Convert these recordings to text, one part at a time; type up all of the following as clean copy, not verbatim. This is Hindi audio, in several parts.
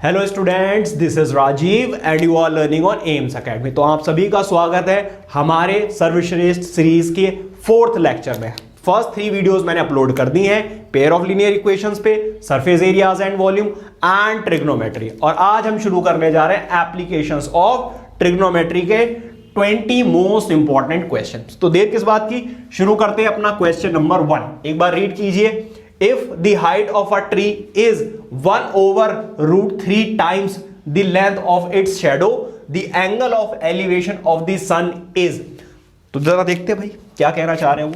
Hello students, this is Rajiv and you are learning on AIIMS academy. तो आप सभी का स्वागत है हमारे सर्वश्रेष्ठ सीरीज के 4th लेक्चर में। फर्स्ट 3 वीडियोस मैंने अपलोड कर दी हैं पेयर ऑफ लीनियर इक्वेशंस पे, surface areas and volume and trigonometry. और आज हम शुरू करने जा रहे हैं एप्लीकेशंस ऑफ ट्रिग्नोमेट्री के 20 मोस्ट इंपॉर्टेंट क्वेश्चंस। तो देर किस बात की, शुरू करते हैं अपना क्वेश्चन नंबर 1। एक बार रीड कीजिए। If the height of a tree is 1/√3 times the length of its shadow, the angle of elevation of the sun is। तो जरा देखते हैं भाई क्या कहना चाह रहे हैं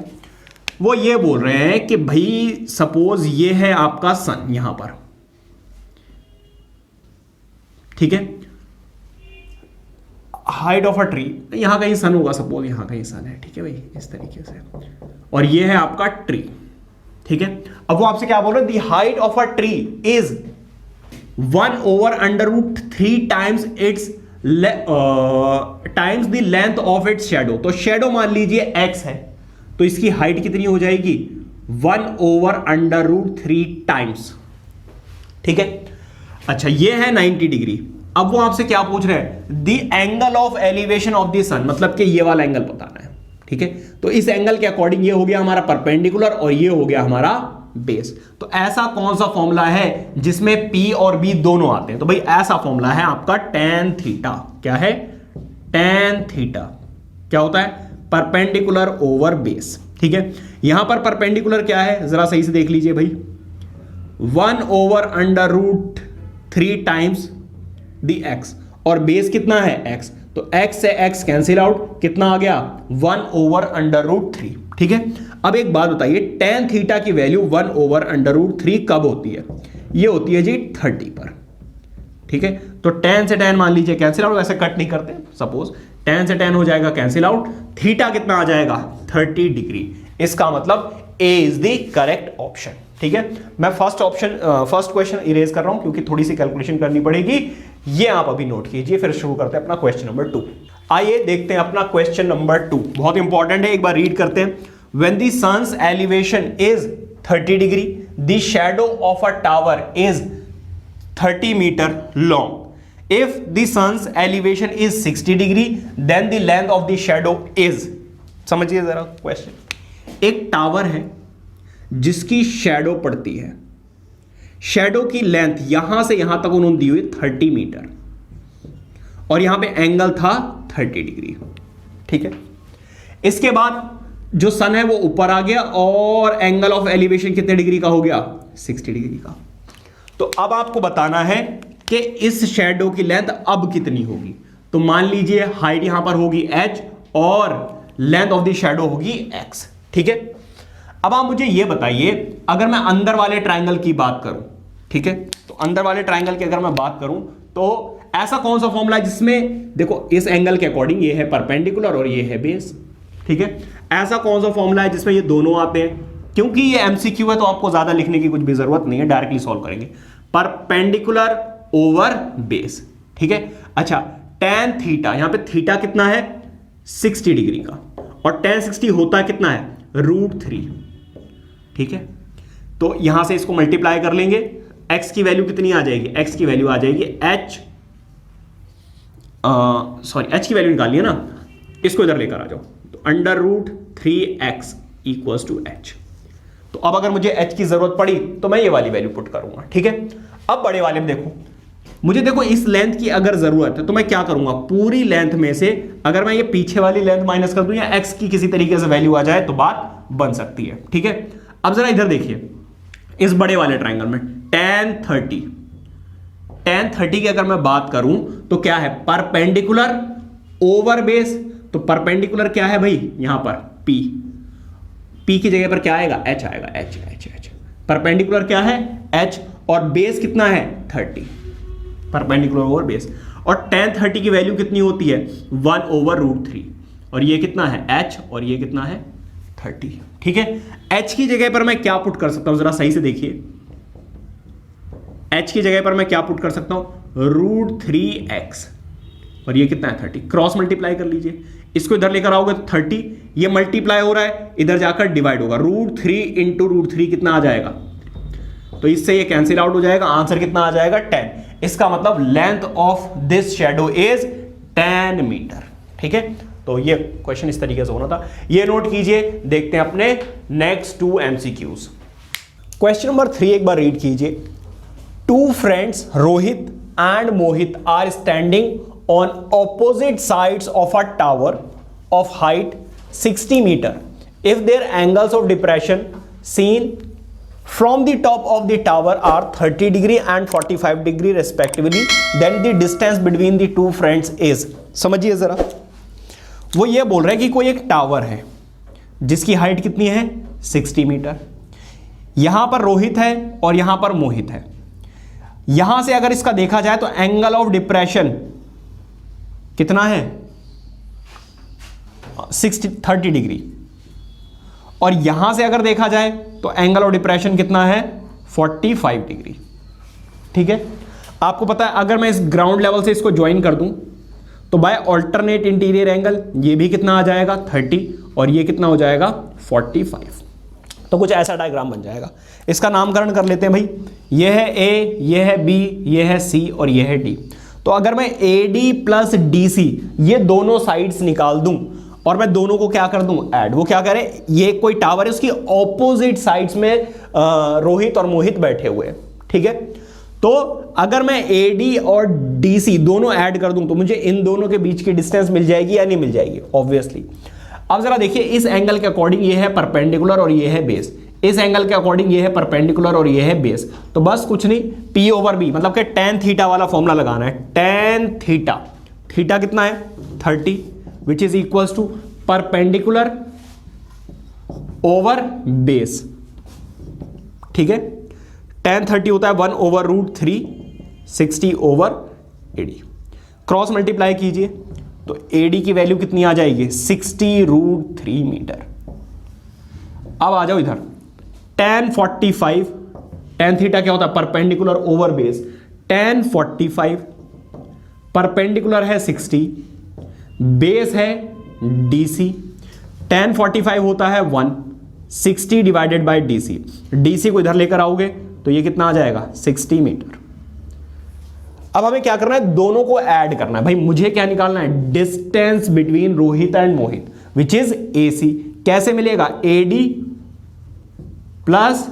वो ये बोल रहे हैं कि भाई सपोज ये है आपका सन यहां पर, ठीक है। हाइट ऑफ अ ट्री, यहां कहीं सन होगा, सपोज यहां कहीं सन है, ठीक है भाई, इस तरीके से। और ये है आपका ट्री, ठीक है। अब वो आपसे क्या बोल रहे हैं, the height of a tree is 1/√3 times it's times the length of its shadow. तो शेडो मान लीजिए x है, तो इसकी हाइट कितनी हो जाएगी 1/√3 टाइम्स, ठीक है। अच्छा, ये है 90 डिग्री। अब वो आपसे क्या पूछ रहे हैं, the angle of elevation of the sun, मतलब कि ये वाला एंगल बताना है, ठीक है। तो इस एंगल के अकॉर्डिंग ये हो गया हमारा परपेंडिकुलर और ये हो गया हमारा बेस। तो ऐसा कौन सा फॉर्मूला है जिसमें P और B दोनों आते हैं, तो भाई ऐसा फॉर्मूला है आपका tan थीटा। क्या है, tan थीटा क्या होता है, परपेंडिकुलर ओवर बेस, ठीक है। यहां पर परपेंडिकुलर क्या है, जरा सही से देख लीजिए भाई, 1/√3 टाइम्स द x, और बेस कितना है x, तो x से x कैंसिल आउट, कितना आ गया 1/√3, ठीक है। अब एक बात बताइए, tan थीटा की वैल्यू 1/√3 कब होती है, ये होती है जी 30 पर, ठीक है। तो tan से tan मान लीजिए कैंसिल आउट, वैसे कट नहीं करते, सपोज tan से tan हो जाएगा कैंसिल आउट, थीटा कितना आ जाएगा 30 डिग्री। इसका मतलब A is the correct option, ठीक है। मैं फर्स्ट क्वेश्चन इरेज कर रहा हूं क्योंकि थोड़ी सी कैलकुलेशन करनी पड़ेगी, ये आप अभी नोट कीजिए, फिर शुरू करते हैं अपना क्वेश्चन नंबर 2। आइए देखते हैं अपना क्वेश्चन नंबर 2, बहुत इंपॉर्टेंट है, एक बार रीड करते हैं। When the sun's elevation is 30 degree, the shadow of a tower is 30 meter long. If the sun's elevation is 60 degree, then the length of the shadow is. समझिए जरा क्वेश्चन। एक टावर है जिसकी शैडो पड़ती है, शैडो की लेंथ यहां से यहां तक उन्होंने दी हुई 30 मीटर, और यहां पे एंगल था 30 डिग्री, ठीक है। इसके बाद जो सन है वो ऊपर आ गया और एंगल ऑफ एलिवेशन कितने डिग्री का हो गया 60 डिग्री का। तो अब आपको बताना है कि इस शैडो की लेंथ अब कितनी होगी। तो मान लीजिए हाइट यहां पर होगी h और लेंथ ऑफ द शैडो होगी x, ठीक है। अब आप मुझे ये बताइए, अगर मैं अंदर वाले ट्रायंगल की बात करूं, ठीक है, तो अंदर वाले ट्रायंगल की अगर मैं बात करूं तो ऐसा कौन सा फॉर्मूला है जिसमें देखो इस एंगल के अकॉर्डिंग ये है परपेंडिकुलर और ये है बेस, ठीक है। ऐसा कौन सा फॉर्मूला है जिसमें ये दोनों आते हैं, क्योंकि ये एमसीक्यू है तो आपको ज्यादा लिखने की कुछ भी जरूरत नहीं है, डायरेक्टली सॉल्व करेंगे। परपेंडिकुलर ओवर बेस, ठीक है। अच्छा, tan थीटा, यहां पे थीटा कितना है 60 डिग्री का, और tan 60 होता कितना है √3, ठीक है। तो यहां से इसको मल्टीप्लाई कर लेंगे, x की वैल्यू कितनी आ जाएगी, x की वैल्यू आ जाएगी h की वैल्यू निकालिए ना, इसको इधर लेकर आ जाओ, तो √3x इक्वल्स टू h। तो अब अगर मुझे h की जरूरत पड़ी तो मैं ये वाली वैल्यू पुट करूंगा, ठीक है। अब बड़े वाले में देखो, मुझे देखो इस लेंथ की अगर जरूरत है तो मैं क्या करूंगा, पूरी लेंथ में से अगर मैं ये पीछे वाली लेंथ माइनस कर दूं या x की किसी तरीके से वैल्यू आ जाए तो बात बन सकती है, ठीक है। अब जरा इधर देखिए, इस बड़े वाले ट्रायंगल में tan 30 की अगर मैं बात करूं तो क्या है परपेंडिकुलर ओवर बेस। तो परपेंडिकुलर क्या है भाई, यहां पर p की जगह पर क्या आएगा h आएगा, h। परपेंडिकुलर क्या है h, और बेस कितना है 30, परपेंडिकुलर ओवर बेस। और tan 30 की वैल्यू कितनी होती है 1/√3, और ये कितना है h, और ये कितना है 30, ठीक है। h की जगह पर मैं क्या पुट कर सकता हूं, जरा सही से देखिए, h की जगह पर मैं क्या पुट कर सकता हूं √3x, और ये कितना है 30, क्रॉस मल्टीप्लाई कर लीजिए, इसको इधर लेकर आओगे तो 30, ये मल्टीप्लाई हो रहा है, इधर जाकर डिवाइड होगा, √3 × √3 कितना आ जाएगा, तो इससे ये कैंसिल आउट हो जाएगा, आंसर कितना आ जाएगा 10। इसका मतलब length of this shadow is 10 meter. ठीक है, तो ये क्वेश्चन इस तरीके से होना था, ये नोट कीजिए। देखते हैं अपने नेक्स्ट 2 MCQs। क्वेश्चन नंबर 3 एक बार रीड कीजिए। 2 friends Rohit and Mohit are standing on opposite sides of a tower of height 60 meter. If their angles of depression seen from the top of the tower are 30 degree and 45 degree respectively, then the distance between the two friends is। समझिए जरा, वो ये बोल रहे हैं कि कोई एक टावर है जिसकी हाइट कितनी है 60 मीटर। यहां पर रोहित है और यहां पर मोहित है। यहां से अगर इसका देखा जाए तो एंगल ऑफ डिप्रेशन कितना है 30 डिग्री, और यहां से अगर देखा जाए तो एंगल ऑफ डिप्रेशन कितना है 45 डिग्री। ठीक है, आपको पता है अगर मैं इस ग्राउंड लेवल से इसको ज्वाइन कर दूं तो बाय ऑल्टरनेट इंटीरियर एंगल ये भी कितना आ जाएगा 30 और ये कितना हो जाएगा 45। तो कुछ ऐसा डायग्राम बन जाएगा। इसका नामकरण कर लेते हैं भाई, ये है ए, ये है बी, ये है सी और ये है डी। तो अगर मैं AD प्लस DC ये दोनों साइड्स निकाल दूं और मैं दोनों को क्या कर दूं ऐड, वो क्या करे, ये कोई टावर है उसकी ऑपोजिट साइड्स में रोहित और मोहित बैठे हुए हैं। ठीक है, तो अगर मैं AD और DC दोनों ऐड कर दूं तो मुझे इन दोनों के बीच की डिस्टेंस मिल जाएगी या नहीं मिल जाएगी, ऑब्वियसली। अब जरा देखिए, इस एंगल के अकॉर्डिंग ये है परपेंडिकुलर और ये है बेस, इस एंगल के अकॉर्डिंग ये है परपेंडिकुलर और ये है बेस। तो बस कुछ नहीं, P/B मतलब कि tan थीटा वाला फॉर्मूला लगाना है। tan थीटा, थीटा कितना है 30 which is equals to perpendicular over base. ठीक है, tan 30 होता है 1/√3 60 ओवर AD। क्रॉस मल्टीप्लाई कीजिए तो AD की वैल्यू कितनी आ जाएगी 60√3 मीटर। अब आ जाओ इधर, tan 45, tan थीटा क्या होता है perpendicular over base, tan 45 perpendicular है 60, बेस है DC, tan 45 होता है 1, 60 डिवाइडेड बाय DC, DC को इधर लेकर आओगे तो ये कितना आ जाएगा 60 मीटर। अब हमें क्या करना है, दोनों को ऐड करना है। भाई मुझे क्या निकालना है, distance between Rohit and Mohit which is AC। कैसे मिलेगा, AD प्लस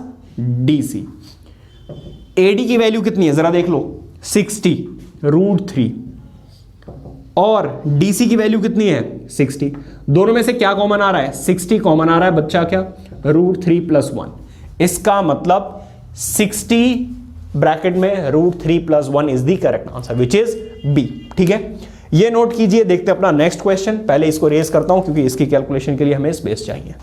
DC। AD की वैल्यू कितनी है जरा देख लो 60√3 और DC की वैल्यू कितनी है 60। दोनों में से क्या कॉमन आ रहा है 60 कॉमन आ रहा है बच्चा, क्या √3 + 1। इसका मतलब 60 ब्रैकेट में √3 + 1 is the correct answer which is B। ठीक है, ये नोट कीजिए। देखते हैं अपना नेक्स्ट क्वेश्चन। पहले इसको रेज करता हूं क्योंकि इसकी कैलकुलेशन के लिए हमें स्पेस चाहिए।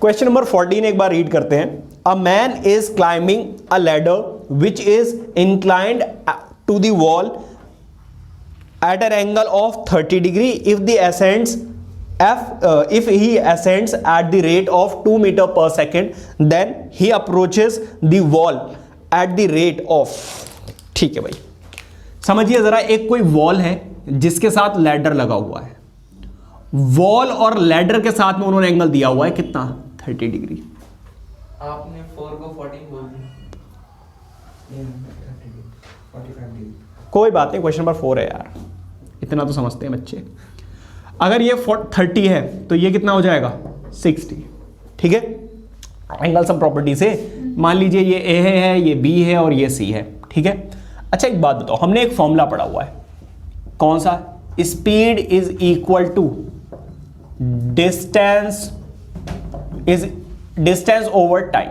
क्वेश्चन नंबर 14 एक बार रीड करते हैं। A man is climbing a ladder which is inclined to the wall at an angle of 30 degree if he ascends at the rate of 2 meter per second, then he approaches the wall at the rate of। ठीक है भाई, समझिए जरा, एक कोई वॉल है जिसके साथ लैडर लगा हुआ है। वॉल और लैडर के साथ में उन्होंने एंगल दिया हुआ है कितना 30 डिग्री। आपने 4 को 14 बोल दिया, 45 डिग्री। कोई बात नहीं, क्वेश्चन नंबर 4 है यार, इतना तो समझते हैं बच्चे। अगर ये 30 है तो ये कितना हो जाएगा 60। ठीक है, एंगल सम प्रॉपर्टी से मान लीजिए ये A है, ये B है और ये C है। ठीक है, अच्छा एक बात बताओ, हमने एक फॉर्मूला पढ़ा हुआ है, कौन सा, speed is equal to distance over time.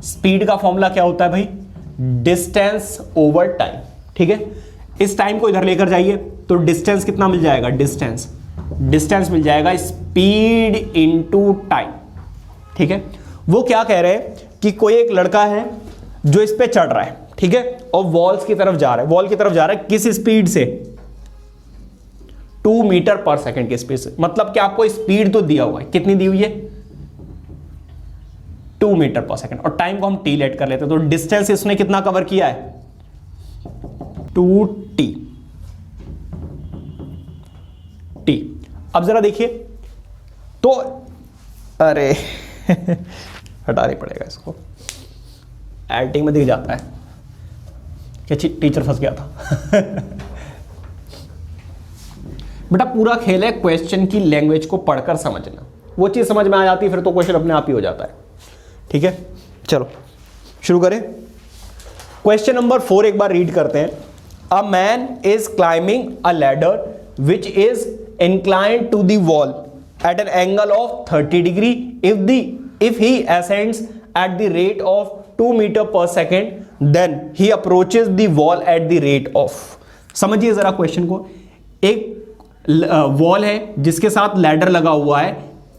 Speed का फॉर्मूला क्या होता है भाई, डिस्टेंस ओवर टाइम। ठीक है, इस टाइम को इधर लेकर जाइए तो डिस्टेंस कितना मिल जाएगा, डिस्टेंस मिल जाएगा स्पीड इनटू टाइम। ठीक है, वो क्या कह रहे हैं कि कोई एक लड़का है जो इस पे चढ़ रहा है, ठीक है, और वॉल्स की तरफ जा रहा है, किस स्पीड से 2 मीटर पर सेकंड की स्पीड से। मतलब कि आपको स्पीड तो दिया हुआ है, कितनी दी हुई है 2 मीटर पर सेकंड, और टाइम को हम t लेट कर लेते हैं, तो डिस्टेंस इसने कितना कवर किया है 2t। अब जरा देखिए तो, अरे हटाना पड़ेगा इसको, एडिटिंग में दिख जाता है। कि टीचर फंस गया था। बेटा पूरा खेल है क्वेश्चन की लैंग्वेज को पढ़कर समझना, वो चीज समझ में आ जाती है फिर तो क्वेश्चन अपने आप ही हो जाता है। ठीक है, चलो शुरू करें। क्वेश्चन नंबर 4 एक बार रीड करते हैं। A man is climbing a ladder which is inclined to the wall at an angle of 30 degree. If he ascends at the rate of 2 meter per second, then he approaches the wall at the rate of. समझिए जरा क्वेश्चन को। एक वॉल है जिसके साथ लैडर लगा हुआ है,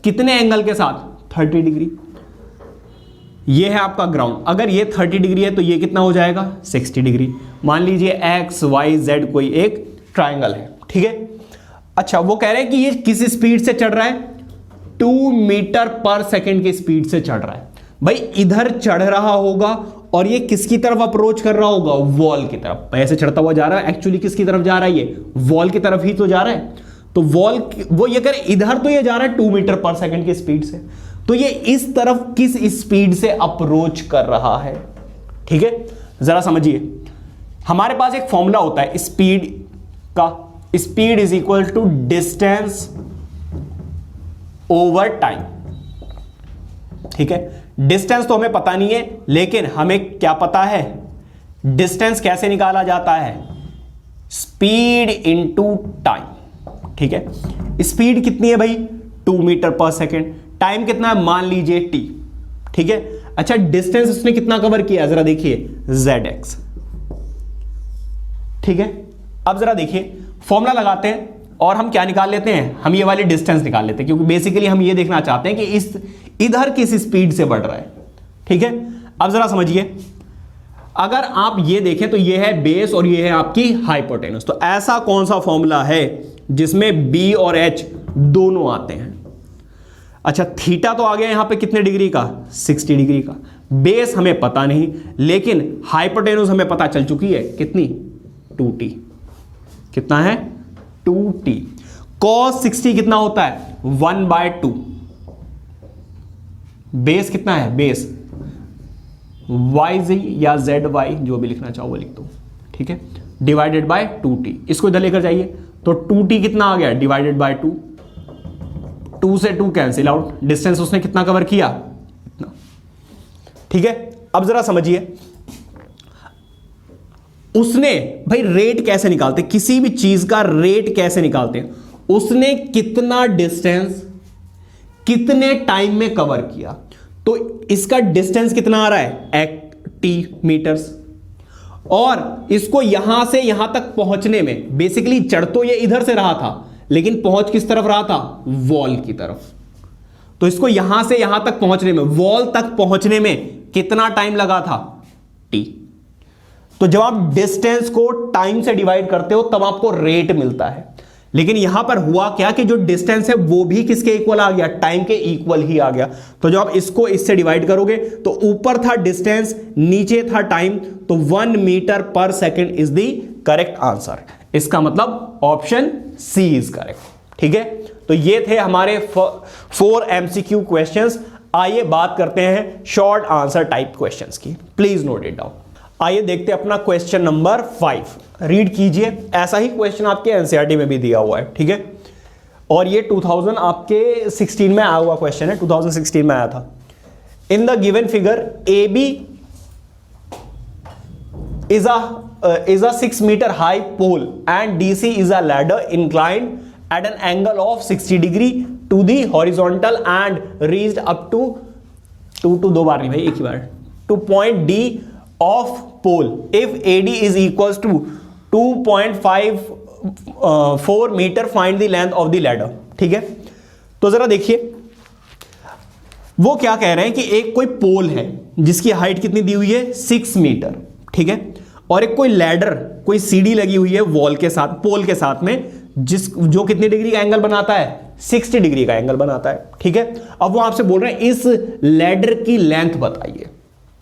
कितने एंगल के साथ? 30 डिग्री। ये है आपका ग्राउंड, अगर ये 30 डिग्री है तो ये कितना हो जाएगा? 60 डिग्री। मान लीजिए एक्स वाई जेड कोई एक ट्राइंगल है, ठीक है। अच्छा, वो कह रहे हैं कि ये किस स्पीड से चढ़ रहा है? 2 मीटर पर सेकेंड की स्पीड से चढ़ रहा है। भाई इधर चढ़ रहा होगा और ये किसकी तरफ अप्रोच कर रहा होगा? वॉल की तरफ। ऐसे चढ़ता हुआ जा रहा है, एक्चुअली किसकी तरफ जा रहा है? ये वॉल की तरफ ही तो जा रहा है। तो वॉल वो ये कर इधर तो ये जा रहा है 2 मीटर पर सेकेंड की स्पीड से, तो ये इस तरफ किस स्पीड से अप्रोच कर रहा है? ठीक है, जरा समझिए। हमारे पास एक फॉर्मूला होता है स्पीड का, speed is equal to distance over time. ठीक है, डिस्टेंस तो हमें पता नहीं है, लेकिन हमें क्या पता है? डिस्टेंस कैसे निकाला जाता है? Speed into time. ठीक है, स्पीड कितनी है भाई? 2 मीटर पर सेकेंड। टाइम कितना है? मान लीजिए t। ठीक है, अच्छा डिस्टेंस उसने कितना कवर किया? जरा देखिए zx। ठीक है, अब जरा देखिए फॉर्मूला लगाते हैं और हम क्या निकाल लेते हैं? हम ये वाली डिस्टेंस निकाल लेते हैं, क्योंकि बेसिकली हम ये देखना चाहते हैं कि इधर किस स्पीड से बढ़ रहा है। ठीक है, अब जरा समझिए, अगर आप ये देखें तो ये है बेस और ये है आपकी हाइपोटेनस। तो ऐसा कौन सा फॉर्मूला है जिसमें b और h दोनों आते हैं? अच्छा, थीटा तो आ गया यहां पे कितने डिग्री का? 60 डिग्री का। बेस हमें पता नहीं, लेकिन हाइपोटेनस हमें पता चल चुकी है, कितनी? 2t। कितना है? 2t। cos 60 कितना होता है? 1/2। बेस कितना है? बेस yz या zy, जो भी लिखना चाहो वो लिख दो। ठीक है, डिवाइडेड बाय 2t। इसको इधर लेकर जाइए तो 2t कितना आ गया? Divided by 2। 2 से 2 कैंसिल आउट। डिस्टेंस उसने कितना कवर किया? इतना। ठीक है, अब जरा समझिए, उसने भाई रेट कैसे निकालते? किसी भी चीज का रेट कैसे निकालते हैं? उसने कितना डिस्टेंस कितने टाइम में कवर किया, तो इसका डिस्टेंस कितना आ रहा है? t metres. और इसको यहां से यहां तक पहुंचने में, बेसिकली चढ़ तो ये इधर से रहा था, लेकिन पहुंच किस तरफ रहा था? वॉल की तरफ। तो इसको यहां से यहां तक पहुंचने में, वॉल तक पहुंचने में कितना टाइम लगा था? t। तो जब आप डिस्टेंस को टाइम से डिवाइड करते हो तब आपको रेट मिलता है। लेकिन यहां पर हुआ क्या कि जो डिस्टेंस है वो भी किसके इक्वल आ गया? टाइम के इक्वल ही आ गया। तो जब आप इसको इससे डिवाइड करोगे तो ऊपर था डिस्टेंस, नीचे था टाइम, तो 1 मीटर पर second is the correct answer. इसका मतलब ऑप्शन सी इज करेक्ट। ठीक है, तो ये थे हमारे 4 MCQ क्वेश्चंस। आइए बात करते हैं शॉर्ट आंसर टाइप क्वेश्चंस की। Please note it down. आइए देखते हैं अपना क्वेश्चन नंबर 5। रीड कीजिए, ऐसा ही क्वेश्चन आपके एनसीईआरटी में भी दिया हुआ है। ठीक है, और ये 2000 आपके 16 में आया हुआ क्वेश्चन है, 2016 में आया था। In the given figure AB is a 6 meter high pole and DC is a ladder inclined at an angle of 60 degree to the horizontal and reached up to दो बार नहीं भाई, एक ही बार, to point D of pole if AD is equals to 2.54 metre find the length of the ladder। ठीक है, तो जरा देखिए वो क्या कह रहे हैं कि एक कोई पोल है जिसकी हाइट कितनी दी हुई है? 6 मीटर। ठीक है, और एक कोई लैडर, कोई सीढ़ी लगी हुई है वॉल के साथ, पोल के साथ में, जो कितनी डिग्री का एंगल बनाता है? 60 डिग्री का एंगल बनाता है। ठीक है, अब वो आपसे बोल रहे हैं इस लैडर की लेंथ बताइए।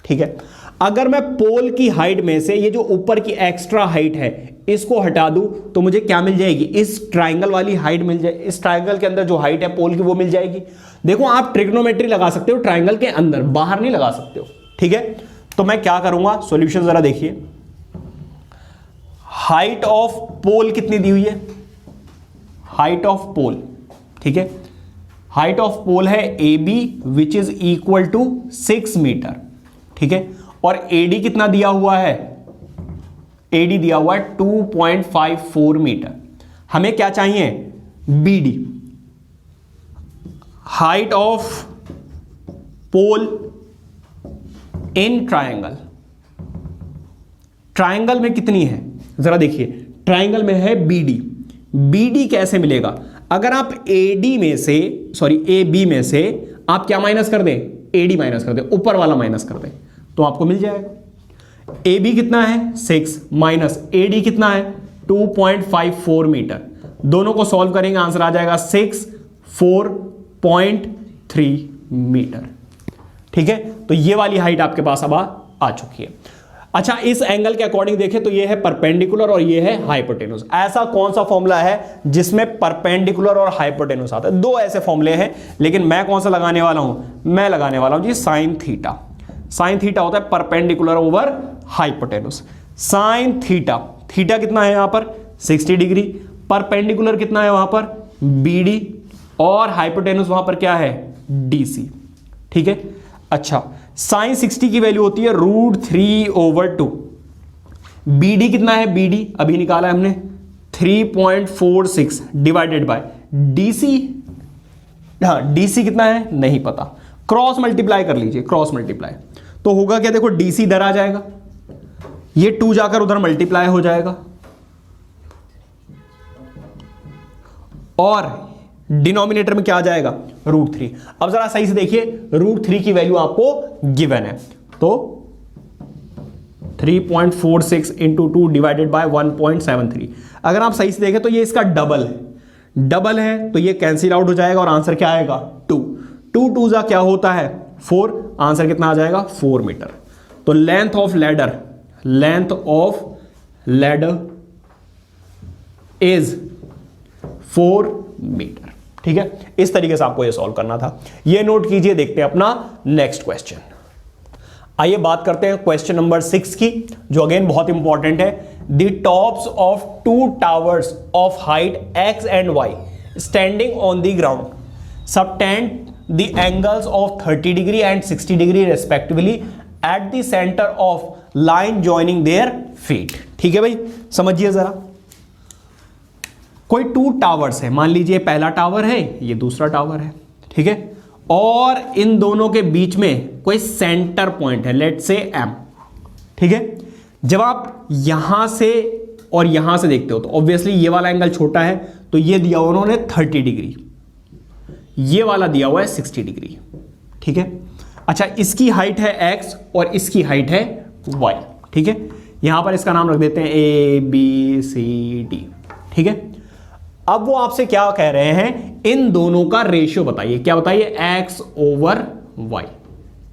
ठीक है, अगर मैं पोल की हाइट में से ये जो ऊपर की एक्स्ट्रा हाइट है इसको हटा दूं तो मुझे क्या मिल जाएगी? इस ट्राइंगल वाली हाइट मिल जाए, इस ट्राइंगल के अंदर जो हाइट है पोल की वो मिल जाएगी। देखो आप ट्रिग्नोमेट्री लगा सकते हो ट्राइंगल के अंदर, बाहर नहीं लगा सकते हो। ठीक है, तो मैं क्या करूंगा? सॉल्यूशन जरा देखिए। हाइट ऑफ पोल कितनी दी हुई है, हाइट ऑफ पोल, ठीक है, हाइट ऑफ पोल है A B which is equal to 6 metre, ठीक है, और एडी कितना दिया हुआ है, एडी दिया हुआ है 2.54 मीटर। हमें क्या चाहिए, BD, height of pole in triangle, triangle में कितनी है जरा देखिए, ट्रायंगल में है बीडी, बीडी कैसे मिलेगा, अगर आप एडी में से ए बी में से आप क्या माइनस कर दें, एडी माइनस कर दें, ऊपर वाला माइनस कर दें, तो आपको मिल जाएगा। ए बी कितना है 6 माइनस ए डी कितना है 2.54 मीटर, दोनों को सॉल्व करेंगे आंसर आ जाएगा 4.3 मीटर, ठीक है। तो ये वाली हाइट आपके पास अब आ चुकी है। अच्छा, इस एंगल के अकॉर्डिंग देखें तो ये है परपेंडिकुलर और ये है हाइपोटेन्यूज। ऐसा कौन सा फॉर्मूला है जिसमें परपेंडिकुलर और हाइपोटेन्यूज आता है, दो ऐसे फॉर्मूले हैं, लेकिन मैं कौन सा लगाने वाला हूं, मैं लगाने वाला हूं जी साइन थीटा। साइन थीटा होता है perpendicular over hypotenuse. Sine theta, theta कितना है यहां पर 60 डिग्री, परपेंडिकुलर कितना है वहां पर BD, और हाइपोटेन्यूज वहां पर क्या है DC, ठीक है। अच्छा, साइन 60 की वैल्यू होती है √3/2। BD कितना है, BD अभी निकाला है हमने 3.46 डिवाइडेड बाय DC, हाँ DC कितना है नहीं पता, क्रॉस मल्टीप्लाई कर लीजिए, क्रॉस मल्टीप्लाई तो होगा क्या, देखो DC इधर आ जाएगा, ये 2 जाकर उधर मल्टीप्लाई हो जाएगा, और डिनोमिनेटर में क्या आ जाएगा √3। अब जरा सही से देखिए, √3 की वैल्यू आपको गिवन है, तो 3.46 इंटू 2 डिवाइडेड बाय 1.73। अगर आप सही से देखें तो ये इसका डबल है, डबल है तो ये कैंसिल आउट हो जाएगा और आंसर क्या आएगा 2 2 जा क्या होता है 4, आंसर कितना आ जाएगा 4 मीटर। तो length of ladder, length of ladder is 4 metre, ठीक है। इस तरीके से आपको ये सॉल्व करना था, ये नोट कीजिए। देखते हैं अपना नेक्स्ट क्वेश्चन। आइए बात करते हैं क्वेश्चन नंबर 6 की, जो अगेन बहुत इंपॉर्टेंट है। The tops of 2 towers of height x and y standing on the ground subtend the angles of 30 degree and 60 degree respectively at the centre of line joining their feet, ठीक है भाई। समझिए जरा, कोई 2 टावर्स है, मान लीजिए पहला टावर है, ये दूसरा टावर है, ठीक है, और इन दोनों के बीच में कोई सेंटर पॉइंट है, लेट्स से M, ठीक है। जब आप यहां से और यहां से देखते हो तो ऑब्वियसली ये वाला एंगल छोटा है, तो ये दिया हुआ उन्होंने 30 डिग्री, ये वाला दिया हुआ है 60 डिग्री, ठीक है। अच्छा, इसकी हाइट है x और इसकी हाइट है y, ठीक है। यहां पर इसका नाम रख देते हैं ABCD, ठीक है। अब वो आपसे क्या कह रहे हैं, इन दोनों का रेशियो बताइए, क्या बताइए x/y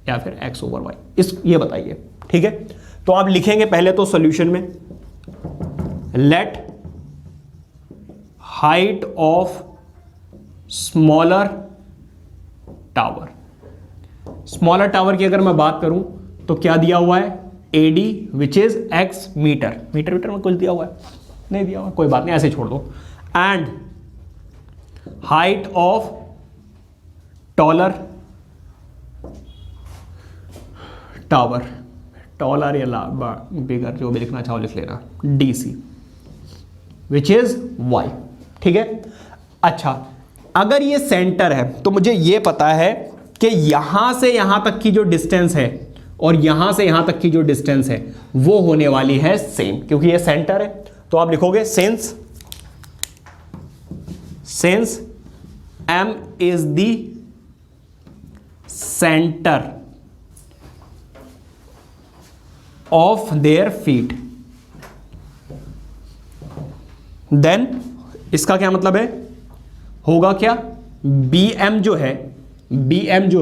या फिर x/y, ये बताइए, ठीक है। तो आप लिखेंगे पहले तो सॉल्यूशन में, late height of smaller tower, smaller tower की अगर मैं बात करूं तो क्या दिया हुआ है AD which is x metre, metre में कुछ दिया हुआ है नहीं दिया हुआ, कोई बात नहीं ऐसे छोड़ दो, and height of taller tower, taller या बिगर जो भी लिखना चाहो लिख लेना, DC विच इज y, ठीक है। अच्छा, अगर ये सेंटर है तो मुझे ये पता है कि यहां से यहां तक की जो डिस्टेंस है और यहां से यहां तक की जो डिस्टेंस है वो होने वाली है सेम, क्योंकि ये सेंटर है। तो आप लिखोगे since M is the center of their feet, then इसका क्या मतलब है, होगा क्या BM जो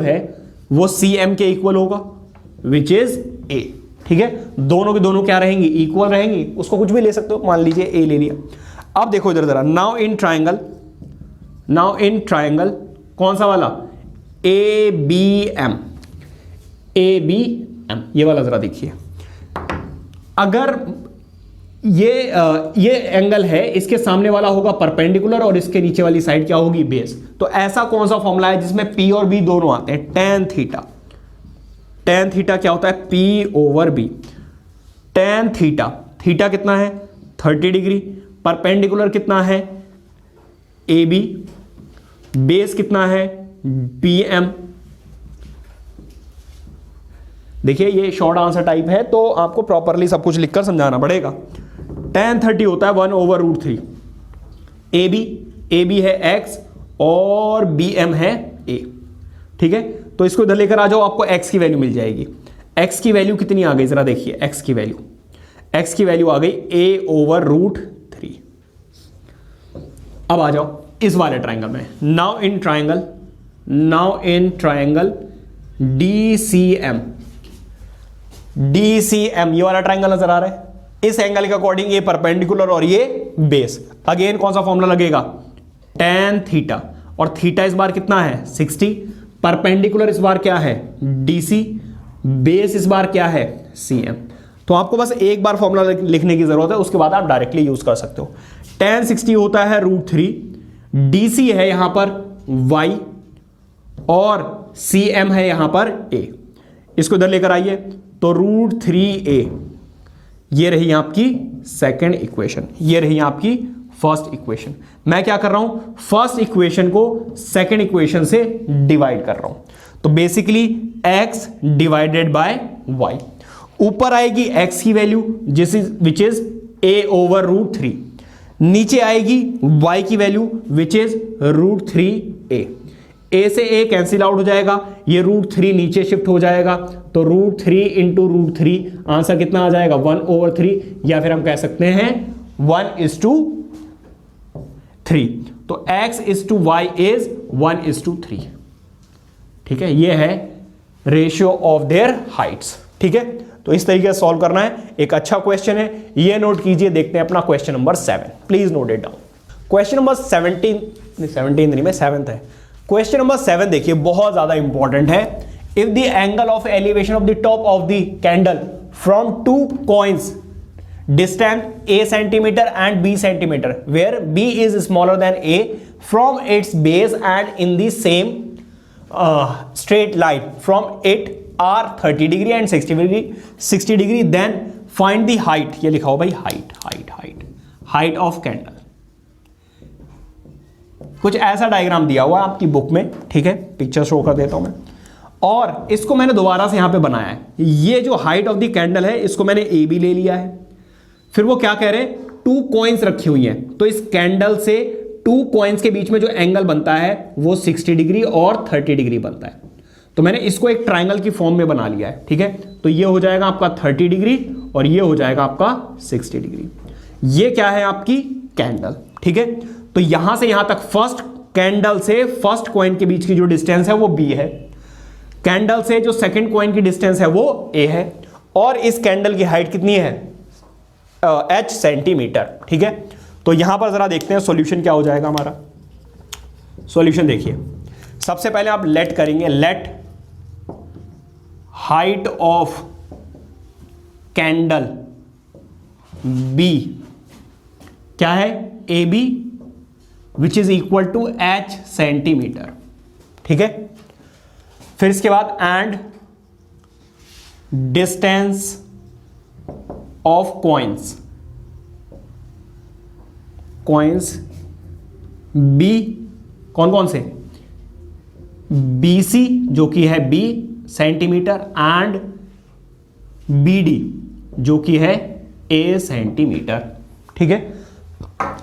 है वो CM के इक्वल होगा विच इज A, ठीक है। दोनों के दोनों क्या रहेंगी, इक्वल रहेंगी, उसको कुछ भी ले सकते हो, मान लीजिए A ले लिया। अब देखो इधर जरा, नाउ इन ट्राइंगल कौन सा वाला ABM, ये वाला जरा देखिए। अगर ये एंगल है, इसके सामने वाला होगा परपेंडिकुलर और इसके नीचे वाली साइड क्या होगी, बेस। तो ऐसा कौन सा फॉर्मूला है जिसमें P और B दोनों आते हैं, tan थीटा। tan थीटा क्या होता है, P over B। tan theta, theta कितना है 30 डिग्री, परपेंडिकुलर कितना है AB, बेस कितना है BM। देखिए ये शॉर्ट आंसर टाइप है तो आपको प्रॉपरली सब कुछ लिखकर समझाना पड़ेगा। tan 30 होता है 1/√3। AB है x और BM है a, ठीक है। तो इसको इधर लेकर आ जाओ, आपको x की वैल्यू मिल जाएगी। x की वैल्यू कितनी आ गई जरा देखिए, x की वैल्यू आ गई a/√3। अब आ जाओ इस वाले ट्राइंगल में। नाउ इन ट्राइंगल DCM, ये वाला ट्राइंगल नजर आ रहा है, इस एंगल के अकॉर्डिंग ये परपेंडिकुलर और ये बेस। अगेन कौन सा फॉर्मूला लगेगा, tan थीटा, और थीटा इस बार कितना है 60, परपेंडिकुलर इस बार क्या है DC, बेस इस बार क्या है CM। तो आपको बस एक बार फॉर्मूला लिखने की जरूरत है, उसके बाद आप डायरेक्टली यूज कर सकते हो। tan 60 होता है √3, DC है यहां पर y और CM है यहां पर a। इसको इधर लेकर आइए तो √3a, ये रही आपकी सेकंड इक्वेशन, ये रही आपकी फर्स्ट इक्वेशन। मैं क्या कर रहा हूं, फर्स्ट इक्वेशन को सेकंड इक्वेशन से डिवाइड कर रहा हूं। तो basically x divided by y, ऊपर आएगी x की वैल्यू विच इज a/√3, नीचे आएगी y की value which is √3a। a से a कैंसिल आउट हो जाएगा, ये √3 नीचे शिफ्ट हो जाएगा, तो √3 इंटू √3 आंसर कितना आ जाएगा 1/3, या फिर हम कह सकते हैं 1:3। तो x is to y is 1:3, ठीक है। ये है रेशियो ऑफ देयर हाइट्स, ठीक है। तो इस तरीके से सॉल्व करना है, एक अच्छा क्वेश्चन है, ये नोट कीजिए। देखते हैं अपना question number 7, please note it down. Question number 7 है। क्वेश्चन नंबर 7 देखिए, बहुत ज्यादा इंपॉर्टेंट है। If the angle of elevation of the top of the candle from 2 coins distant a centimeter and b centimeter, where b is smaller than a, from its base and in the same straight line from it are 30 degree and 60 degree, then find the height। ये लिखा हो भाई, हाइट ऑफ कैंडल। कुछ ऐसा डायग्राम दिया हुआ आपकी बुक में, ठीक है, पिक्चर शो कर देता हूं मैं, और इसको मैंने दोबारा से यहां पे बनाया है। ये जो हाइट ऑफ द कैंडल है, इसको मैंने ए बी ले लिया है। फिर वो क्या कह रहे हैं, 2 coins रखी हुई हैं, तो इस कैंडल से 2 coins के बीच में जो एंगल बनता है वो 60 डिग्री और 30 डिग्री बनता है। तो मैंने इसको एक ट्राइंगल की फॉर्म में बना लिया है, ठीक है। तो ये हो जाएगा आपका 30 डिग्री और ये हो जाएगा आपका 60 डिग्री। ये क्या है, आपकी कैंडल, ठीक है। तो यहां से यहां तक फर्स्ट कैंडल से फर्स्ट कॉइन के बीच की जो डिस्टेंस है वो b है, कैंडल से जो सेकंड कॉइन की डिस्टेंस है वो a है, और इस कैंडल की हाइट कितनी है h सेंटीमीटर, ठीक है। तो यहां पर जरा देखते हैं सॉल्यूशन क्या हो जाएगा हमारा। सॉल्यूशन देखिए, सबसे पहले आप लेट करेंगे, let height of candle b क्या है, AB which is equal to h centimetre, ठीक है। फिर इसके बाद and distance of coins B, कौन कौन से, BC जो कि है B सेंटीमीटर, एंड BD जो कि है A सेंटीमीटर, ठीक है।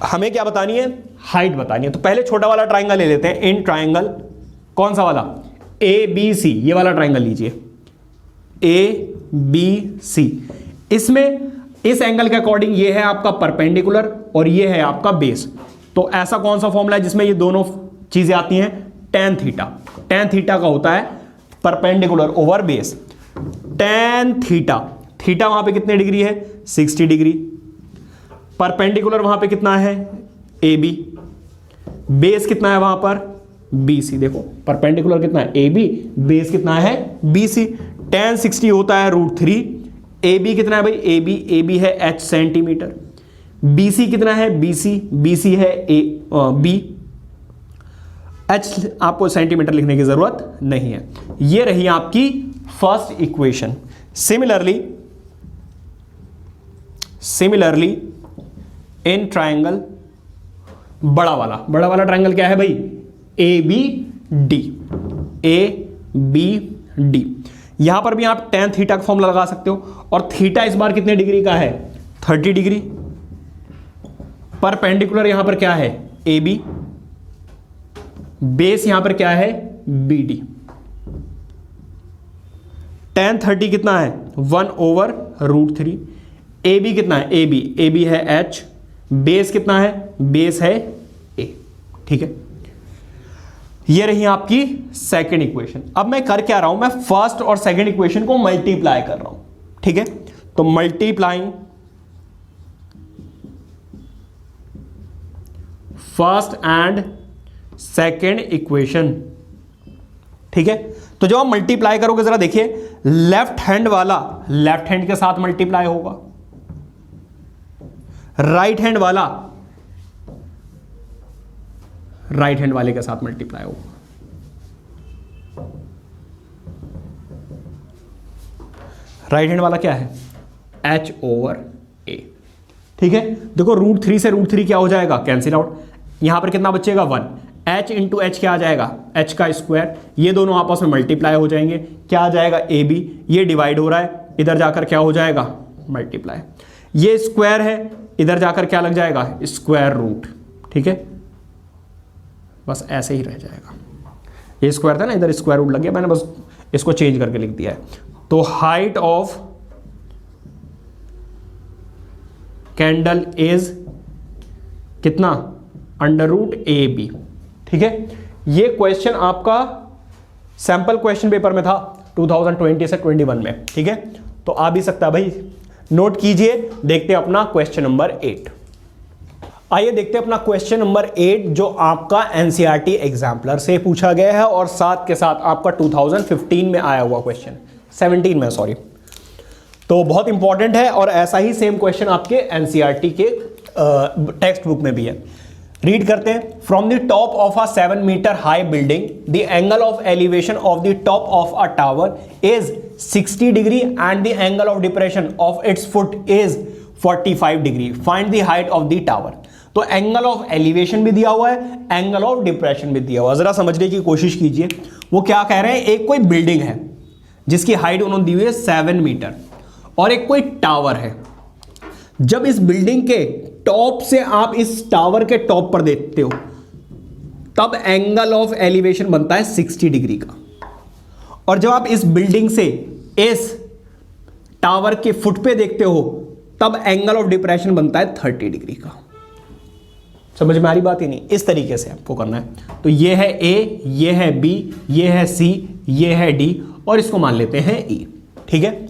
हमें क्या बतानी है, हाइट बतानी है। तो पहले छोटा वाला ट्राइंगल ले लेते हैं। इन ट्राइंगल कौन सा वाला, ABC, ये वाला ट्राइंगल लीजिए, ABC। इसमें इस एंगल के अकॉर्डिंग ये है आपका परपेंडिकुलर और ये है आपका बेस। तो ऐसा कौन सा फॉर्मूला है जिसमें ये दोनों चीजें आती हैं, tan थीटा। tan थीटा का होता है perpendicular over base. tan theta, theta वहां पे कितने डिग्री है 60 डिग्री, परपेंडिकुलर वहां पे कितना है AB, बेस कितना है वहां पर BC। देखो परपेंडिकुलर कितना है AB, बेस कितना है BC। tan 60 होता है √3, AB कितना है भाई, AB है h सेंटीमीटर, BC कितना है, BC है B, H आपको सेंटीमीटर लिखने की जरूरत नहीं है। ये रही आपकी first equation. Similarly in triangle, बड़ा वाला ट्रायंगल क्या है भाई, ABD, यहां पर भी आप tan थीटा का फॉर्मूला लगा सकते हो, और थीटा इस बार कितने डिग्री का है, 30 डिग्री। परपेंडिकुलर यहां पर क्या है, AB, बेस यहां पर क्या है, BD। tan 30 कितना है, 1/√3। AB कितना है, AB है H, बेस कितना है, बेस है A। ठीक है, ये रही आपकी सेकंड इक्वेशन। अब मैं कर क्या रहा हूं, मैं फर्स्ट और सेकंड इक्वेशन को मल्टीप्लाई कर रहा हूं। ठीक है, तो multiplying first and second equation. ठीक है, तो जब आप मल्टीप्लाई करोगे जरा देखिए, लेफ्ट हैंड वाला लेफ्ट हैंड के साथ मल्टीप्लाई होगा, राइट हैंड वाला राइट हैंड वाले के साथ मल्टीप्लाई होगा। राइट हैंड वाला क्या है, H/A। ठीक है, देखो √3 से √3 क्या हो जाएगा, कैंसिल आउट। यहां पर कितना बचेगा, 1। H इंटू H क्या आ जाएगा, H का स्क्वायर। ये दोनों आपस में मल्टीप्लाई हो जाएंगे, क्या आ जाएगा, AB। ये डिवाइड हो रहा है, इधर जाकर क्या हो जाएगा, मल्टीप्लाई। ये स्क्वायर है, इधर जाकर क्या लग जाएगा, स्क्वायर रूट। ठीक है, बस ऐसे ही रह जाएगा। ये स्क्वायर था ना, इधर स्क्वायर रूट लग गया, मैंने बस इसको चेंज करके लिख दिया है। तो हाइट ऑफ कैंडल इज कितना, √AB। ठीक है, ये क्वेश्चन आपका सैंपल क्वेश्चन पेपर में था 2020 से 21 में। ठीक है, तो आ भी सकता है भाई, नोट कीजिए। देखते हैं अपना क्वेश्चन नंबर 8। आइए देखते हैं अपना क्वेश्चन नंबर 8, जो आपका एनसीईआरटी एग्जाम्पलर से पूछा गया है और साथ के साथ आपका 2015 में आया हुआ क्वेश्चन, 17 में सॉरी। तो बहुत इंपॉर्टेंट है, और ऐसा ही सेम क्वेश्चन आपके एनसीईआरटी के टेक्स्ट बुक में भी है। रीड करते हैं। From the top of a 7 metre high building the angle of elevation of the top of a tower is 60 degree and the angle of depression of its foot is 45 degree. Find the height of the tower. तो एंगल ऑफ एलिवेशन भी दिया हुआ है, एंगल ऑफ डिप्रेशन भी दिया हुआ है। जरा समझने की कोशिश कीजिए, वो क्या कह रहे हैं। एक कोई बिल्डिंग है जिसकी हाइट उन्होंने दी हुई है 7 मीटर, और एक कोई टावर है। जब इस बिल्डिंग के टॉप से आप इस टावर के टॉप पर देखते हो, तब एंगल ऑफ एलिवेशन बनता है 60 डिग्री का, और जब आप इस बिल्डिंग से इस टावर के फुट पे देखते हो, तब एंगल ऑफ डिप्रेशन बनता है 30 डिग्री का। समझ में आ रही बात ही नहीं, इस तरीके से आपको करना है। तो ये है A, ये है B, ये है C, ये है D, और इसको मान लेते हैं E। ठीक है,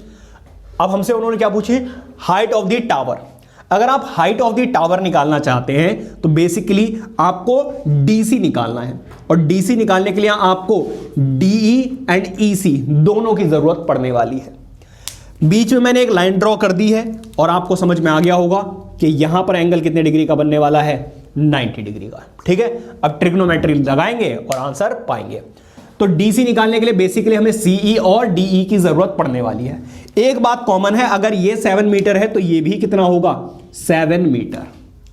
अब हमसे उन्होंने क्या पूछी, हाइट ऑफ द टावर। अगर आप हाइट ऑफ द टावर निकालना चाहते हैं तो बेसिकली आपको DC निकालना है, और DC निकालने के लिए आपको DE एंड EC दोनों की जरूरत पड़ने वाली है। बीच में मैंने एक लाइन ड्रॉ कर दी है, और आपको समझ में आ गया होगा कि यहां पर एंगल कितने डिग्री का बनने वाला है, 90 डिग्री का। ठीक है, अब ट्रिग्नोमेट्री लगाएंगे और आंसर पाएंगे। तो DC निकालने के लिए बेसिकली हमें CE और DE की जरूरत पड़ने वाली है। एक बात कॉमन है, अगर ये 7 मीटर है तो ये भी कितना होगा, 7 metre.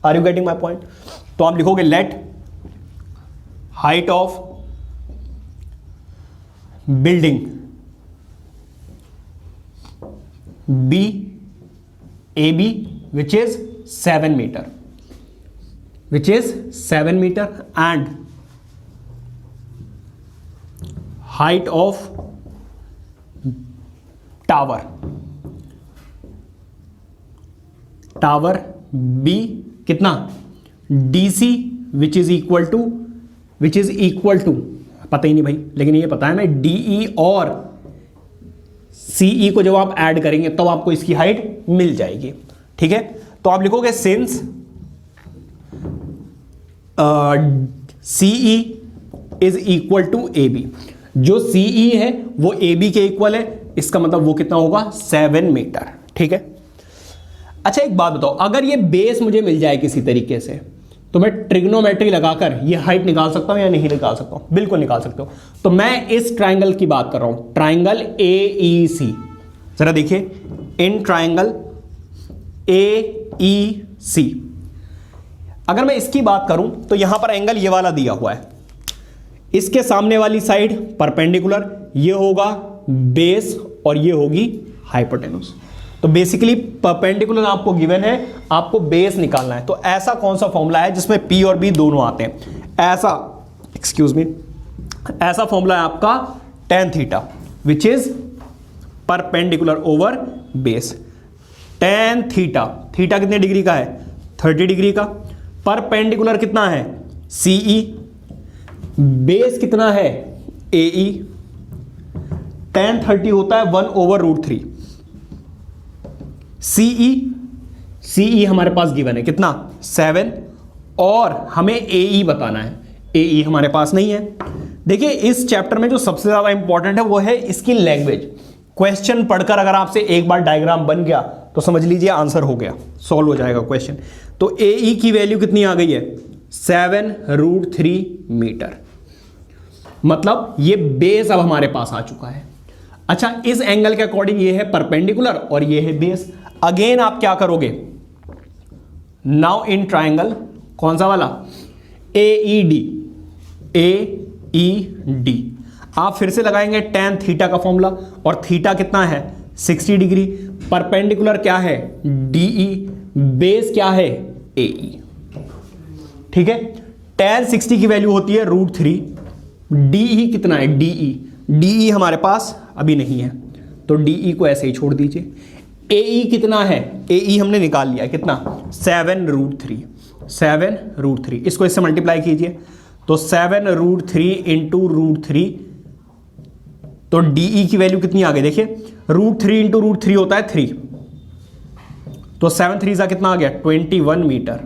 Are you getting my point. तो आप लिखोगे let height of building be AB which is 7 meter, and height of tower B कितना, DC which is equal to पता ही नहीं भाई, लेकिन ये पता है ना, DE और CE को जब आप ऐड करेंगे तब आपको इसकी हाइट मिल जाएगी। ठीक है, तो आप लिखोगे since CE is equal to AB। जो CE है वो AB के इक्वल है, इसका मतलब वो कितना होगा, 7 मीटर। ठीक है, अच्छा एक बात बताओ, अगर ये बेस मुझे मिल जाए किसी तरीके से तो मैं ट्रिग्नोमेट्री लगाकर ये हाइट निकाल सकता हूं या नहीं निकाल सकता हूं? बिल्कुल निकाल सकता हूं। तो मैं इस ट्राइंगल की बात कर रहा हूं, ट्राइंगल AEC। जरा देखिए, इन ट्राइंगल AEC अगर मैं इसकी बात करूं तो यहां पर एंगल ये वाला दिया हुआ है, इसके सामने वाली साइड परपेंडिकुलर, ये होगा बेस और ये होगी हाइपोटेन्यूज। तो बेसिकली परपेंडिकुलर आपको गिवन है, आपको बेस निकालना है। तो ऐसा कौन सा फॉर्मूला है जिसमें P और B दोनों आते हैं? ऐसा, एक्सक्यूज मी, ऐसा फॉर्मूला है आपका tan theta which is perpendicular over base. tan theta, theta कितने डिग्री का है? 30 डिग्री का। परपेंडिकुलर कितना है? CE। बेस कितना है? AE। tan 30 होता है 1/√3। CE हमारे पास गिवन है कितना? 7। और हमें AE बताना है, AE हमारे पास नहीं है। देखिए इस चैप्टर में जो सबसे ज्यादा इंपॉर्टेंट है वो है इसकी लैंग्वेज। क्वेश्चन पढ़कर अगर आपसे एक बार डायग्राम बन गया तो समझ लीजिए आंसर हो गया, सॉल्व हो जाएगा क्वेश्चन। तो AE की वैल्यू कितनी आ गई है? 7√3 मीटर। मतलब ये बेस अब हमारे पास आ चुका है। अच्छा, इस एंगल के अकॉर्डिंग ये है परपेंडिकुलर और ये है बेस। अगेन आप क्या करोगे? नाउ इन ट्राइंगल, कौन सा वाला? AED। AED आप फिर से लगाएंगे tan थीटा का फॉर्मूला, और थीटा कितना है? 60 डिग्री। परपेंडिकुलर क्या है? DE। बेस क्या है? AE। ठीक है, tan 60 की वैल्यू होती है √3। DE कितना है? DE हमारे पास अभी नहीं है, तो DE को ऐसे ही छोड़ दीजिए। AE कितना है? AE हमने निकाल लिया, कितना? 7√3। 7√3, इसको इससे मल्टीप्लाई कीजिए तो 7√3 इंटू √3, तो DE की वैल्यू कितनी आ गई? देखिए √3 इंटू √3 होता है 3, तो 7 3 सा कितना आ गया? 21 मीटर।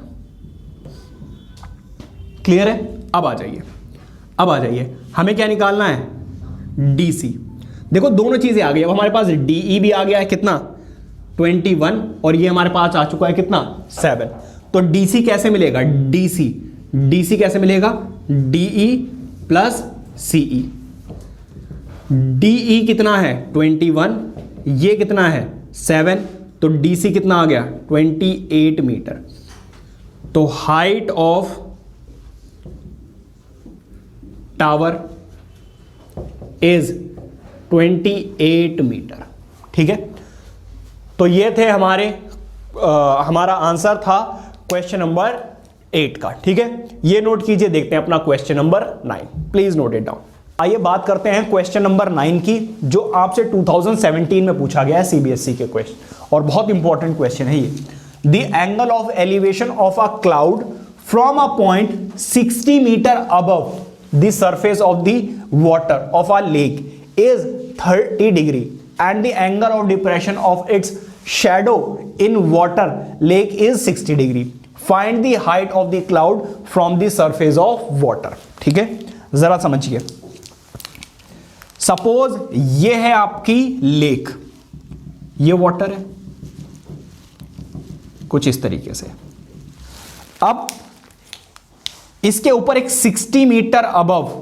क्लियर है? अब आ जाइए, हमें क्या निकालना है? DC। देखो दोनों चीजें आ गई, अब हमारे पास DE भी आ गया है, कितना? 21, और ये हमारे पास आ चुका है कितना? 7। तो DC कैसे मिलेगा? DC कैसे मिलेगा? DE plus CE। DE कितना है? 21, ये कितना है? 7, तो DC कितना आ गया? 28 मीटर। तो height of tower is 28 metre. ठीक है, तो ये थे हमारा आंसर था क्वेश्चन नंबर 8 का। ठीक है, ये नोट कीजिए। देखते हैं अपना question number 9, please note it down. आइए बात करते हैं क्वेश्चन नंबर 9 की, जो आपसे 2017 में पूछा गया है CBSE के क्वेश्चन, और बहुत इंपॉर्टेंट क्वेश्चन है ये। The angle of elevation of a cloud from a point 60 metre above the surface of the water of a lake is 30 degree and the angle of depression of its shadow in water lake is 60 degree. Find the height of the cloud from the surface of water. ठीक है, जरा समझिए। सपोज ये है आपकी लेक, ये वाटर है कुछ इस तरीके से। अब इसके ऊपर एक 60 metre above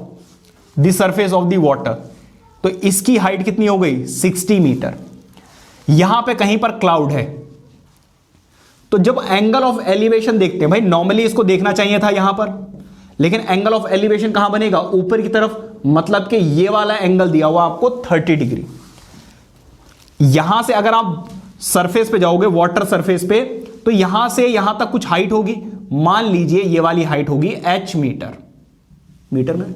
the surface of the water, तो इसकी हाइट कितनी हो गई? 60 मीटर। यहां पे कहीं पर क्लाउड है, तो जब एंगल ऑफ एलिवेशन देखते हैं, भाई नॉर्मली इसको देखना चाहिए था यहां पर, लेकिन एंगल ऑफ एलिवेशन कहां बनेगा? ऊपर की तरफ, मतलब कि ये वाला एंगल दिया हुआ आपको 30 डिग्री। यहां से अगर आप सरफेस पे जाओगे, वाटर सरफेस पे, तो यहां से यहां तक कुछ हाइट होगी। मान लीजिए ये वाली हाइट होगी h मीटर। मीटर में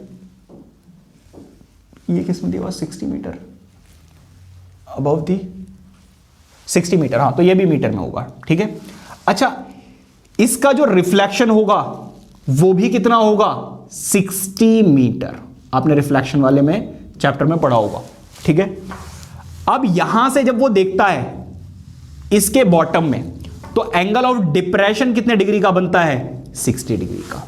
ये किस में दिया हुआ? 60 मीटर अबव दी 60 मीटर, हाँ, तो ये भी मीटर में होगा। ठीक है, अच्छा, इसका जो रिफ्लेक्शन होगा वो भी कितना होगा? 60 मीटर। आपने रिफ्लेक्शन वाले में चैप्टर में पढ़ा होगा। ठीक है, अब यहां से जब वो देखता है इसके बॉटम में, तो एंगल ऑफ डिप्रेशन कितने डिग्री का बनता है? 60 डिग्री का।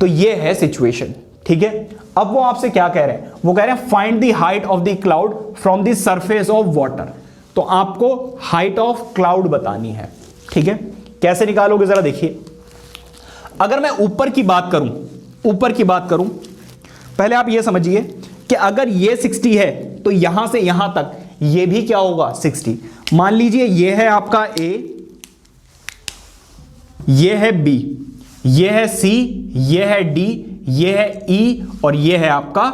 तो ये है सिचुएशन। ठीक है, अब वो आपसे क्या कह रहे हैं? वो कह रहे हैं find the height of the cloud from the surface of water. तो आपको हाइट ऑफ क्लाउड बतानी है। ठीक है, कैसे निकालोगे जरा देखिए। अगर मैं ऊपर की बात करूं, पहले आप ये समझिए कि अगर ये 60 है तो यहां से यहां तक ये भी क्या होगा 60। मान लीजिए ये है आपका A, ये है B, ये है C, ये है D, ये है E और ये है आपका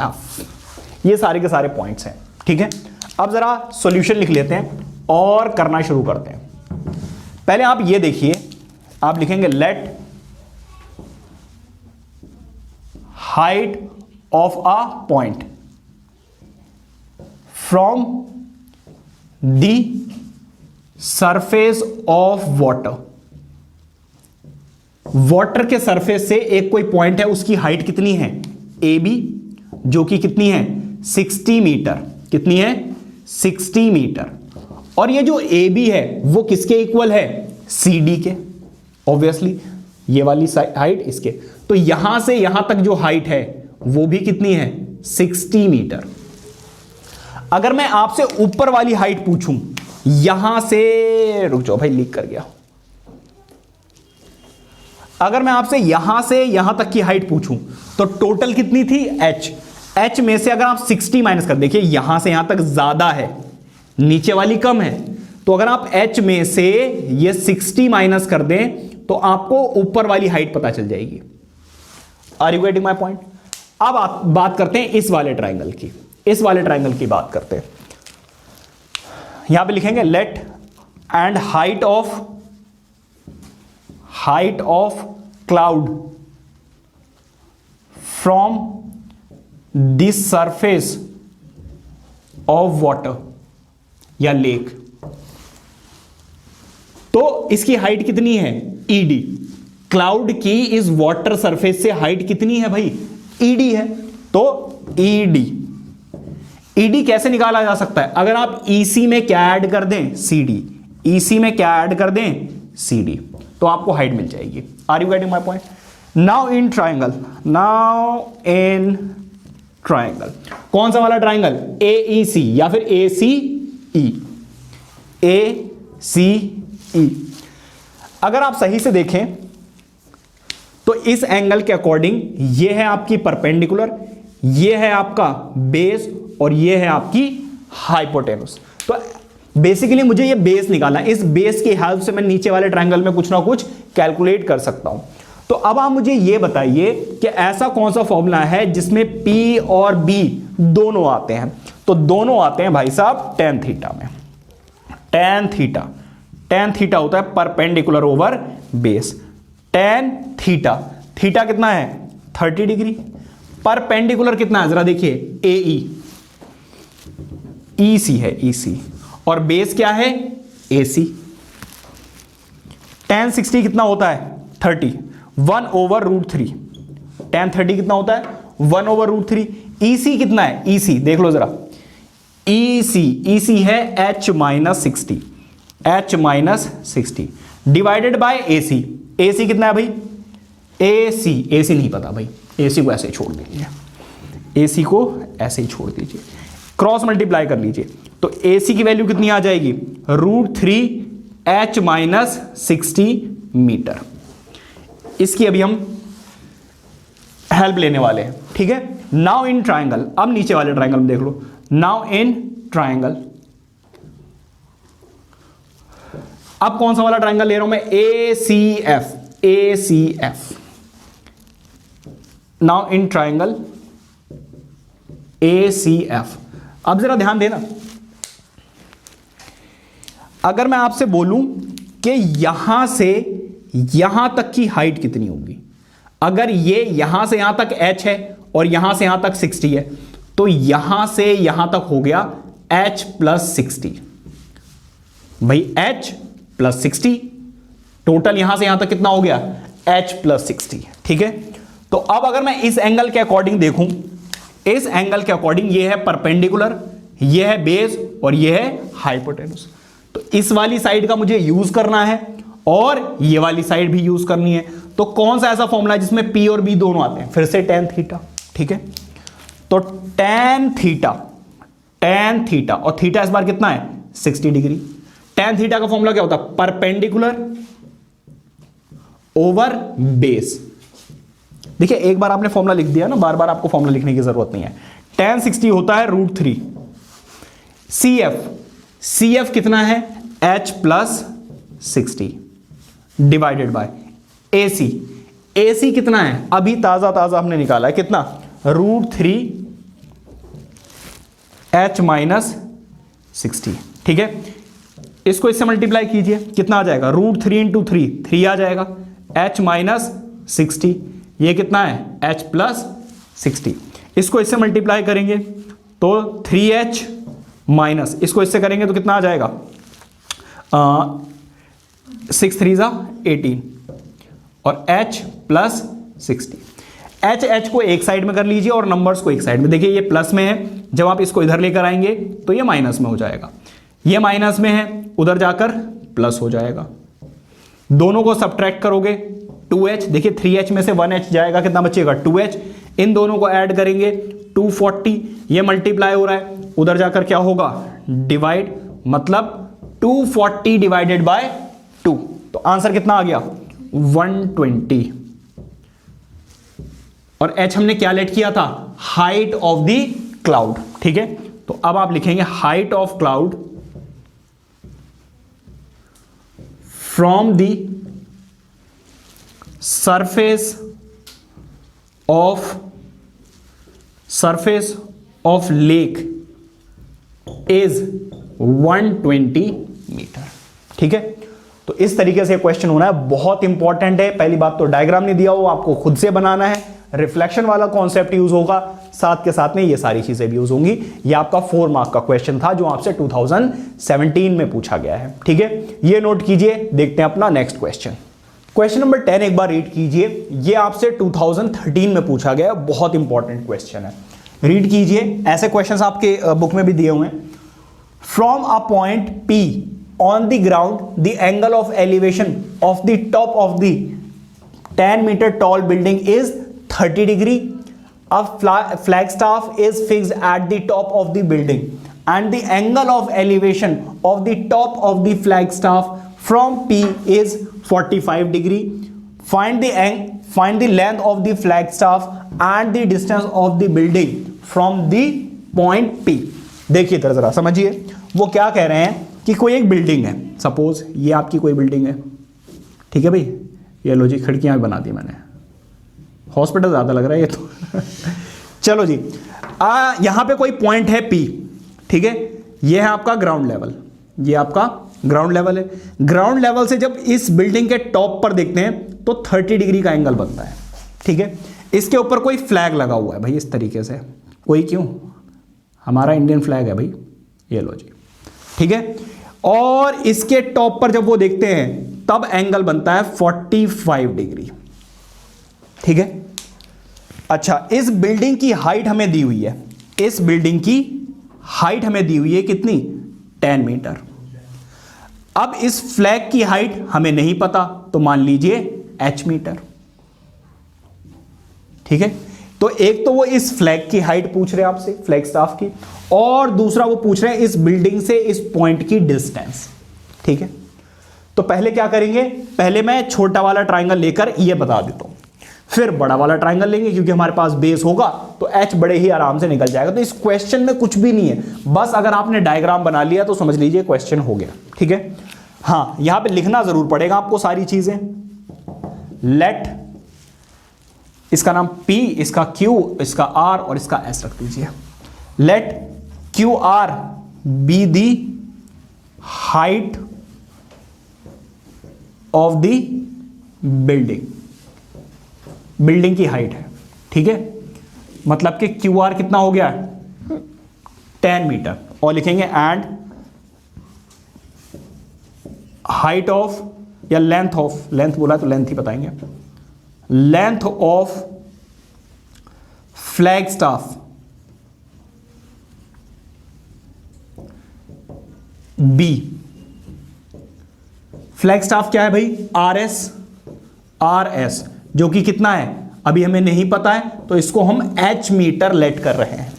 F। ये सारे के सारे पॉइंट्स हैं, ठीक है। अब जरा सॉल्यूशन लिख लेते हैं और करना शुरू करते हैं। पहले आप ये देखिए, आप लिखेंगे late height of a point from the surface of water के सरफेस से एक कोई पॉइंट है, उसकी हाइट कितनी है AB, जो कि कितनी है 60 मीटर। कितनी है 60 मीटर। और ये जो AB है वो किसके इक्वल है CD के, ऑब्वियसली ये वाली हाइट इसके। तो यहां से यहां तक जो हाइट है वो भी कितनी है 60 मीटर। अगर मैं आपसे ऊपर वाली हाइट पूछूं, यहां से, रुक जाओ भाई लीक कर गया। अगर मैं आपसे यहां से यहां तक की हाइट पूछूं तो टोटल कितनी थी h में से अगर आप 60 माइनस कर, देखिए यहां से यहां तक ज्यादा है, नीचे वाली कम है, तो अगर आप h में से ये 60 माइनस कर दें तो आपको ऊपर वाली हाइट पता चल जाएगी। Are you getting my point? अब आप बात करते हैं इस वाले ट्राइंगल की, इस वाले ट्राइंगल की बात करते हैं। यहां पे लिखेंगे let and height of cloud from the surface of water या लेक। तो इसकी हाइट कितनी है ED। क्लाउड की इस वाटर सरफेस से हाइट कितनी है भाई ED है। तो ED कैसे निकाला जा सकता है? अगर आप EC में क्या ऐड कर दें CD, EC में क्या ऐड कर दें CD, तो आपको हाइट मिल जाएगी। Are you getting my point? Now in triangle, कौन सा वाला ट्राइंगल AEC या फिर ACE। अगर आप सही से देखें तो इस एंगल के अकॉर्डिंग ये है आपकी परपेंडिकुलर, ये है आपका बेस और ये है आपकी हाइपोटेनस। तो बेसिकली मुझे ये बेस निकालना है, इस बेस की हेल्प से मैं नीचे वाले ट्रायंगल में कुछ ना कुछ कैलकुलेट कर सकता हूं। तो अब आप मुझे ये बताइए कि ऐसा कौन सा फॉर्मूला है जिसमें P और B दोनों आते हैं। तो दोनों आते हैं भाई साहब tan थीटा में। tan थीटा होता है perpendicular over base. tan theta कितना है 30 डिग्री। परपेंडिकुलर कितना है जरा देखिए AE, EC है EC, और बेस क्या है AC। tan 60 कितना होता है 30, 1/√3। tan 30 कितना होता है 1/√3। EC कितना है EC देख लो जरा, EC है H-60 divided by AC। AC कितना है भाई AC नहीं पता भाई, AC को ऐसे ही छोड़ दीजिए, AC को ऐसे ही छोड़ दीजिए, क्रॉस मल्टीप्लाई कर लीजिए। तो AC की वैल्यू कितनी आ जाएगी √3 H-60 मीटर। इसकी अभी हम हेल्प लेने वाले हैं, ठीक है। नाउ इन ट्राइंगल, अब नीचे वाले ट्राइंगल में देख लो। नाउ इन ट्राइंगल, अब कौन सा वाला ट्राइंगल ले रहा हूं मैं ACF। Now in triangle ACF। अब जरा ध्यान देना, अगर मैं आपसे बोलूं कि यहां से यहां तक की हाइट कितनी होगी, अगर ये यहां से यहां तक h है और यहां से यहां तक 60 है, तो यहां से यहां तक हो गया h + 60। भाई h + 60, टोटल यहां से यहां तक कितना हो गया h + 60, ठीक है। तो अब अगर मैं इस एंगल के अकॉर्डिंग देखूं, इस एंगल के अकॉर्डिंग ये है परपेंडिकुलर, ये है बेस और ये है हाइपोटेनस। तो इस वाली साइड का मुझे यूज करना है और ये वाली साइड भी यूज करनी है। तो कौन सा ऐसा फॉर्मूला है जिसमें P और B दोनों आते हैं? फिर से tan थीटा, ठीक है। तो tan थीटा और थीटा इस बार कितना है 60 डिग्री। tan थीटा का फॉर्मूला क्या होता है? Perpendicular over base. देखिए एक बार आपने फॉर्मूला लिख दिया ना, बार बार आपको फॉर्मूला लिखने की जरूरत नहीं है। tan 60 होता है √3 CF कितना है? h plus 60 divided by AC कितना है? अभी ताजा ताजा हमने निकाला है, कितना? √3 h माइनस 60। ठीक है, इसको इससे मल्टीप्लाई कीजिए, कितना आ जाएगा? √3 इंटू 3 आ जाएगा, h माइनस 60। ये कितना है? h plus 60। इसको इससे मल्टीप्लाई करेंगे तो 3h माइनस, इसको इससे करेंगे तो कितना आ जाएगा? 6 3 18 और h प्लस 60। h को एक साइड में कर लीजिए और नंबर्स को एक साइड में। देखिए ये प्लस में है, जब आप इसको इधर लेकर आएंगे तो ये माइनस में हो जाएगा। ये माइनस में है, उधर जाकर प्लस हो जाएगा। दोनों को सब्ट्रैक्ट करोगे 2h, देखिए 3h में से 1h जाएगा, कितना बचेगा? 2h। इन दोनों को ऐड करेंगे 240, ये मल्टीप्लाई हो रहा है, उधर जाकर क्या होगा? डिवाइड, मतलब 240 डिवाइडेड बाय 2। तो आंसर कितना आ गया? 120। और h हमने क्या लेट किया था? Height of the cloud. ठीक है, तो अब आप लिखेंगे height of cloud from the surface of lake is 120 metre. ठीक है, तो इस तरीके से क्वेश्चन होना है, बहुत इंपॉर्टेंट है। पहली बात तो डायग्राम नहीं दिया हो, आपको खुद से बनाना है। रिफ्लेक्शन वाला कॉन्सेप्ट यूज होगा, साथ के साथ में ये सारी चीजें भी यूज होंगी। ये आपका 4 मार्क का क्वेश्चन था जो आपसे 2017 में पूछा गया है। ठीक है, ये नोट कीजिए। देखते हैं अपना नेक्स्ट क्वेश्चन। क्वेश्चन नंबर 10 एक बार रीड कीजिए। ये आपसे 2013 में पूछा गया, बहुत इंपॉर्टेंट क्वेश्चन है। रीड कीजिए, ऐसे क्वेश्चंस आपके बुक में भी दिए हुए हैं। From a point P on the ground, the angle of elevation of the top of the 10 meter tall building is 30 degree. A flagstaff is fixed at the top of the building and the angle of elevation of the top of the flagstaff from P is 45 degree. Find the length of the flagstaff and the distance of the building from the point P. देखिए इधर जरा समझिए, वो क्या कह रहे हैं कि कोई एक बिल्डिंग है, सपोज ये आपकी कोई बिल्डिंग है। ठीक है भाई, ये लो जी, खिड़कियां भी बना दी मैंने, हॉस्पिटल ज़्यादा लग रहा है ये तो चलो जी, यहां पे कोई पॉइंट है P। ठीक है, ये है आपका ग्राउंड लेवल, ये आपका ग्राउंड लेवल है। ग्राउंड लेवल से जब इस बिल्डिंग के टॉप पर देखते हैं तो 30 डिग्री का एंगल बनता है। ठीक है, इसके ऊपर कोई फ्लैग लगा हुआ है भाई, इस तरीके से। कोई क्यों? हमारा इंडियन फ्लैग है भाई, ये लो जी। ठीक है, और इसके टॉप पर जब वो देखते हैं तब एंगल बनता है 45 डिग्री। ठीक है, अच्छा, इस बिल्डिंग की हाइट हमें दी हुई है, इस बिल्डिंग की हाइट हमें दी हुई है कितनी? 10 मीटर। अब इस फ्लैग की हाइट हमें नहीं पता, तो मान लीजिए h मीटर। ठीक है, तो एक तो वो इस फ्लैग की हाइट पूछ रहे हैं आपसे, फ्लैग स्टाफ की, और दूसरा वो पूछ रहे हैं इस बिल्डिंग से इस पॉइंट की डिस्टेंस। ठीक है, तो पहले क्या करेंगे? पहले मैं छोटा वाला ट्राइंगल लेकर ये बता देता हूं, फिर बड़ा वाला ट्राइंगल लेंगे, क्योंकि हमारे पास बेस होगा तो h बड़े ही आराम से निकल जाएगा। तो इस क्वेश्चन में कुछ भी नहीं है, बस अगर आपने डायग्राम बना लिया तो समझ लीजिए क्वेश्चन हो गया। ठीक है, हाँ, यहां पे लिखना जरूर पड़ेगा आपको सारी चीजें। लेट, इसका नाम P, इसका Q, इसका R और इसका S रख दीजिए। Let QR be the height of the building, building की हाइट है। ठीक है, मतलब कि QR कितना हो गया? 10 मीटर। और लिखेंगे एंड हाइट ऑफ या लेंथ ऑफ, लेंथ बोला तो लेंथ ही बताएंगे, length of flag staff B। Flag staff क्या है भाई? RS, जो कि कितना है अभी हमें नहीं पता है, तो इसको हम h मीटर लेट कर रहे हैं।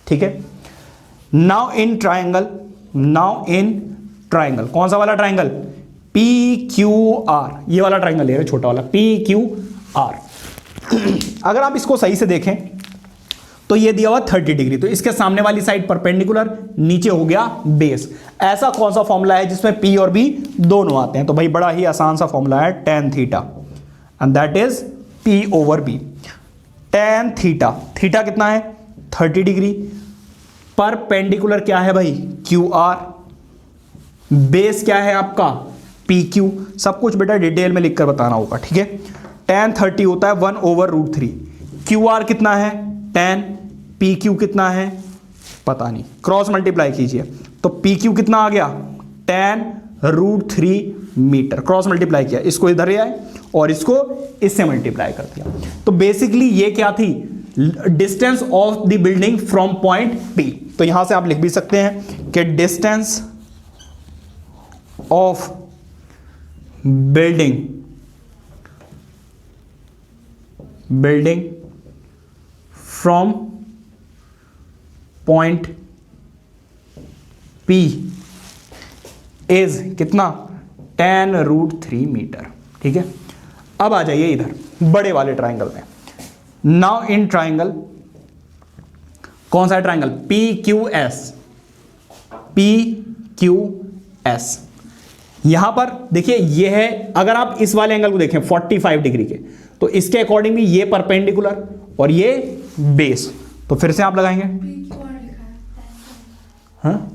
ठीक है, नाउ इन ट्राइंगल। कौन सा वाला ट्राइंगल? पी क्यू आर, ये वाला ट्राइंगल ले रहे छोटा वाला पी क्यू आर। अगर आप इसको सही से देखें तो ये दिया हुआ 30 डिग्री, तो इसके सामने वाली साइड परपेंडिकुलर, नीचे हो गया बेस। ऐसा कौन सा फॉर्मूला है जिसमें पी और बी दोनों आते हैं? तो भाई बड़ा ही आसान सा फॉर्मूला है tan theta, and that is P over B. tan theta, theta कितना है? 30 डिग्री। परपेंडिकुलर क्या है भाई? Q R. बेस क्या है आपका? P Q. सब कुछ बेटा डिटेल में लिखकर बताना होगा, ठीक है। tan 30 होता है 1/√3। क्यू आर कितना है? 10। पी क्यू कितना है? पता नहीं, क्रॉस मल्टीप्लाई कीजिए तो पी क्यू कितना आ गया? tan√3 metre. क्रॉस मल्टीप्लाई किया, इसको इधर ले आए और इसको इससे मल्टीप्लाई कर दिया। तो बेसिकली ये क्या थी? Distance of the building from point P. तो यहां से आप लिख भी सकते हैं कि distance of building from point P is कितना? tan√3 मीटर, ठीक है। अब आ जाइए इधर बड़े वाले ट्राइंगल में। नाउ इन ट्राइंगल, कौन सा ट्राइंगल? P Q S. यहां पर देखिए ये है, अगर आप इस वाले एंगल को देखें 45 डिग्री के, तो इसके अकॉर्डिंग भी ये परपेंडिकुलर और ये बेस। तो फिर से आप लगाएंगे, हाँ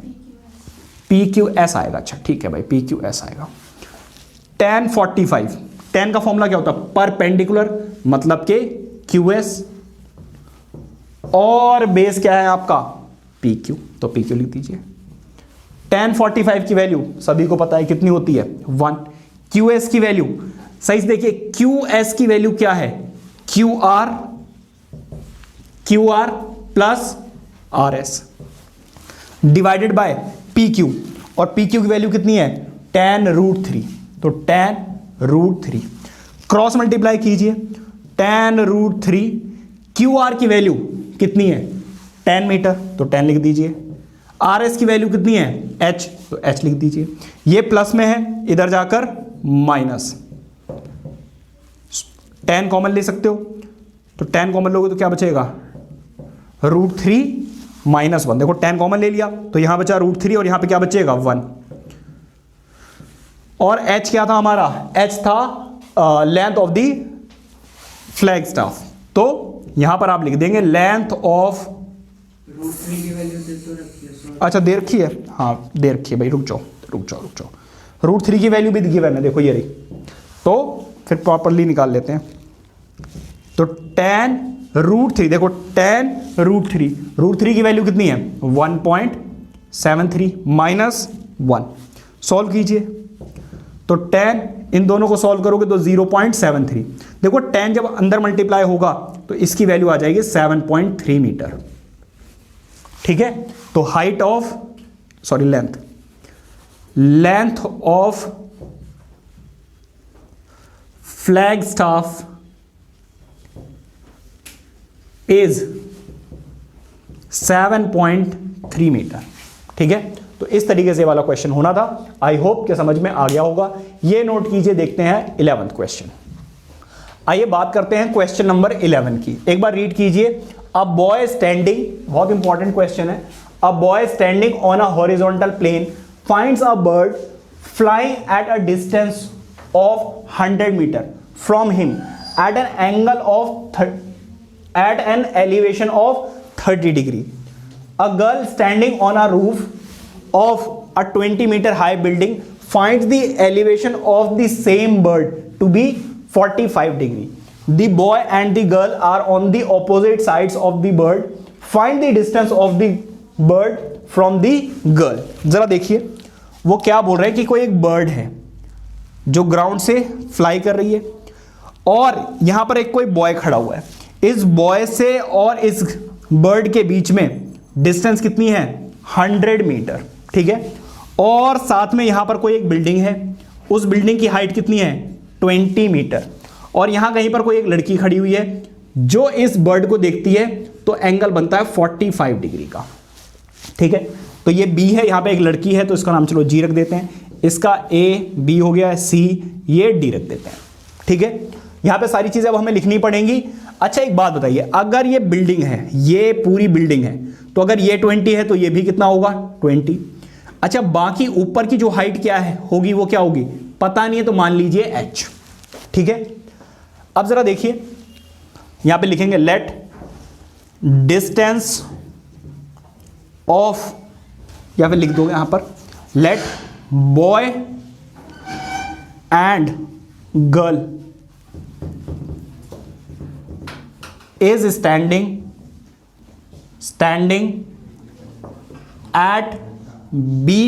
पी क्यू एस आएगा। अच्छा ठीक है भाई, पी क्यू एस आएगा। tan 45, tan का फॉर्मूला क्या होता है? परपेंडिकुलर, मतलब के क्यू एस, और बेस क्या है आपका? P Q. तो पी क्यू लिख दीजिए। tan 45 की वैल्यू सभी को पता है कितनी होती है? 1। क्यू एस की वैल्यू सही से देखिए, क्यू एस की वैल्यू क्या है? Q R plus R S divided by P Q, और पी क्यू की वैल्यू कितनी है? tan√3। तो tan√3 क्रॉस मल्टीप्लाई कीजिए, tan√3 क्यू आर की वैल्यू कितनी है? 10 मीटर, तो 10 लिख दीजिए। आर एस की वैल्यू कितनी है? h, तो h लिख दीजिए। ये प्लस में है, इधर जाकर माइनस। 10 कॉमन ले सकते हो, तो 10 कॉमन लोगे तो क्या बचेगा? √3 - 1। देखो 10 कॉमन ले लिया तो यहां बचा √3 और यहां पे क्या बचेगा? 1। और h क्या था हमारा? h था length of the flag staff. तो यहां पर आप लिख देंगे लेंथ ऑफ, √3 की वैल्यू दे तो रखी है। अच्छा दे रखी है, हाँ दे रखी है भाई, रुक जाओ। √3 की वैल्यू भी गिवन है, देखो ये रही। तो फिर प्रॉपरली निकाल लेते हैं। तो tan√3, देखो tan√3 की वैल्यू कितनी है? 1.73 -1। सॉल्व कीजिए, तो tan, इन दोनों को सॉल्व करोगे तो 0.73। देखो tan जब अंदर मल्टीप्लाई होगा तो इसकी वैल्यू आ जाएगी 7.3 मीटर, ठीक है। तो height of, sorry length of flag staff is 7.3 metre, ठीक है। तो इस तरीके से वाला क्वेश्चन होना था। आई होप कि समझ में आ गया होगा। ये नोट कीजिए, देखते हैं 11th क्वेश्चन। आइए बात करते हैं क्वेश्चन नंबर 11 की। एक बार रीड कीजिए। अ बॉय स्टैंडिंग, बहुत इंपॉर्टेंट क्वेश्चन है। A boy standing on a horizontal plane finds a bird flying at a distance of 100 metre from him at an elevation of 30 degree. A girl standing on a roof of a 20-meter high building finds the elevation of the same bird to be 45 degree. The boy and the girl are on the opposite sides of the bird. Find the distance of the bird from the girl. जरा देखिए वो क्या बोल रहे हैं कि कोई एक बर्ड है जो ग्राउंड से फ्लाई कर रही है और यहां पर एक कोई बॉय खड़ा हुआ है। इस बॉय से और इस बर्ड के बीच में डिस्टेंस कितनी है? 100 मीटर, ठीक है। और साथ में यहां पर कोई एक बिल्डिंग है, उस बिल्डिंग की हाइट कितनी है? 20 मीटर। और यहां कहीं पर कोई एक लड़की खड़ी हुई है जो इस बर्ड को देखती है, तो एंगल बनता है 45 डिग्री का, ठीक है। तो तो ये बी है, यहां पे एक लड़की है तो इसका नाम चलो जी रख देते हैं, इसका ए बी हो गया, सी ये डी रख देते हैं, ठीक है। यहां पे सारी चीजें अब हमें लिखनी पड़ेंगी। अच्छा एक बात बताइए, अगर ये बिल्डिंग है, ये पूरी बिल्डिंग है, तो अगर ये 20 है तो ये भी कितना होगा 20। अच्छा बाकी ऊपर की जो हाइट क्या है होगी, वो क्या होगी पता नहीं है, तो मान लीजिए h, ठीक है। अब जरा देखिए यहां पे लिखेंगे लेट डिस्टेंस ऑफ, या फिर लिख दोगे यहां पर let boy and girl is standing at B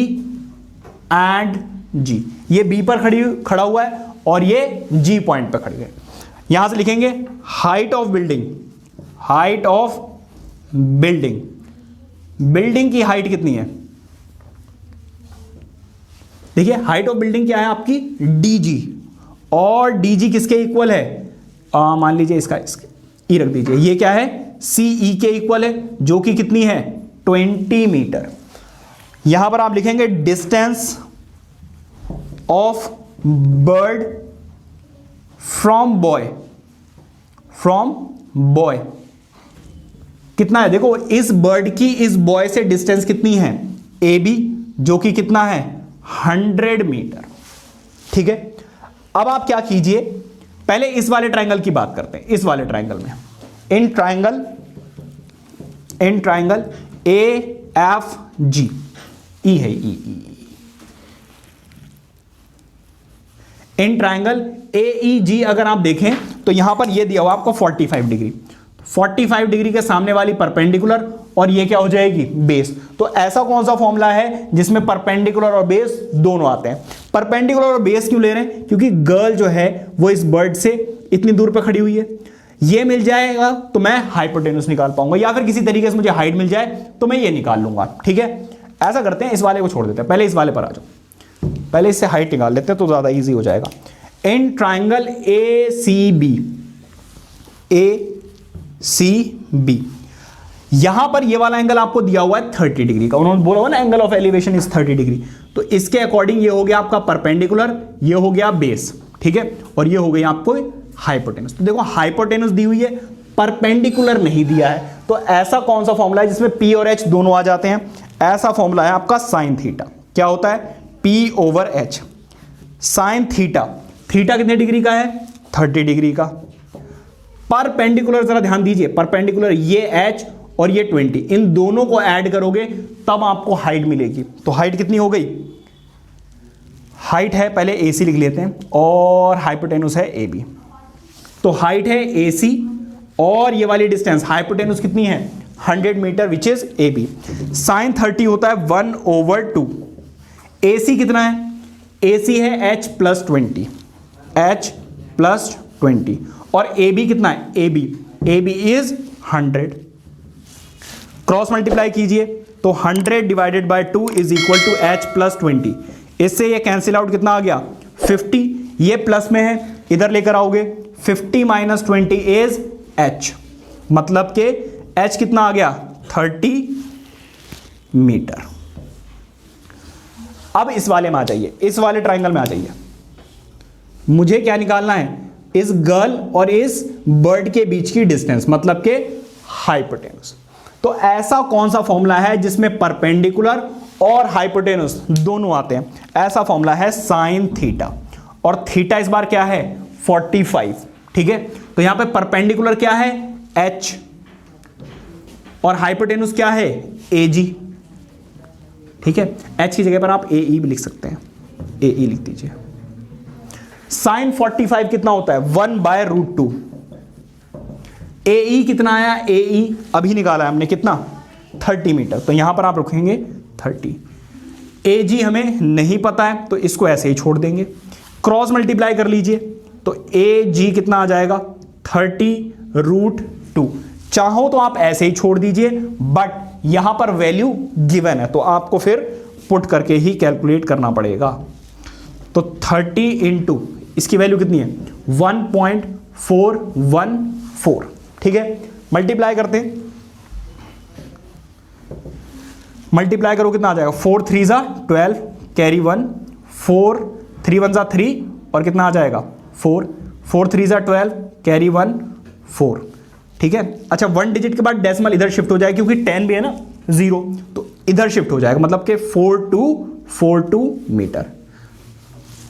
and G. ये बी पर खड़ा हुआ है और ये जी पॉइंट पर खड़े हुए। यहां से लिखेंगे height of building, height of building, building की हाइट कितनी है, देखिए हाइट ऑफ बिल्डिंग क्या है आपकी डीजी, और डीजी किसके इक्वल है, मान लीजिए इसका ई रख दीजिए, ये क्या है सीई के इक्वल है, जो कि कितनी है 20 मीटर। यहां पर आप लिखेंगे distance of bird from boy, from boy कितना है, देखो इस बर्ड की इस बॉय से डिस्टेंस कितनी है ए बी, जो कि कितना है 100 मीटर, ठीक है। अब आप क्या कीजिए, पहले इस वाले ट्रायंगल की बात करते हैं। इस वाले ट्रायंगल में in triangle A F G, ई है ई, इन ट्रायंगल ए ई जी अगर आप देखें तो यहां पर ये दिया हुआ आपको 45 डिग्री, 45 डिग्री के सामने वाली परपेंडिकुलर और ये क्या हो जाएगी बेस। तो ऐसा कौन सा फॉर्मूला है जिसमें परपेंडिकुलर और बेस दोनों आते हैं। परपेंडिकुलर और बेस क्यों ले रहे हैं, क्योंकि गर्ल जो है वो इस बर्ड से इतनी दूर पे खड़ी हुई है, ये मिल जाएगा तो मैं हाइपोटेन्यूस निकाल पाऊंगा, या फिर किसी तरीके से मुझे हाइट मिल जाए तो मैं ये निकाल लूंगा, ठीक है। ऐसा करते हैं, इस वाले को छोड़ देते हैं, पहले इस वाले पर आ जाओ, पहले इससे हाइट निकाल लेते हैं तो ज्यादा इजी हो जाएगा। In triangle A C B, यहां पर ये वाला एंगल आपको दिया हुआ है 30 डिग्री का, उन्होंने बोला हुआ ना angle of elevation is 30 degree, तो इसके अकॉर्डिंग ये हो गया आपका परपेंडिकुलर, ये हो गया बेस, ठीक है, और ये हो गई आपको हाइपोटेनस। तो देखो हाइपोटेनस दी हुई है, परपेंडिकुलर नहीं दिया है, तो ऐसा कौन सा फॉर्मूला है जिसमें P और H दोनों आ जाते हैं, ऐसा फॉर्मूला है आपका साइन थीटा। क्या होता है P over H, sine theta, theta कितने डिग्री का है 30 डिग्री का। परपेंडिकुलर जरा ध्यान दीजिए, परपेंडिकुलर ये H और ये 20, इन दोनों को ऐड करोगे तब आपको हाइट मिलेगी। तो हाइट कितनी हो गई, हाइट है पहले AC लिख लेते हैं और हाइपोटेनस है AB, तो हाइट है AC और ये वाली डिस्टेंस हाइपोटेनस कितनी है 100 metre which is AB। Sine 30 होता है 1/2, AC कितना है, AC है H प्लस 20, H प्लस 20, और AB कितना है AB इज 100। क्रॉस मल्टीप्लाई कीजिए तो 100 divided by 2 is equal to H plus 20, इससे ये कैंसिल आउट कितना आ गया 50, ये प्लस में है इधर लेकर आओगे 50 माइनस 20 इज H, मतलब के H कितना आ गया 30 मीटर। अब इस वाले में आ जाइए, इस वाले ट्राइंगल में आ जाइए, मुझे क्या निकालना है, इस गर्ल और इस बर्ड के बीच की डिस्टेंस, मतलब के हाइपोटेनस। तो ऐसा कौन सा फॉर्मूला है जिसमें परपेंडिकुलर और हाइपोटेनस दोनों आते हैं, ऐसा फॉर्मूला है साइन थीटा, और थीटा इस बार क्या है 45, ठीक है। तो यहां पे परपेंडिकुलर क्या है H और हाइपोटेनस क्या है AG, ठीक है। H की जगह पर आप AE भी लिख सकते हैं, AE लिख दीजिए। साइन 45 कितना होता है 1/√2, AE कितना आया, AE अभी निकाला है हमने कितना 30 मीटर, तो यहां पर आप रखेंगे 30। AG हमें नहीं पता है तो इसको ऐसे ही छोड़ देंगे, क्रॉस मल्टीप्लाई कर लीजिए तो AG कितना आ जाएगा 30√2। चाहो तो आप ऐसे ही छोड़ दीजिए, बट यहां पर वैल्यू गिवन है तो आपको फिर पुट करके ही कैलकुलेट करना पड़ेगा। तो 30 इंटू इसकी वैल्यू कितनी है 1.414, ठीक है। मल्टीप्लाई करते हैं मल्टीप्लाई करो कितना आ जाएगा, 4 3 जा 12, कैरी 1, 4 3 1 जा 3 और कितना आ जाएगा 4, 4 3 जा 12, कैरी 1 4, ठीक है। अच्छा 1 डिजिट के बाद डेसिमल इधर शिफ्ट हो जाएगा क्योंकि 10 भी है ना 0, तो इधर शिफ्ट हो जाएगा, मतलब कि 4242 मीटर,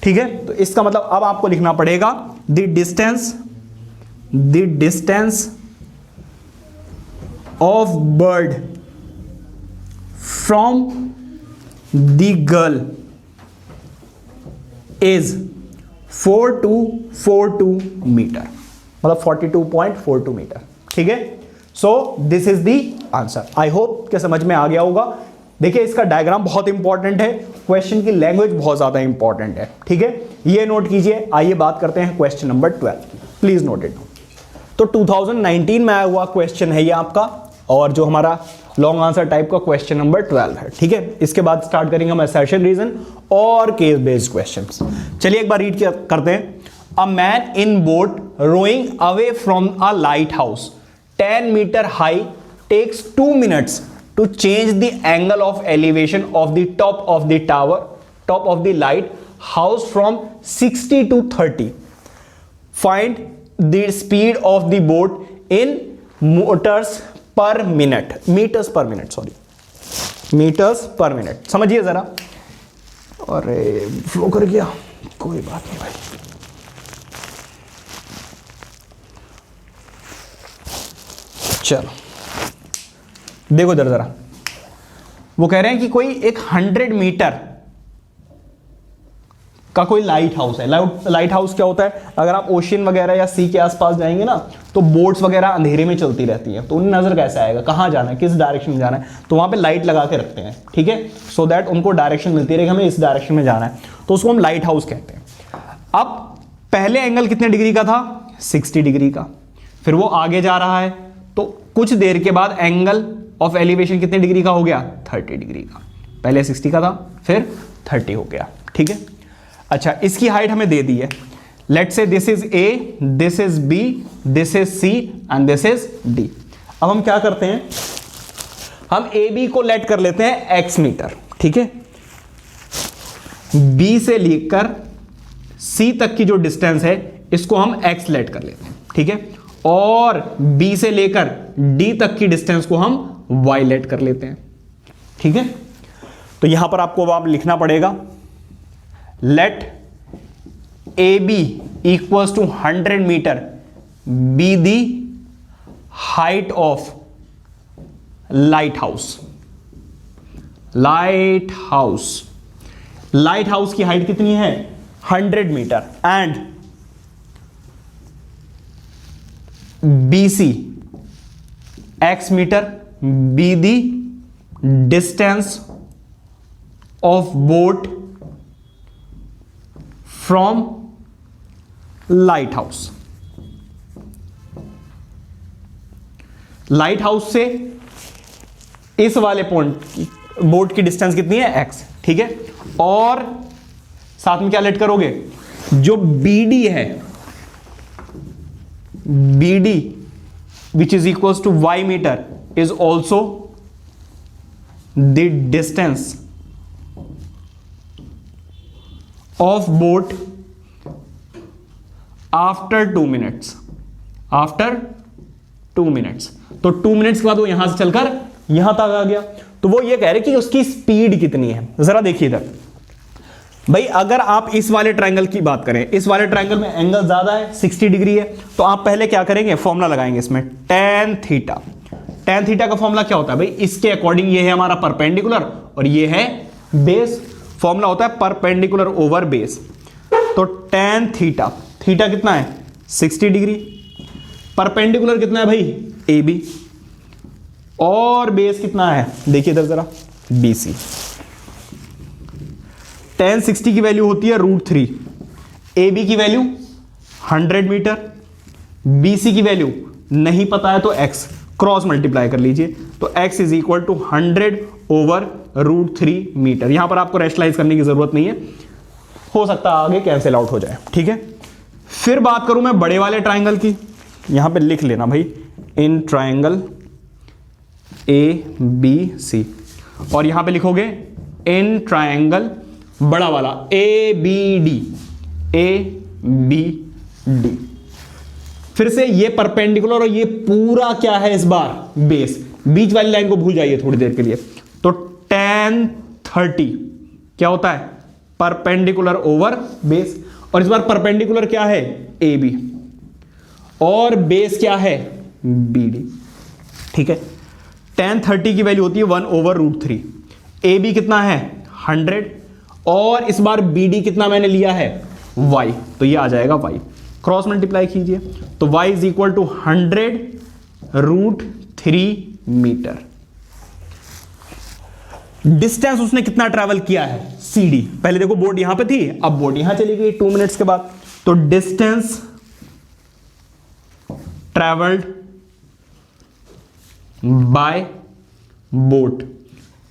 ठीक है। तो इसका मतलब अब आपको लिखना पड़ेगा the distance of bird from the girl is 4242 metre, मतलब 42.42 मीटर, ठीक है। So this is the answer. I hope कि समझ में आ गया होगा। देखिए इसका डायग्राम बहुत इंपॉर्टेंट है, क्वेश्चन की लैंग्वेज बहुत ज्यादा इंपॉर्टेंट है, ठीक है, ये नोट कीजिए। आइए बात करते हैं क्वेश्चन नंबर 12 की, प्लीज नोट इट। तो 2019 में आया हुआ क्वेश्चन है ये आपका, और जो हमारा लॉन्ग आंसर टाइप का क्वेश्चन नंबर 12 है, ठीक है। इसके बाद स्टार्ट करेंगे हम असर्शन रीजन और केस बेस्ड क्वेश्चंस। चलिए एक बार रीड करते हैं। A man in boat rowing away from a lighthouse 10 metre high takes 2 minutes to change the angle of elevation of the top of the tower, top of the light house from 60 to 30. Find the speed of the boat in meters per minute, समझिए जरा। अरे फ्लो कर गया, कोई बात नहीं भाई। चलो देखो जरा, वो कह रहे हैं कि कोई एक 100 मीटर का कोई लाइट हाउस है। लाइट हाउस क्या होता है, अगर आप ओशियन वगैरह या सी के आसपास जाएंगे ना, तो बोट्स वगैरह अंधेरे में चलती रहती हैं, तो उन्हें नजर कैसे आएगा कहाँ जाना है, किस डायरेक्शन में जाना है, तो वहां पे लाइट लगा के रखते हैं, ठीक है, सो दैट उनको डायरेक्शन मिलती रहे, हमें इस डायरेक्शन में जाना है, तो उसको हम लाइट हाउस कहते हैं। अब पहले एंगल कितने डिग्री का था, 60 डिग्री का, फिर वो आगे जा रहा है, तो कुछ देर के बाद एंगल ऑफ एलिवेशन कितने डिग्री का हो गया, 30 डिग्री का। पहले 60 का था, फिर 30 हो गया, ठीक है। अच्छा इसकी हाइट हमें दे दी है, let's say this is A, this is B, this is C and this is D. अब हम क्या करते हैं, हम ए बी को लेट कर लेते हैं x मीटर, ठीक है। बी से लेकर सी तक की जो डिस्टेंस है इसको हम x लेट कर लेते हैं, ठीक है, और बी से लेकर डी तक की डिस्टेंस को हम y लेट कर लेते हैं, ठीक है। तो यहां पर आपको अब लिखना पड़ेगा let A B equals to 100 metre be the height of lighthouse. Lighthouse की हाइट कितनी है, 100 metre, and B C x metre be the distance of boat from lighthouse. Lighthouse से इस वाले पॉइंट की बोट की डिस्टेंस कितनी है, x, ठीक है, और साथ में क्या लेट करोगे, जो BD है, BD which is equals to y meter is also the distance of boat after 2 minutes, after 2 minutes। तो 2 मिनट्स के बाद वो यहां से चलकर यहां तक आ गया, तो वो ये कह रहे कि उसकी स्पीड कितनी है। जरा देखिए इधर भाई, अगर आप इस वाले ट्रायंगल की बात करें, इस वाले ट्रायंगल में एंगल ज्यादा है, 60 डिग्री है, तो आप पहले क्या करेंगे, फॉर्मूला लगाएंगे इसमें tan थीटा। tan थीटा का फॉर्मूला क्या होता है भाई, इसके अकॉर्डिंग ये है हमारा परपेंडिकुलर और ये है बेस। फॉर्मूला होता है परपेंडिकुलर ओवर बेस। तो tan थीटा, थीटा कितना है 60 डिग्री, परपेंडिकुलर कितना है भाई AB, और बेस कितना है देखिए इधर जरा BC। tan 60 की वैल्यू होती है √3, AB की वैल्यू 100 मीटर, BC की वैल्यू नहीं पता है तो x क्रॉस मल्टीप्लाई कर लीजिए, तो x is equal to 100 over √3 metre. यहां पर आपको रेशनलाइज करने की जरूरत नहीं है, हो सकता है आगे कैंसिल आउट हो जाए, ठीक है। फिर बात करूं मैं बड़े वाले ट्राइंगल की, यहां पे लिख लेना भाई, इन ट्राइंगल ABC, और यहां पे लिखोगे इन ट्रायंगल बड़ा वाला ABD, ABD। फिर से ये परपेंडिकुलर और ये पूरा क्या है इस बार बेस, बीच वाली लाइन को भूल जाइए थोड़ी देर के लिए। तो tan 30 क्या होता है, परपेंडिकुलर ओवर बेस, और इस बार परपेंडिकुलर क्या है AB और बेस क्या है BD, ठीक है। tan 30 की वैल्यू होती है 1/√3, AB कितना है 100 और इस बार BD कितना मैंने लिया है y, तो ये आ जाएगा y, क्रॉस मल्टीप्लाई कीजिए तो y is equal to 100√3 metre. Distance उसने कितना ट्रैवल किया है CD, पहले देखो बोर्ड यहां पे थी, अब बोर्ड यहां चली गई 2 मिनट्स के बाद। तो distance travelled bye boat,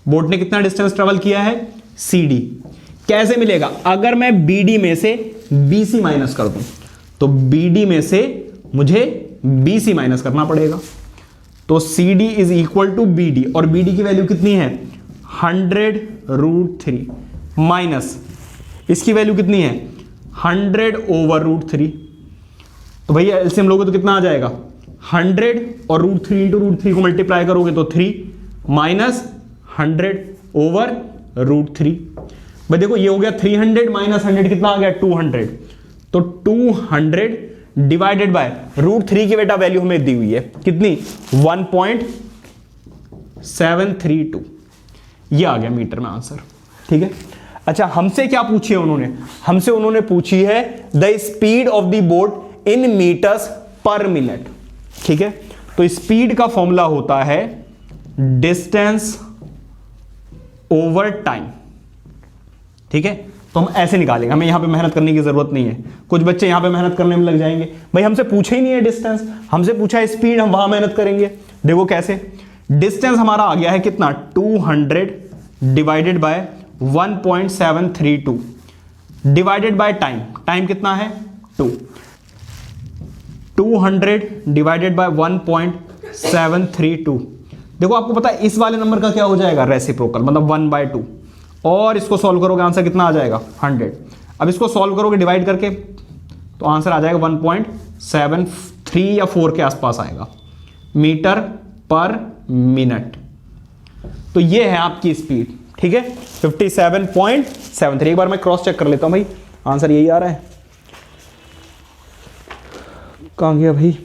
boat ने कितना डिस्टेंस ट्रैवल किया है CD। कैसे मिलेगा, अगर मैं BD में से BC माइनस कर दूं तो BD में से मुझे BC माइनस करना पड़ेगा, तो CD is equal to BD, और BD की वैल्यू कितनी है 100√3 माइनस इसकी वैल्यू कितनी है 100/√3, तो भैया एलसीएम लोगे तो कितना आ जाएगा 100 और √3 इंटू √3 को मल्टीप्लाई करोगे तो 3 माइनस 100/√3। भाई देखो ये हो गया 300 माइनस 100 कितना आ गया 200, तो 200 डिवाइडेड बाय √3 की बेटा वैल्यू हमें दी हुई है कितनी 1.732, ये आ गया मीटर में आंसर, ठीक है। अच्छा हमसे क्या पूछी है उन्होंने, हमसे उन्होंने पूछी है the speed of the boat in metres per minute, ठीक है। तो स्पीड का फॉर्मूला होता है डिस्टेंस ओवर टाइम, ठीक है। तो हम ऐसे निकालेंगे, हमें यहां पे मेहनत करने की जरूरत नहीं है, कुछ बच्चे यहां पे मेहनत करने में लग जाएंगे, भाई हमसे पूछे ही नहीं है डिस्टेंस, हमसे पूछा है स्पीड, हम वहां मेहनत करेंगे। देखो कैसे, डिस्टेंस हमारा आ गया है कितना 200 divided by 1.732 divided by time, time कितना है 200 डिवाइडेड बाय 1.732। देखो आपको पता है इस वाले नंबर का क्या हो जाएगा रेसिप्रोकल, मतलब 1/2, और इसको सॉल्व करोगे आंसर कितना आ जाएगा 100। अब इसको सॉल्व करोगे डिवाइड करके तो आंसर आ जाएगा 1.73 या 4 के आसपास आएगा मीटर पर मिनट। तो ये है आपकी स्पीड, ठीक है 57.73। एक बार मैं क्रॉस चेक कर लेता हूं भाई, आंसर यही आ रहा है, कहां गया भाई,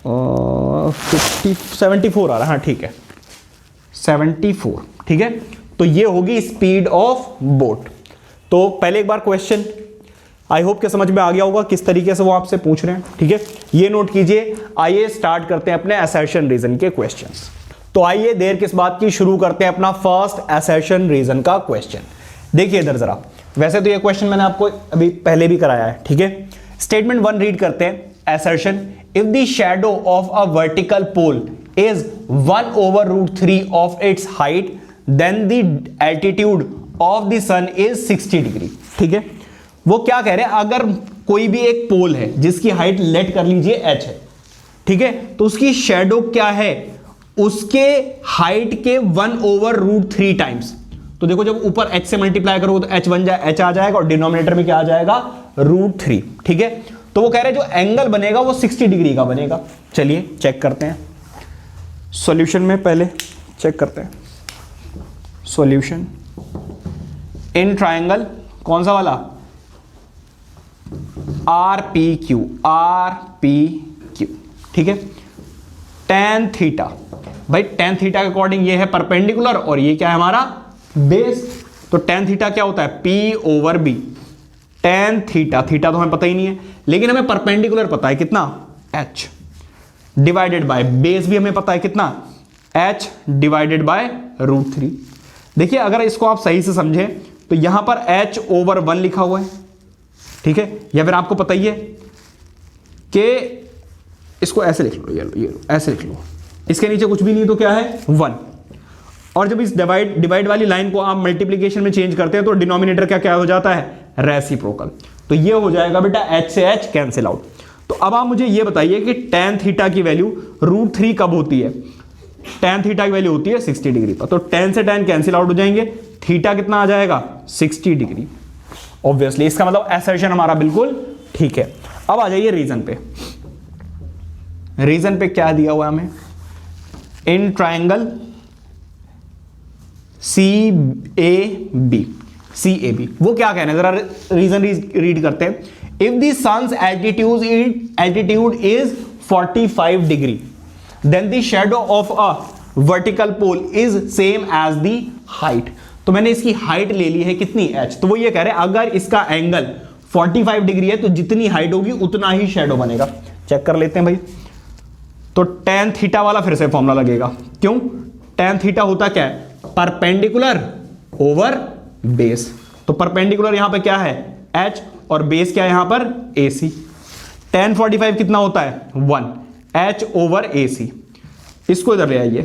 और 74 आ रहा है, हाँ ठीक है 74, ठीक है। तो ये होगी स्पीड ऑफ बोट। तो पहले एक बार क्वेश्चन आई होप के समझ में आ गया होगा किस तरीके से वो आपसे पूछ रहे हैं, ठीक है, ये नोट कीजिए। आइए स्टार्ट करते हैं अपने असर्शन रीजन के क्वेश्चंस। तो आइए देर किस बात की, शुरू करते हैं अपना फर्स्ट असर्शन रीजन का क्वेश्चन। देखिए इधर जरा, वैसे तो ये क्वेश्चन मैंने आपको अभी पहले भी कराया है, ठीक है। स्टेटमेंट 1 रीड करते हैं, assertion if the shadow of a vertical pole is 1/√3 of its height then the altitude of the sun is 60 degree, ठीक है। वो क्या कह रहे हैं, अगर कोई भी एक पोल है जिसकी हाइट लेट कर लीजिए h है, ठीक है, तो उसकी शैडो क्या है उसके हाइट के 1/√3 टाइम्स। तो देखो जब ऊपर h से मल्टीप्लाई करोगे तो h बन जाए h आ जाएगा और डिनोमिनेटर में क्या आ जाएगा √3, ठीक है। तो वो कह रहे हैं जो एंगल बनेगा वो 60 डिग्री का बनेगा। चलिए चेक करते हैं सॉल्यूशन में, पहले चेक करते हैं सॉल्यूशन इन ट्रायंगल, कौन सा वाला RPQ, ठीक है। tan थीटा, भाई tan थीटा के अकॉर्डिंग ये है परपेंडिकुलर और ये क्या है हमारा बेस, तो tan थीटा क्या होता है P/B। tan थीटा, थीटा तो हमें पता ही नहीं है, लेकिन हमें परपेंडिकुलर पता है कितना h डिवाइडेड बाय बेस भी हमें पता है कितना h डिवाइडेड बाय √3। देखिए अगर इसको आप सही से समझें तो यहां पर h/1 लिखा हुआ है, ठीक है, या फिर आपको पता ही है कि इसको ऐसे लिख लो, ये लो ऐसे लिख लो, इसके नीचे कुछ भी नहीं तो क्या है 1, और जब इस डिवाइड वाली लाइन को आप मल्टीप्लिकेशन में चेंज करते हैं तो डिनोमिनेटर क्या क्या हो जाता है रेसिप्रोकल। तो ये हो जाएगा बेटा h से h कैंसिल आउट। तो अब आप मुझे ये बताइए कि tan थीटा की वैल्यू √3 कब होती है? tan थीटा की वैल्यू होती है 60 डिग्री पर। तो tan से tan कैंसिल आउट हो जाएंगे, थीटा कितना आ जाएगा 60 डिग्री। ऑब्वियसली इसका मतलब असर्शन हमारा बिल्कुल ठीक है। अब आ जाइए रीजन पे। रीजन पे क्या दिया हुआ है हमें? इन ट्रायंगल CAB, CAB वो क्या कहना है जरा रीजन रीड करते हैं। If the sun's altitude is 45 degree then the shadow of a vertical pole is same as the height. तो मैंने इसकी हाइट ले ली है कितनी h, तो वो ये कह रहे हैं अगर इसका एंगल 45 डिग्री है तो जितनी हाइट होगी उतना ही शैडो बनेगा। चेक कर लेते हैं भाई। तो tan थीटा वाला फिर से फॉर्मूला लगेगा। क्यों? tan थीटा होता क्या है? Perpendicular over base. तो परपेंडिकुलर यहां पे क्या है h और बेस क्या है यहां पर AC। tan 45 कितना होता है 1 h ओवर AC। इसको इधर ले आइए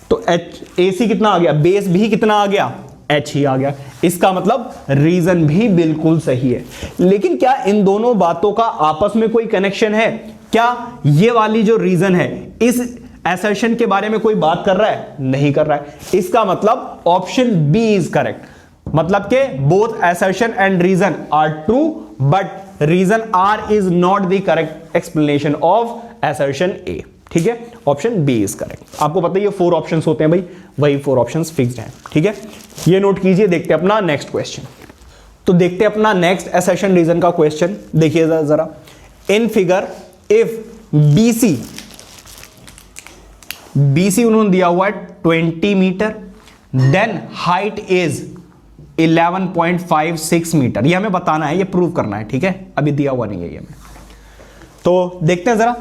तो AC कितना आ गया, बेस भी कितना आ गया h ही आ गया। इसका मतलब रीजन भी बिल्कुल सही है। लेकिन क्या इन दोनों बातों का आपस में कोई कनेक्शन है? क्या ये वाली जो रीजन है इस असर्शन के बारे में कोई बात कर रहा है? नहीं कर रहा है। इसका मतलब ऑप्शन बी इज करेक्ट। मतलब के both assertion and reason are true but reason R is not the correct explanation of assertion A. ठीक है, ऑप्शन बी इज करेक्ट। आपको पता है ये 4 ऑप्शंस होते हैं भाई, वही 4 ऑप्शंस फिक्स्ड हैं। ठीक है, ये नोट कीजिए। देखते हैं अपना नेक्स्ट क्वेश्चन। तो देखते हैं अपना नेक्स्ट असर्शन रीजन का क्वेश्चन। देखिए जरा इन फिगर इफ BC उन्होंने दिया हुआ है 20 metre then height is 11.56 metre. ये हमें बताना है, ये प्रूव करना है। ठीक है, अभी दिया हुआ नहीं है ये हमें। तो देखते हैं जरा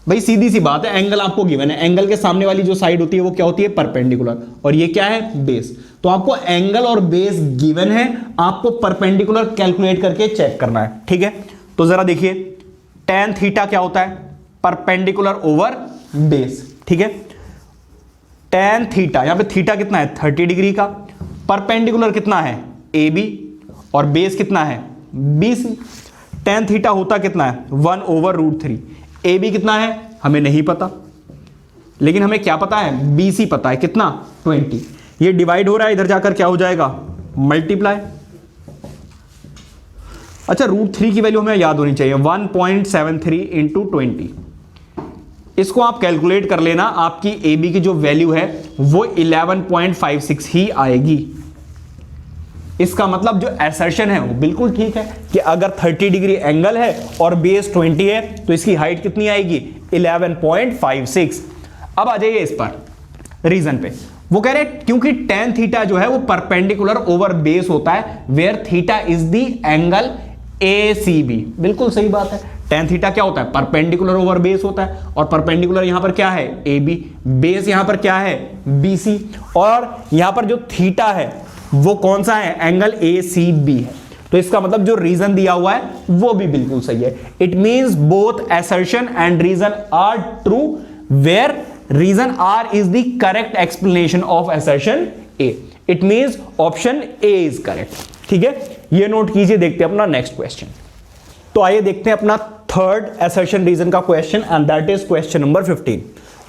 भाई, सीधी सी बात है, एंगल आपको गिवन है, एंगल के सामने वाली जो साइड होती है वो क्या होती है परपेंडिकुलर, और ये क्या है बेस। तो आपको एंगल और बेस गिवन है, आपको परपेंडिकुलर कैलकुलेट करके चेक करना है। ठीक है, तो जरा देखिए tan थीटा क्या होता है परपेंडिकुलर ओवर बेस। ठीक है, tan थीटा यहां पे थीटा कितना है 30 डिग्री का, परपेंडिकुलर कितना है AB और बेस कितना है BC। tan थीटा होता कितना है 1/√3। AB कितना है हमें नहीं पता, लेकिन हमें क्या पता है BC पता है कितना 20। ये डिवाइड हो रहा है, इधर जाकर क्या हो जाएगा मल्टीप्लाई। अच्छा, √3 की वैल्यू हमें याद होनी चाहिए 1.73 इंटू 20। इसको आप कैलकुलेट कर लेना, आपकी AB की जो वैल्यू है वो 11.56 ही आएगी। इसका मतलब जो असर्शन है वो बिल्कुल ठीक है कि अगर 30 डिग्री एंगल है और बेस 20 है तो इसकी हाइट कितनी आएगी 11.56। अब आ जाइए इस पर रीजन पे। वो कह रहे हैं क्योंकि tan थीटा जो है वो परपेंडिकुलर ओवर बेस होता है where theta is the angle ACB। बिल्कुल सही बात है, tan थीटा क्या होता है परपेंडिकुलर ओवर बेस होता है, और परपेंडिकुलर यहां पर क्या है AB, बेस यहां पर क्या है BC, और यहां पर जो थीटा है वो कौन सा है एंगल ACB है। तो इसका मतलब जो रीजन दिया हुआ है वो भी बिल्कुल सही है। It means both assertion and reason are true where reason R is the correct explanation of assertion A। It means option A is correct. ठीक है, ये नोट कीजिए। देखते हैं अपना नेक्स्ट क्वेश्चन। तो आइए देखते हैं अपना थर्ड असर्शन रीजन का question and that is question number 15।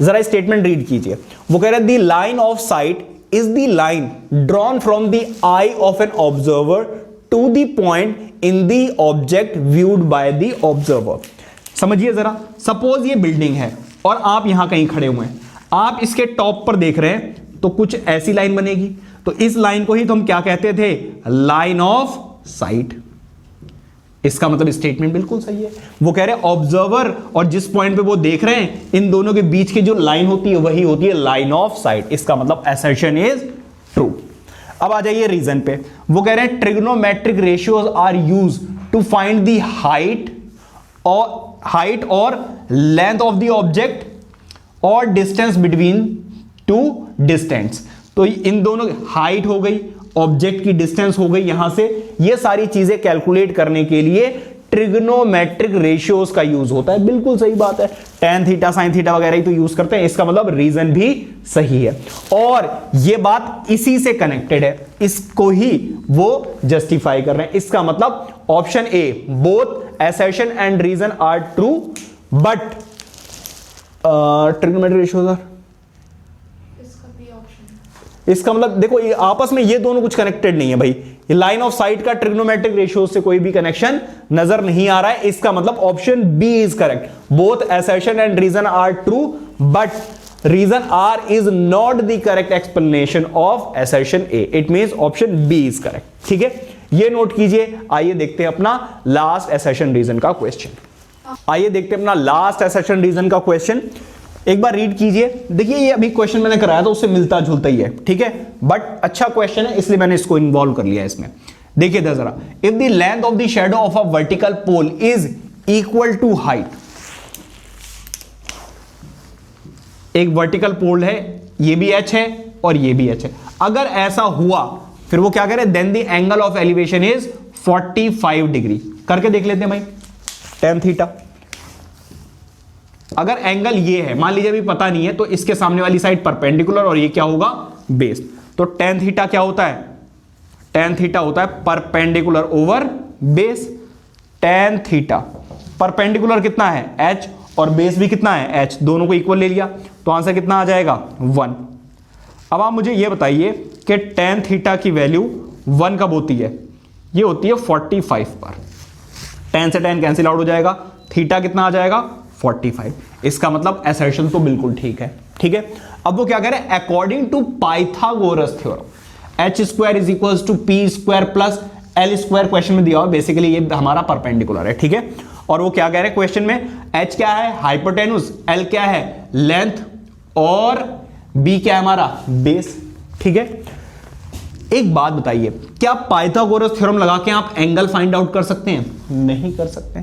जरा स्टेटमेंट रीड कीजिए। वो कह रहे हैं the line of site is the line drawn from the eye of an observer to the point in the object viewed by the observer। समझिए जरा, सपोज ये बिल्डिंग है और आप यहां कहीं खड़े हुए हैं, आप इसके टॉप पर देख रहे हैं तो कुछ ऐसी लाइन बनेगी। तो इस लाइन को ही तो हम क्या कहते थे लाइन ऑफ साइट। इसका मतलब स्टेटमेंट बिल्कुल सही है। वो कह रहे हैं ऑब्जर्वर और जिस पॉइंट पे वो देख रहे हैं इन दोनों के बीच की जो लाइन होती है वही होती है लाइन ऑफ साइट। इसका मतलब असर्शन इज ट्रू। अब आ जाइए रीजन पे। वो कह रहे हैं trigonometric ratios are use to find the height और लेंथ ऑफ द ऑब्जेक्ट और डिस्टेंस बिटवीन टू डिस्टेंस। तो इन दोनों हाइट हो गई, ऑब्जेक्ट की डिस्टेंस हो गई, यहां से ये सारी चीजें कैलकुलेट करने के लिए ट्रिग्नोमेट्रिक रेशियोज का यूज होता है। बिल्कुल सही बात है, tan थीटा sin थीटा वगैरह ही तो यूज करते हैं, इसका मतलब रीजन भी सही है और ये बात इसी से कनेक्टेड है, इसको ही वो जस्टिफाई कर रहे हैं। इसका मतलब option A, both assertion and reason are true but trigonometric ratios are, इसका मतलब देखो ये आपस में ये दोनों कुछ कनेक्टेड नहीं है भाई, ये लाइन ऑफ साइट का ट्रिग्नोमेट्रिक रेशियो से कोई भी कनेक्शन नजर नहीं आ रहा है। इसका मतलब option B is correct, both assertion and reason are true but reason R is not the correct explanation of assertion A, it means option B is correct. ठीक है, ये नोट कीजिए। आइए देखते हैं अपना लास्ट असर्शन रीजन का क्वेश्चन। आइए देखते हैं अपना लास्ट असर्शन रीजन का क्वेश्चन, एक बार रीड कीजिए। देखिए ये अभी क्वेश्चन मैंने कराया था उससे मिलता जुलता ही है, ठीक है, बट अच्छा क्वेश्चन है इसलिए मैंने इसको इन्वॉल्व कर लिया इसमें। देखिए जरा, if the length of the shadow of a vertical pole is equal to height, एक वर्टिकल पोल है, ये भी h है और ये भी h है, अगर ऐसा हुआ फिर वो क्या कह रहे हैं, then the angle of elevation is 45 degree. करके देख लेते हैं भाई, tan थीटा, अगर एंगल ये है, मान लीजिए अभी पता नहीं है, तो इसके सामने वाली साइड परपेंडिकुलर और ये क्या होगा, बेस, तो tan थीटा क्या होता है, tan थीटा होता है perpendicular over base. tan theta perpendicular कितना है, h, और बेस भी कितना है, h, दोनों को इक्वल ले लिया तो आंसर कितना आ जाएगा, 1। अब आप मुझे ये बताइए कि tan थीटा की वैल्यू 1 कब होती है, ये होती है 45 पर। tan से tan कैंसिल आउट हो जाएगा, थीटा कितना आ जाएगा, 45। इसका मतलब असर्शन तो बिल्कुल ठीक है। ठीक है, अब वो क्या कह रहे हैं, according to Pythagoras theorem h square is equals to p square plus l square question में दिया हुआ, बेसिकली ये हमारा परपेंडिकुलर है। ठीक है, और वो क्या कह रहे हैं क्वेश्चन में, h क्या है हाइपोटेन्यूज, l क्या है लेंथ और b क्या है हमारा बेस। ठीक है, एक बात बताइए, क्या पाइथागोरस थ्योरम लगा के आप एंगल फाइंड आउट कर सकते हैं, नहीं कर सकते।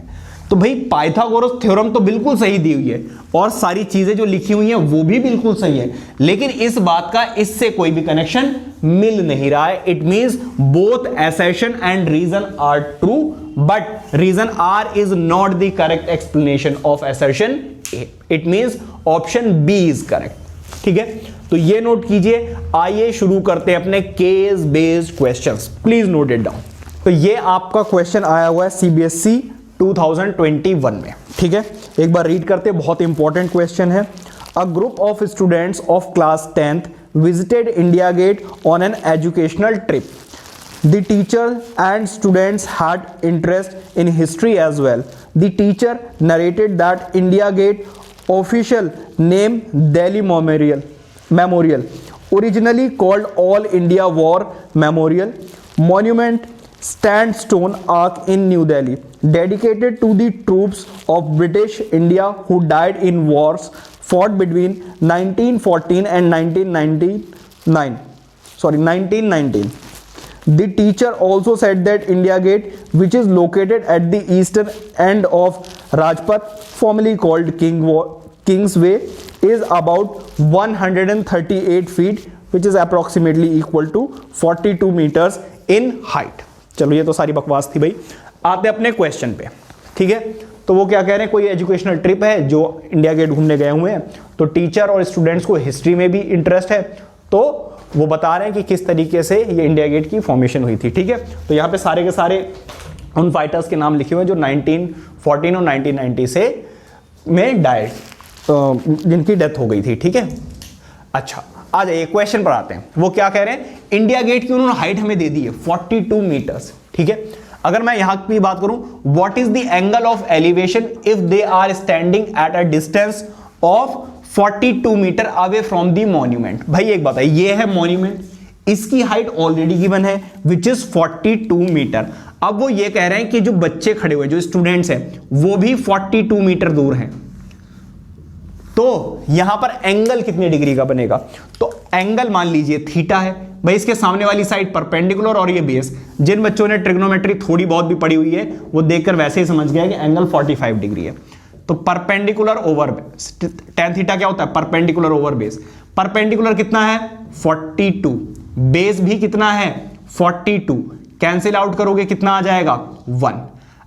तो भाई पाइथागोरस थ्योरम तो बिल्कुल सही दी हुई है और सारी चीजें जो लिखी हुई हैं वो भी बिल्कुल सही है, लेकिन इस बात का इससे कोई भी कनेक्शन मिल नहीं रहा है। It means both assertion and reason are true but reason R is not the correct explanation of assertion A, it means option B is correct. ठीक है, तो ये नोट कीजिए। आइए शुरू करते हैं अपने case based questions, please note it down. तो ये आपका क्वेश्चन आया हुआ है सीबीएसई 2021 में। ठीक है, एक बार रीड करते हैं, बहुत इंपॉर्टेंट क्वेश्चन है। A group of students of class 10th visited India get on an educational trip. The teacher and students had interest in history as well. The teacher narrated that India Gate official name Delhi Memorial, originally called All India War Memorial, monument sandstone arch in New Delhi, dedicated to the troops of British India who died in wars fought between 1914 and 1919. The teacher also said that India Gate, which is located at the eastern end of Rajpath, formerly called Kingsway, is about 138 feet, which is approximately equal to 42 meters in height. चलो ये तो सारी बकवास थी भाई, आते अपने क्वेश्चन पे। ठीक है, तो वो क्या कह रहे हैं, कोई एजुकेशनल ट्रिप है जो इंडिया गेट घूमने गए हुए हैं, तो टीचर और स्टूडेंट्स को हिस्ट्री में भी इंटरेस्ट है, तो वो बता रहे हैं कि किस तरीके से ये इंडिया गेट की फॉर्मेशन हुई थी। ठीक है, तो यहाँ पे सारे के सारे उन फाइटर्स के नाम लिखे हुए हैं जो 1914 और 1990 से में डाइड, जिनकी डेथ हो गई थी। ठीक है, अच्छा आ जाइए क्वेश्चन पर आते हैं। वो क्या कह रहे हैं, इंडिया गेट की उन्होंने हाइट हमें दे दी है 42 मीटर्स। ठीक है, अगर मैं यहां की बात करूं, what is the angle of elevation if they are standing at a distance of 42 metre away from the monument. भाई एक बात है, ये है मॉन्यूमेंट, इसकी हाइट ऑलरेडी गिवन है विच इज 42 मीटर। अब वो ये कह रहे हैं कि जो बच्चे खड़े हुए, जो स्टूडेंट्स हैं, वो भी 42 मीटर दूर हैं, तो यहां पर एंगल कितनी डिग्री का बनेगा, तो एंगल मान लीजिए थीटा है। भाई इसके सामने वाली साइड परपेंडिकुलर और ये बेस, जिन बच्चों ने ट्रिग्नोमेट्री थोड़ी बहुत भी पढ़ी हुई है वो देखकर वैसे ही समझ गया कि एंगल 45 डिग्री है। तो perpendicular over base, tan theta क्या होता है, परपेंडिकुलर ओवर बेस। परपेंडिकुलर कितना है 42, बेस भी कितना है 42, कैंसिल आउट करोगे कितना आ जाएगा 1।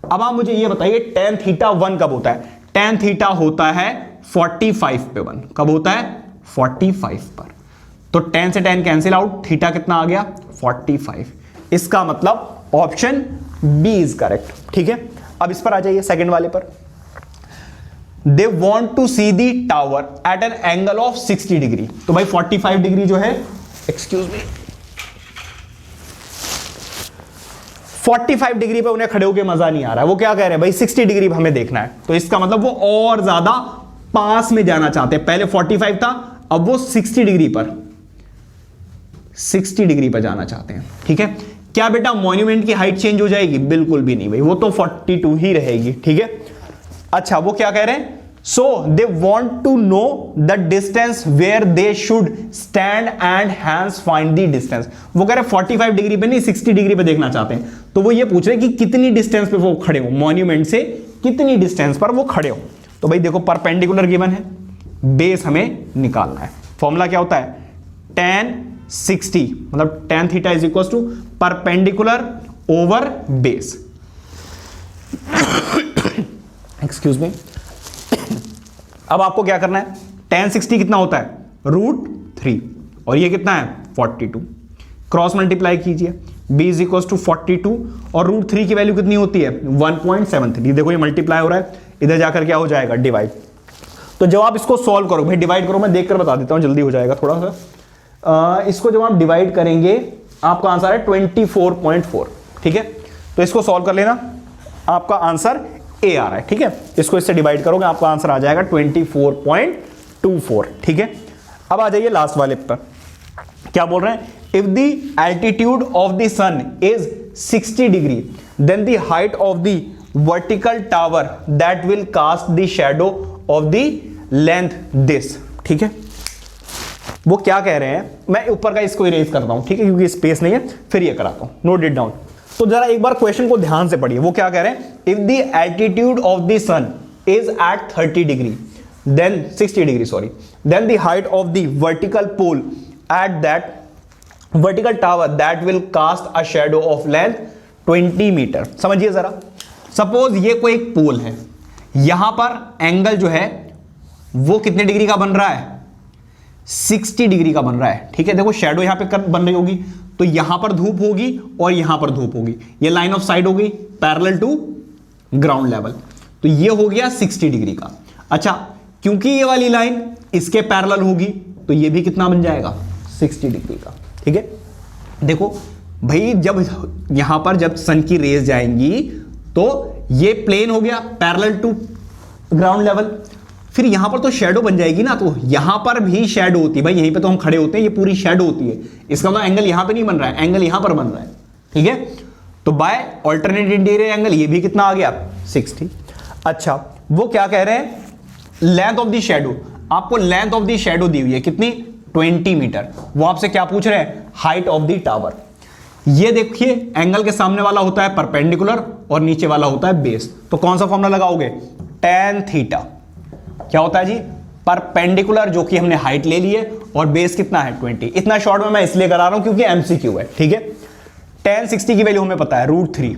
अब आप मुझे ये बताइए tan थीटा 1 कब होता है? tan थीटा होता है 45 पे 1। कब होता है? 45 पर। तो tan से tan कैंसिल आउट, थीटा कितना आ गया? 45। इसका मतलब ऑप्शन बी इज करेक्ट। ठीक है, अब इस पर आ जाइए सेकंड वाले पर। They want to see the tower at an angle of 60 degree. तो भाई 45 डिग्री जो है, एक्सक्यूज मी, 45 डिग्री पे उन्हें खड़े होकर मजा नहीं आ रहा है। वो क्या कह रहे हैं भाई 60 डिग्री पे हमें देखना है। तो इसका मतलब वो और ज्यादा पास में जाना चाहते हैं। पहले 45 था, अब वो 60 डिग्री पर 60 डिग्री पर जाना चाहते हैं। ठीक है, क्या बेटा मॉन्यूमेंट की हाइट चेंज हो जाएगी? बिल्कुल भी नहीं भाई, वो तो 42 ही रहेगी। ठीक है, अच्छा वो क्या कह रहे हैं? So they want to know the distance where they should stand and hence find the distance. वो कह रहे हैं 45 डिग्री पे नहीं 60 डिग्री पे देखना चाहते हैं। तो वो ये पूछ रहे हैं कि कितनी डिस्टेंस पे वो खड़े हो, मॉन्यूमेंट से कितनी डिस्टेंस पर वो खड़े हो। तो भाई देखो परपेंडिकुलर गिवन है, बेस हमें निकालना है। फॉर्मूला क्या होता है? tan 60 मतलब tan theta is equal to perpendicular over base. Excuse me, अब आपको क्या करना है? tan 60 कितना होता है? √3 और ये कितना है? 42। क्रॉस मल्टीप्लाई कीजिए, b इज इक्वल टू 42 और √3 की वैल्यू कितनी होती है? 1.73। देखो ये मल्टीप्लाई हो रहा है, इधर जाकर क्या हो जाएगा? डिवाइड। तो जब आप इसको सॉल्व करो भाई, डिवाइड करो, मैं देखकर बता देता हूं, जल्दी हो जाएगा थोड़ा सा। इसको जब आप डिवाइड करेंगे आपका आंसर है 24.4। ठीक है, तो इसको सॉल्व कर लेना, आपका आंसर ए आ रहा है। ठीक है, इसको इससे डिवाइड करोगे आपका आंसर आ जाएगा 24.24। ठीक है, अब आ जाइए लास्ट वाले पर। क्या बोल रहे हैं? If the altitude of the sun is 60 degree then the height of the vertical tower that will cast the shadow of the length this. ठीक है, वो क्या कह रहे हैं? मैं ऊपर का इसको इरेज करता हूं, ठीक है, क्योंकि स्पेस नहीं है, फिर ये कराता हूं, नोट इट डाउन। तो जरा एक बार क्वेश्चन को ध्यान से पढ़िए। वो क्या कह रहे हैं? If the altitude of the sun is at 30 degree then 60 degree sorry, then the height of the vertical pole at that vertical tower that will cast a shadow of length 20 metre. समझिए जरा, सपोज ये कोई एक पोल है, यहां पर एंगल जो है वो कितने डिग्री का बन रहा है? 60 डिग्री का बन रहा है। ठीक है, देखो शैडो यहां पे बन रही होगी, तो यहां पर धूप होगी और यहां पर धूप होगी। ये लाइन ऑफ साइट हो गई पैरेलल टू ग्राउंड लेवल, तो ये हो गया 60 डिग्री का। अच्छा, क्योंकि ये वाली लाइन इसके पैरेलल होगी तो ये भी कितना बन जाएगा? 60 डिग्री का। ठीक है, देखो भाई जब यहां पर जब सन की रेज जाएंगी तो ये प्लेन हो गया पैरेलल टू ग्राउंड लेवल, फिर यहां पर तो शैडो बन जाएगी ना, तो यहां पर भी शैडो होती है भाई, यहीं पे तो हम खड़े होते हैं, ये पूरी शैडो होती है। इसका मतलब एंगल यहां पे नहीं बन रहा है, एंगल यहां पर बन रहा है। ठीक है, तो बाय ऑल्टरनेट इंटीरियर एंगल ये भी कितना आ गया? 60। अच्छा, वो क्या कह रहे हैं? लेंथ ऑफ द शैडो, आपको लेंथ ऑफ द शैडो दी हुई है कितनी? 20 मीटर। वो आपसे क्या पूछ रहे हैं? Height of the tower. ये देखिए एंगल के सामने वाला होता है परपेंडिकुलर और नीचे वाला होता है बेस, तो कौन सा फॉर्मूला लगाओगे? tan थीटा क्या होता है जी? परपेंडिकुलर, जो कि हमने हाइट ले ली है, और बेस कितना है? 20। इतना शॉर्ट में मैं इसलिए करा रहा हूं क्योंकि एमसीक्यू है। ठीक है, tan 60 की वैल्यू हमें पता है √3,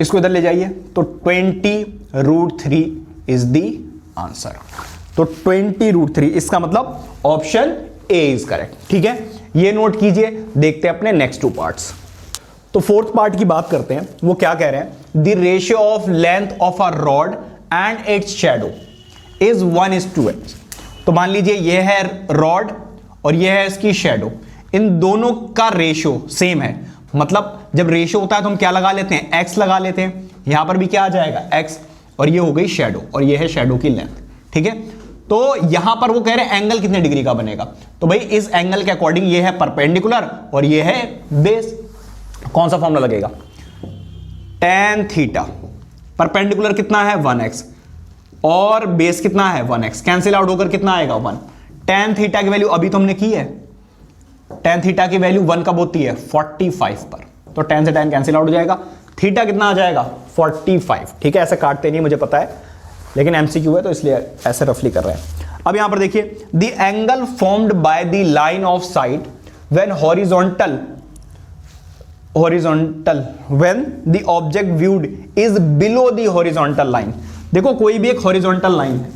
इसको इधर ले जाइए, तो 20 √3 इज द आंसर। तो 20 √3, इसका मतलब ऑप्शन ए इज करेक्ट। ठीक है, ये नोट कीजिए। देखते हैं अपने नेक्स्ट 2 पार्ट्स। तो फोर्थ पार्ट की बात करते हैं। वो क्या कह रहे हैं? The ratio of length of a rod and it's shadow is 1:8। तो मान लीजिए ये है रॉड और ये है इसकी शैडो, इन दोनों का रेशियो सेम है। मतलब जब रेशियो होता है तो हम क्या लगा लेते हैं? x लगा लेते हैं। यहां पर भी क्या आ जाएगा? x, और ये हो गई शैडो, और ये है शैडो की लेंथ। ठीक है, तो यहां पर वो कह रहे हैं एंगल कितने डिग्री का बनेगा? तो भाई इस एंगल के अकॉर्डिंग ये है परपेंडिकुलर और ये है बेस। कौन सा फॉर्मूला लगेगा? tan थीटा, परपेंडिकुलर कितना है? 1x, और बेस कितना है? 1x। कैंसिल आउट होकर कितना आएगा? 1। tan थीटा की वैल्यू अभी तो हमने की है, tan थीटा की वैल्यू 1 कब होती है? 45 पर। तो tan से tan कैंसिल आउट हो जाएगा, थीटा कितना आ जाएगा? 45। ठीक है, ऐसे काटते नहीं मुझे पता है, लेकिन एमसीक्यू है तो इसलिए ऐसे रफली कर रहे हैं। अब यहां पर देखिए, the angle formed by the line of site when horizontal horizontal when the object viewed is below the horizontal line. देखो कोई भी एक हॉरिजॉन्टल लाइन है,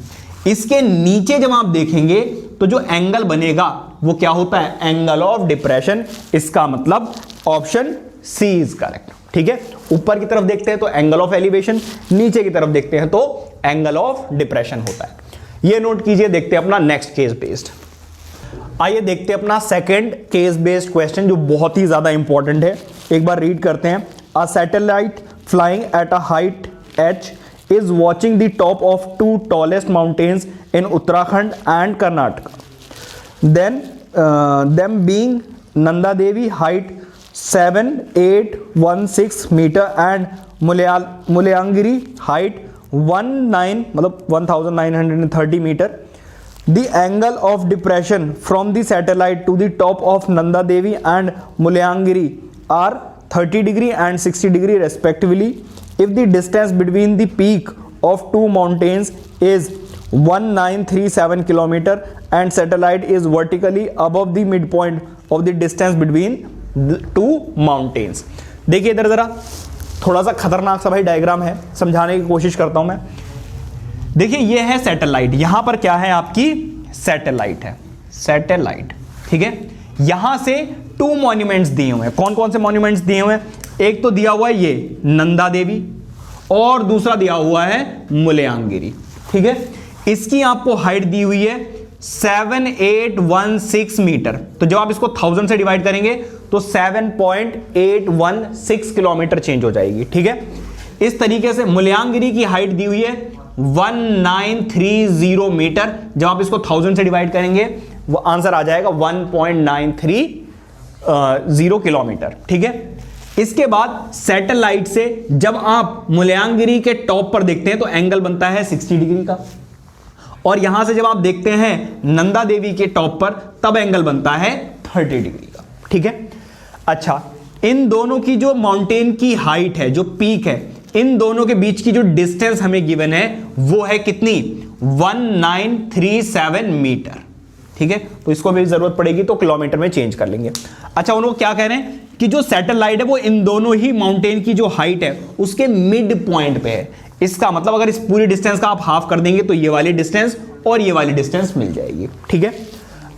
इसके नीचे जब आप देखेंगे तो जो एंगल बनेगा वो क्या होता है, एंगल ऑफ डिप्रेशन। इसका मतलब ऑप्शन सी इज करेक्ट। ठीक है, ऊपर की तरफ देखते हैं तो एंगल ऑफ एलिवेशन, नीचे की तरफ देखते हैं तो एंगल ऑफ डिप्रेशन होता है। ये नोट कीजिए। देखते हैं अपना नेक्स्ट केस बेस्ड। आइए देखते हैं अपना सेकंड केस बेस्ड क्वेश्चन जो बहुत ही ज्यादा इंपॉर्टेंट है। एक बार रीड करते हैं। A satellite flying at a height h is watching the top of two tallest mountains in Uttarakhand and Karnataka. Then them being Nanda Devi height 7816 meter and Mulayangiri height 1930 meter. The angle of depression from the satellite to the top of Nanda Devi and Mulayangiri are 30 degree and 60 degree respectively. If the distance between the peak of two mountains is 1937 kilometer and satellite is vertically above the midpoint of the distance between the two mountains. देखिए इधर जरा थोड़ा सा खतरनाक सा भाई डायग्राम है, समझाने की कोशिश करता हूं मैं। देखिए ये है सैटेलाइट, यहां पर क्या है आपकी सैटेलाइट है, सैटेलाइट। ठीक है, यहां से टू मॉन्यूमेंट्स दिए हुए हैं। कौन कौन से मॉन्यूमेंट्स दिए हुए हैं? एक तो दिया हुआ है ये नंदा देवी और दूसरा दिया हुआ है मुलयांगिरी। ठीक है, इसकी आपको हाइट दी हुई है 7816 मीटर। तो जब आप इसको 1000 से डिवाइड करेंगे तो 7.816 किलोमीटर चेंज हो जाएगी। ठीक है, इस तरीके से मुलयांगिरी की हाइट दी हुई है 1930 मीटर। जब आप इसको 1000 से डिवाइड करेंगे वो आंसर आ जाएगा 1.930 किलोमीटर। ठीक है, इसके बाद सैटेलाइट से जब आप मुलयांगिरी के टॉप पर देखते हैं तो एंगल बनता है 60 डिग्री का, और यहां से जब आप देखते हैं नंदा देवी के टॉप पर तब एंगल बनता है 30 डिग्री का। ठीक है, अच्छा इन दोनों की जो माउंटेन की हाइट है, जो पीक है, इन दोनों के बीच की जो डिस्टेंस हमें गिवन है वो है कितनी, 1937 मीटर। ठीक है, तो इसको भी जरूरत पड़ेगी तो किलोमीटर में चेंज कर लेंगे। अच्छा, उन्होंने क्या कह रहे हैं कि जो सैटेलाइट है वो इन दोनों ही माउंटेन की जो हाइट है उसके मिड पॉइंट पे है। इसका मतलब अगर इस पूरी डिस्टेंस का आप हाफ कर देंगे तो ये वाली डिस्टेंस और ये वाली डिस्टेंस मिल जाएगी। ठीक है,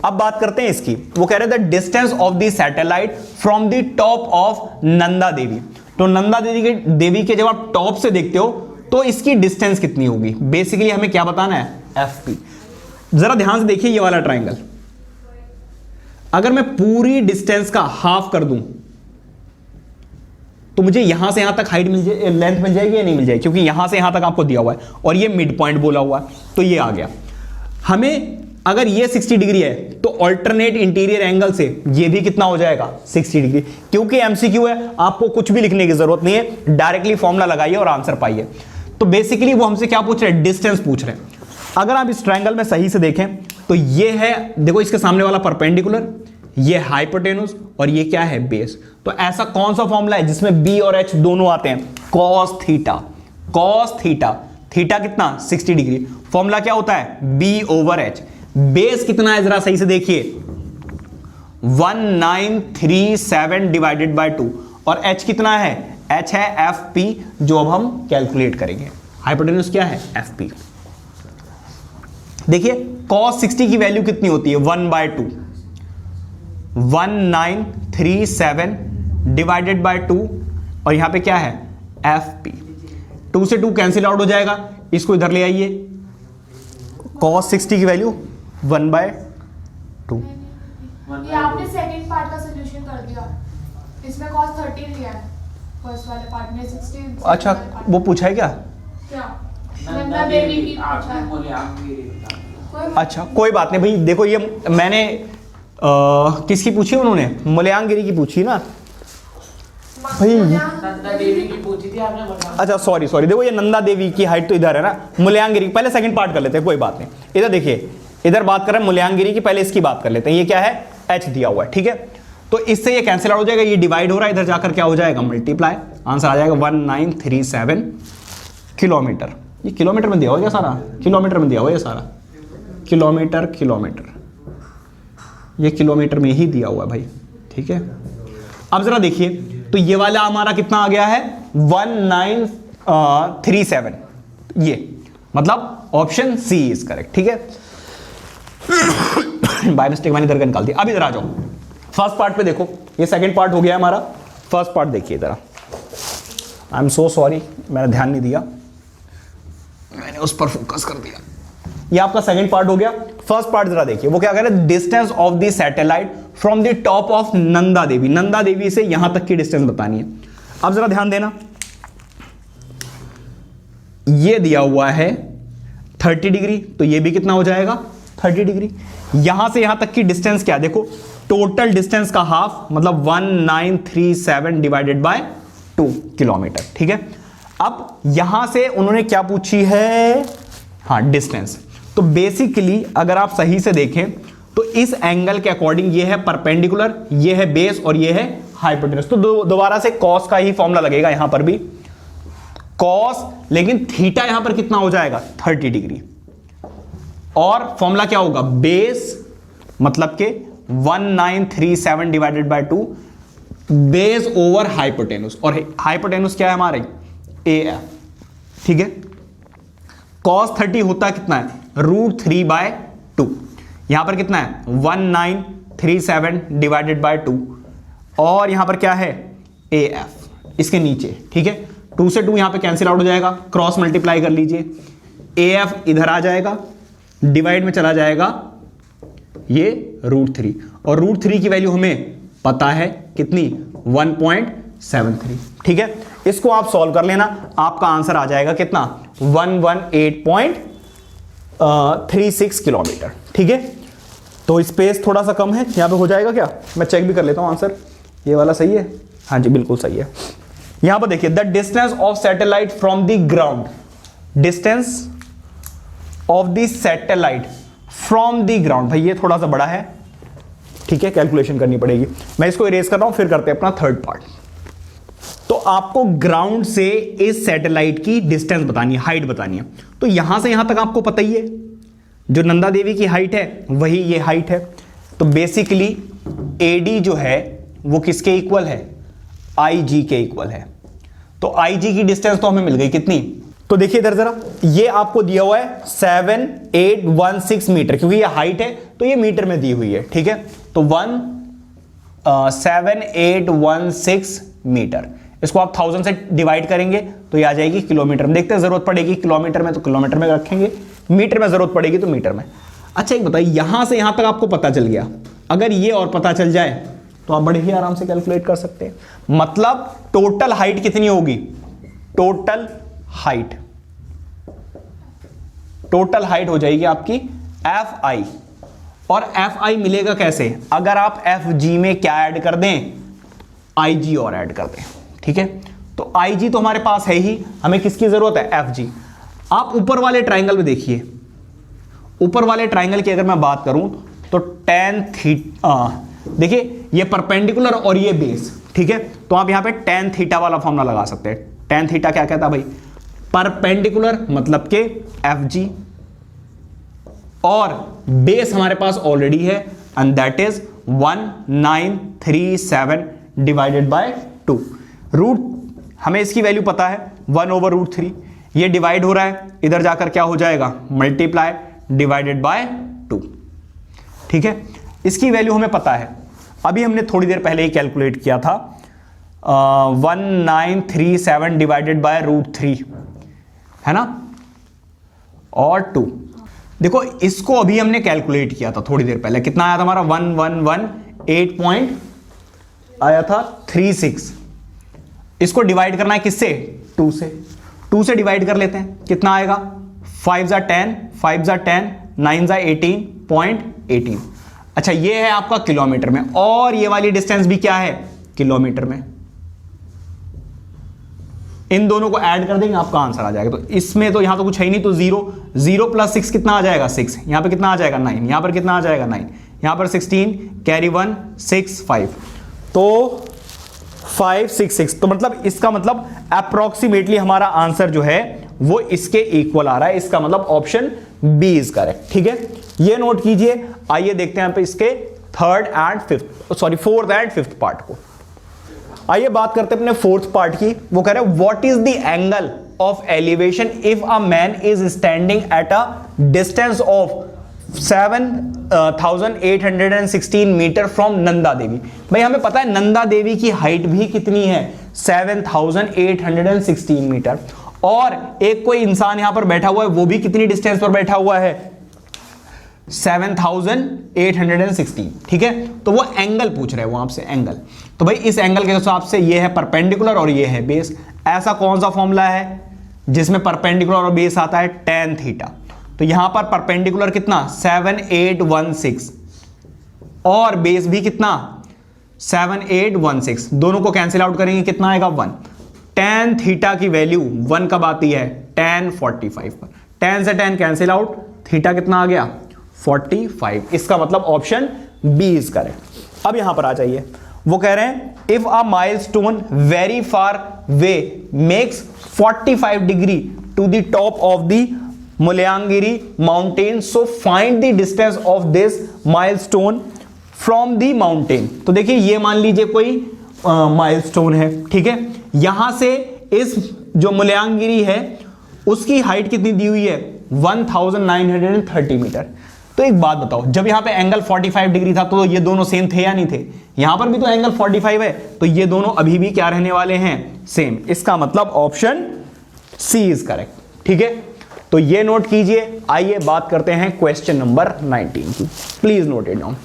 अब बात करते हैं इसकी। वो कह रहे थे distance of the satellite from the top of Nanda Devi. तो नंदा देवी के जब आप टॉप से देखते हो तो इसकी डिस्टेंस कितनी होगी। बेसिकली हमें क्या बताना है, एफ पी। जरा ध्यान से देखिए ये वाला ट्राइंगल, अगर मैं पूरी डिस्टेंस का हाफ कर दूं तो मुझे यहां से यहां तक हाइट मिल जाए, लेंथ मिल जाएगी या नहीं मिल जाएगी, क्योंकि यहां से यहां तक आपको दिया हुआ है और ये मिड पॉइंट बोला हुआ है तो ये आ गया। हमें अगर ये 60 डिग्री है तो अल्टरनेट इंटीरियर एंगल से ये भी कितना हो जाएगा, 60 डिग्री। क्योंकि एमसीक्यू है, आपको कुछ भी लिखने की जरूरत नहीं है, डायरेक्टली फॉर्मूला लगाइए और आंसर पाइए। तो बेसिकली वो हमसे क्या पूछ रहे हैं, डिस्टेंस पूछ रहे हैं। अगर आप इस ट्रायंगल में सही से देखें तो ये है, देखो इसके सामने वाला परपेंडिकुलर, ये हाइपोटेनुस और ये क्या है, बेस। तो ऐसा कौन सा फॉर्मूला है जिसमें बी और एच दोनों आते हैं, cos theta. Cos theta, theta कितना, 60 डिग्री। फॉर्मूला क्या होता है, बी ओवर एच। बेस कितना है जरा सही से देखिए, 1937 डिवाइडेड बाय 2, और एच कितना है, एच है एफ पी, जो अब हम कैलकुलेट करेंगे। हाइपोटेन्यूज क्या है, एफ पी। देखिए cos 60 की वैल्यू कितनी होती है, 1/2। 1937 डिवाइडेड बाय 2, और यहां पे क्या है, एफ पी। 2 से 2 कैंसिल आउट हो जाएगा, इसको इधर ले आइए। cos 60 की वैल्यू 1/2। ये आपने सेकंड पार्ट का सॉल्यूशन कर दिया, इसमें cos 30 लिया है, फर्स्ट वाले पार्ट में 60। अच्छा वो पूछा है क्या, नंदा देवी की पूछा है। अच्छा कोई बात नहीं भाई। देखो ये मैंने किसकी पूछी, उन्होंने मुलयांगिरी की पूछी ना भाई। नंदा देवी की पूछी थी आपने, बता। अच्छा सॉरी, देखो ये नंदा देवी की हाइट तो इधर है ना, मुलयांगिरी पहले सेकंड पार्ट कर लेते हैं, कोई बात नहीं। इधर देखिए, इधर बात कर रहे हैं मुलयांगिरी की, पहले इसकी बात कर लेते हैं। ये क्या है, एच दिया हुआ है। ठीक है, तो इससे ये कैंसिल आउट हो जाएगा, ये डिवाइड हो रहा है, इधर जाकर क्या हो जाएगा, मल्टीप्लाई। आंसर आ जाएगा 1937 किलोमीटर। ये किलोमीटर में दिया हुआ क्या सारा, किलोमीटर में दिया हुआ ये सारा, किलोमीटर, ये किलोमीटर में ही दिया हुआ है भाई। ठीक है, अब जरा देखिए तो ये वाला हमारा कितना आ गया है 1937, ये मतलब ऑप्शन सी इज करेक्ट। ठीक है, बाय मिस्टेक मैंने इधर का निकाल दिया। अब इधर आ जाओ, फर्स्ट पार्ट पे देखो, ये सेकंड पार्ट हो गया हमारा, फर्स्ट पार्ट देखिए जरा। आई एम सो सॉरी, मैंने ध्यान नहीं दिया, मैंने उस पर फोकस कर दिया। ये आपका सेकंड पार्ट हो गया। फर्स्ट पार्ट जरा देखिए, वो क्या कह रहा है, distance of the satellite from the top of Nanda Devi. Nanda Devi से यहां तक की डिस्टेंस बतानी है। अब जरा ध्यान देना, ये दिया हुआ है 30 डिग्री, तो ये भी कितना हो जाएगा 30 डिग्री। यहां से यहां तक की डिस्टेंस क्या, देखो टोटल डिस्टेंस का हाफ मतलब 1937 डिवाइडेड बाय 2 किलोमीटर। ठीक है, अब यहां से उन्होंने क्या पूछी है, हाँ डिस्टेंस। तो बेसिकली अगर आप सही से देखें तो इस एंगल के अकॉर्डिंग ये है परपेंडिकुलर, ये है बेस और ये है हाइपोटेनस। तो दोबारा से कॉस का ही फॉर्मूला लगेगा यहां पर भी, कॉस, लेकिन थीटा यहां पर कितना हो जाएगा 30 डिग्री। और फॉर्मूला क्या होगा, बेस मतलब के 1937 डिवाइडेड बाय 2 बेस ओवर हाइपोटेनुस, और हाइपोटेनुस क्या है हमारे AF। ठीक है, cos 30 होता कितना है √3/2, यहां पर कितना है 1937 डिवाइडेड बाय 2, और यहां पर क्या है AF इसके नीचे। ठीक है, 2 से 2 यहां पे कैंसिल आउट हो जाएगा, क्रॉस मल्टीप्लाई कर लीजिए, AF इधर आ जाएगा, डिवाइड में चला जाएगा ये √3, और √3 की वैल्यू हमें पता है कितनी 1.73। ठीक है, इसको आप सॉल्व कर लेना, आपका आंसर आ जाएगा कितना 118.36 किलोमीटर। ठीक है, तो स्पेस थोड़ा सा कम है यहां पे, हो जाएगा क्या, मैं चेक भी कर लेता हूं आंसर, ये वाला सही है, हाँ जी बिल्कुल सही है। यहां पर देखिए, the distance of satellite from the ground, distance of the satellite from the ground, भाई ये थोड़ा सा बड़ा है, ठीक है कैलकुलेशन करनी पड़ेगी, मैं इसको इरेज कर रहा हूं, फिर करते हैं अपना थर्ड पार्ट। तो आपको ग्राउंड से इस सैटेलाइट की डिस्टेंस बतानी है, हाइट बतानी है। तो यहां से यहां तक आपको पता ही है, जो नंदा देवी की हाइट है वही ये हाइट है। तो बेसिकली AD जो है वो किसके इक्वल है, IG के इक्वल है। तो IG की डिस्टेंस तो हमें मिल गई कितनी, तो देखिए इधर जरा, ये आपको दिया हुआ है 7816 मीटर, क्योंकि ये हाइट है तो ये मीटर में दी हुई है। ठीक है, तो 7816 मीटर, इसको आप 1000 से डिवाइड करेंगे तो ये आ जाएगी किलोमीटर में। देखते हैं जरूरत पड़ेगी किलोमीटर में तो किलोमीटर में रखेंगे, मीटर में जरूरत पड़ेगी तो मीटर में। अच्छा एक बताइए, यहां से यहां तक आपको पता चल गया, अगर ये और पता चल जाए तो आप बड़े ही आराम से कैलकुलेट कर सकते हैं। मतलब टोटल हाइट कितनी होगी, टोटल हाइट हो जाएगी आपकी FI, और FI मिलेगा कैसे, अगर आप FG में क्या ऐड कर दें, IG और ऐड कर दें। ठीक है, तो IG तो हमारे पास है ही, हमें किसकी जरूरत है FG। आप ऊपर वाले ट्राइंगल में देखिए, ऊपर वाले ट्राइंगल की अगर मैं बात करूं तो tan थीटा, देखिए ये परपेंडिकुलर और ये बेस। ठीक है, तो आप यहां पे tan थीटा वाला फॉर्मूला लगा सकते हैं। tan थीटा क्या कहता है भाई, परपेंडिकुलर मतलब के FG, और बेस हमारे पास ऑलरेडी है and that is 1937 divided by 2। Root हमें इसकी वैल्यू पता है 1/√3, ये डिवाइड हो रहा है, इधर जाकर क्या हो जाएगा मल्टीप्लाई डिवाइडेड बाय 2। ठीक है, इसकी वैल्यू हमें पता है, अभी हमने थोड़ी देर पहले ही कैलकुलेट किया था, 1937 डिवाइडेड बाय √3 है ना, और 2। देखो इसको अभी हमने कैलकुलेट किया था थोड़ी देर पहले, कितना आया था हमारा 1118 आया था 36। इसको डिवाइड करना है किससे, 2 से, 2 से डिवाइड कर लेते हैं, कितना आएगा 5 × 10, 5 × 10, 9 × 18.18। अच्छा ये है आपका किलोमीटर में, और ये वाली डिस्टेंस भी क्या है किलोमीटर में, इन दोनों को ऐड कर देंगे आपका आंसर आ जाएगा। तो इसमें तो यहां तो कुछ है ही नहीं, तो 0 + 6 कितना आ जाएगा 6, यहां पर कितना आ जाएगा 9, यहां पर कितना आ जाएगा 9, यहां पर 16 कैरी 1 6 5, तो 566। तो मतलब इसका मतलब अप्रोक्सीमेटली हमारा आंसर जो है वो इसके इक्वल आ रहा है, इसका मतलब ऑप्शन बी इज करेक्ट। ठीक है, ये नोट कीजिए। आइए देखते हैं यहाँ पे इसके फोर्थ एंड फिफ्थ पार्ट को। आइए बात करते हैं अपने फोर्थ पार्ट की। वो कह रहे हैं what is the angle of elevation if a man is standing at a distance of 7,816 metre from Nanda Devi. भाई हमें पता है नंदा देवी की हाइट भी कितनी है, 7,816 मीटर, और एक कोई इंसान यहां पर बैठा हुआ है, वो भी कितनी डिस्टेंस पर बैठा हुआ है, 7,816। ठीक है, तो वो एंगल पूछ रहे हैं वो आपसे, एंगल। तो भाई इस एंगल के हिसाब से ये है परपेंडिकुलर और ये है बेस। ऐसा कौन सा फॉर्मूला है जिसमें परपेंडिकुलर और बेस आता है, tan थीटा। तो यहां पर परपेंडिकुलर कितना 7816 और बेस भी कितना 7816, दोनों को कैंसिल आउट करेंगे कितना आएगा 1। tan थीटा की वैल्यू 1 कब आती है, tan 45 पर। tan से tan कैंसिल आउट, थीटा कितना आ गया 45। इसका मतलब ऑप्शन बी इज करेक्ट। अब यहां पर आ जाइए, वो कह रहे हैं if a milestone very far way makes 45 degree to the top of the Mulyagiri mountain, so find the distance of this milestone from the mountain. तो देखिए ये मान लीजिए कोई माइलस्टोन है, ठीक है, यहां से इस जो मुल्यागिरी है उसकी हाइट कितनी दी हुई है 1930 मीटर। तो एक बात बताओ, जब यहां पे एंगल 45 डिग्री था तो ये दोनों सेम थे या नहीं थे, यहां पर भी तो एंगल 45 है, तो ये दोनों अभी भी क्या रहने वाले हैं, सेम। इसका मतलब ऑप्शन सी इज करेक्ट। ठीक है, तो ये नोट कीजिए। आइए बात करते हैं क्वेश्चन नंबर 19 की, प्लीज नोट इट डाउन।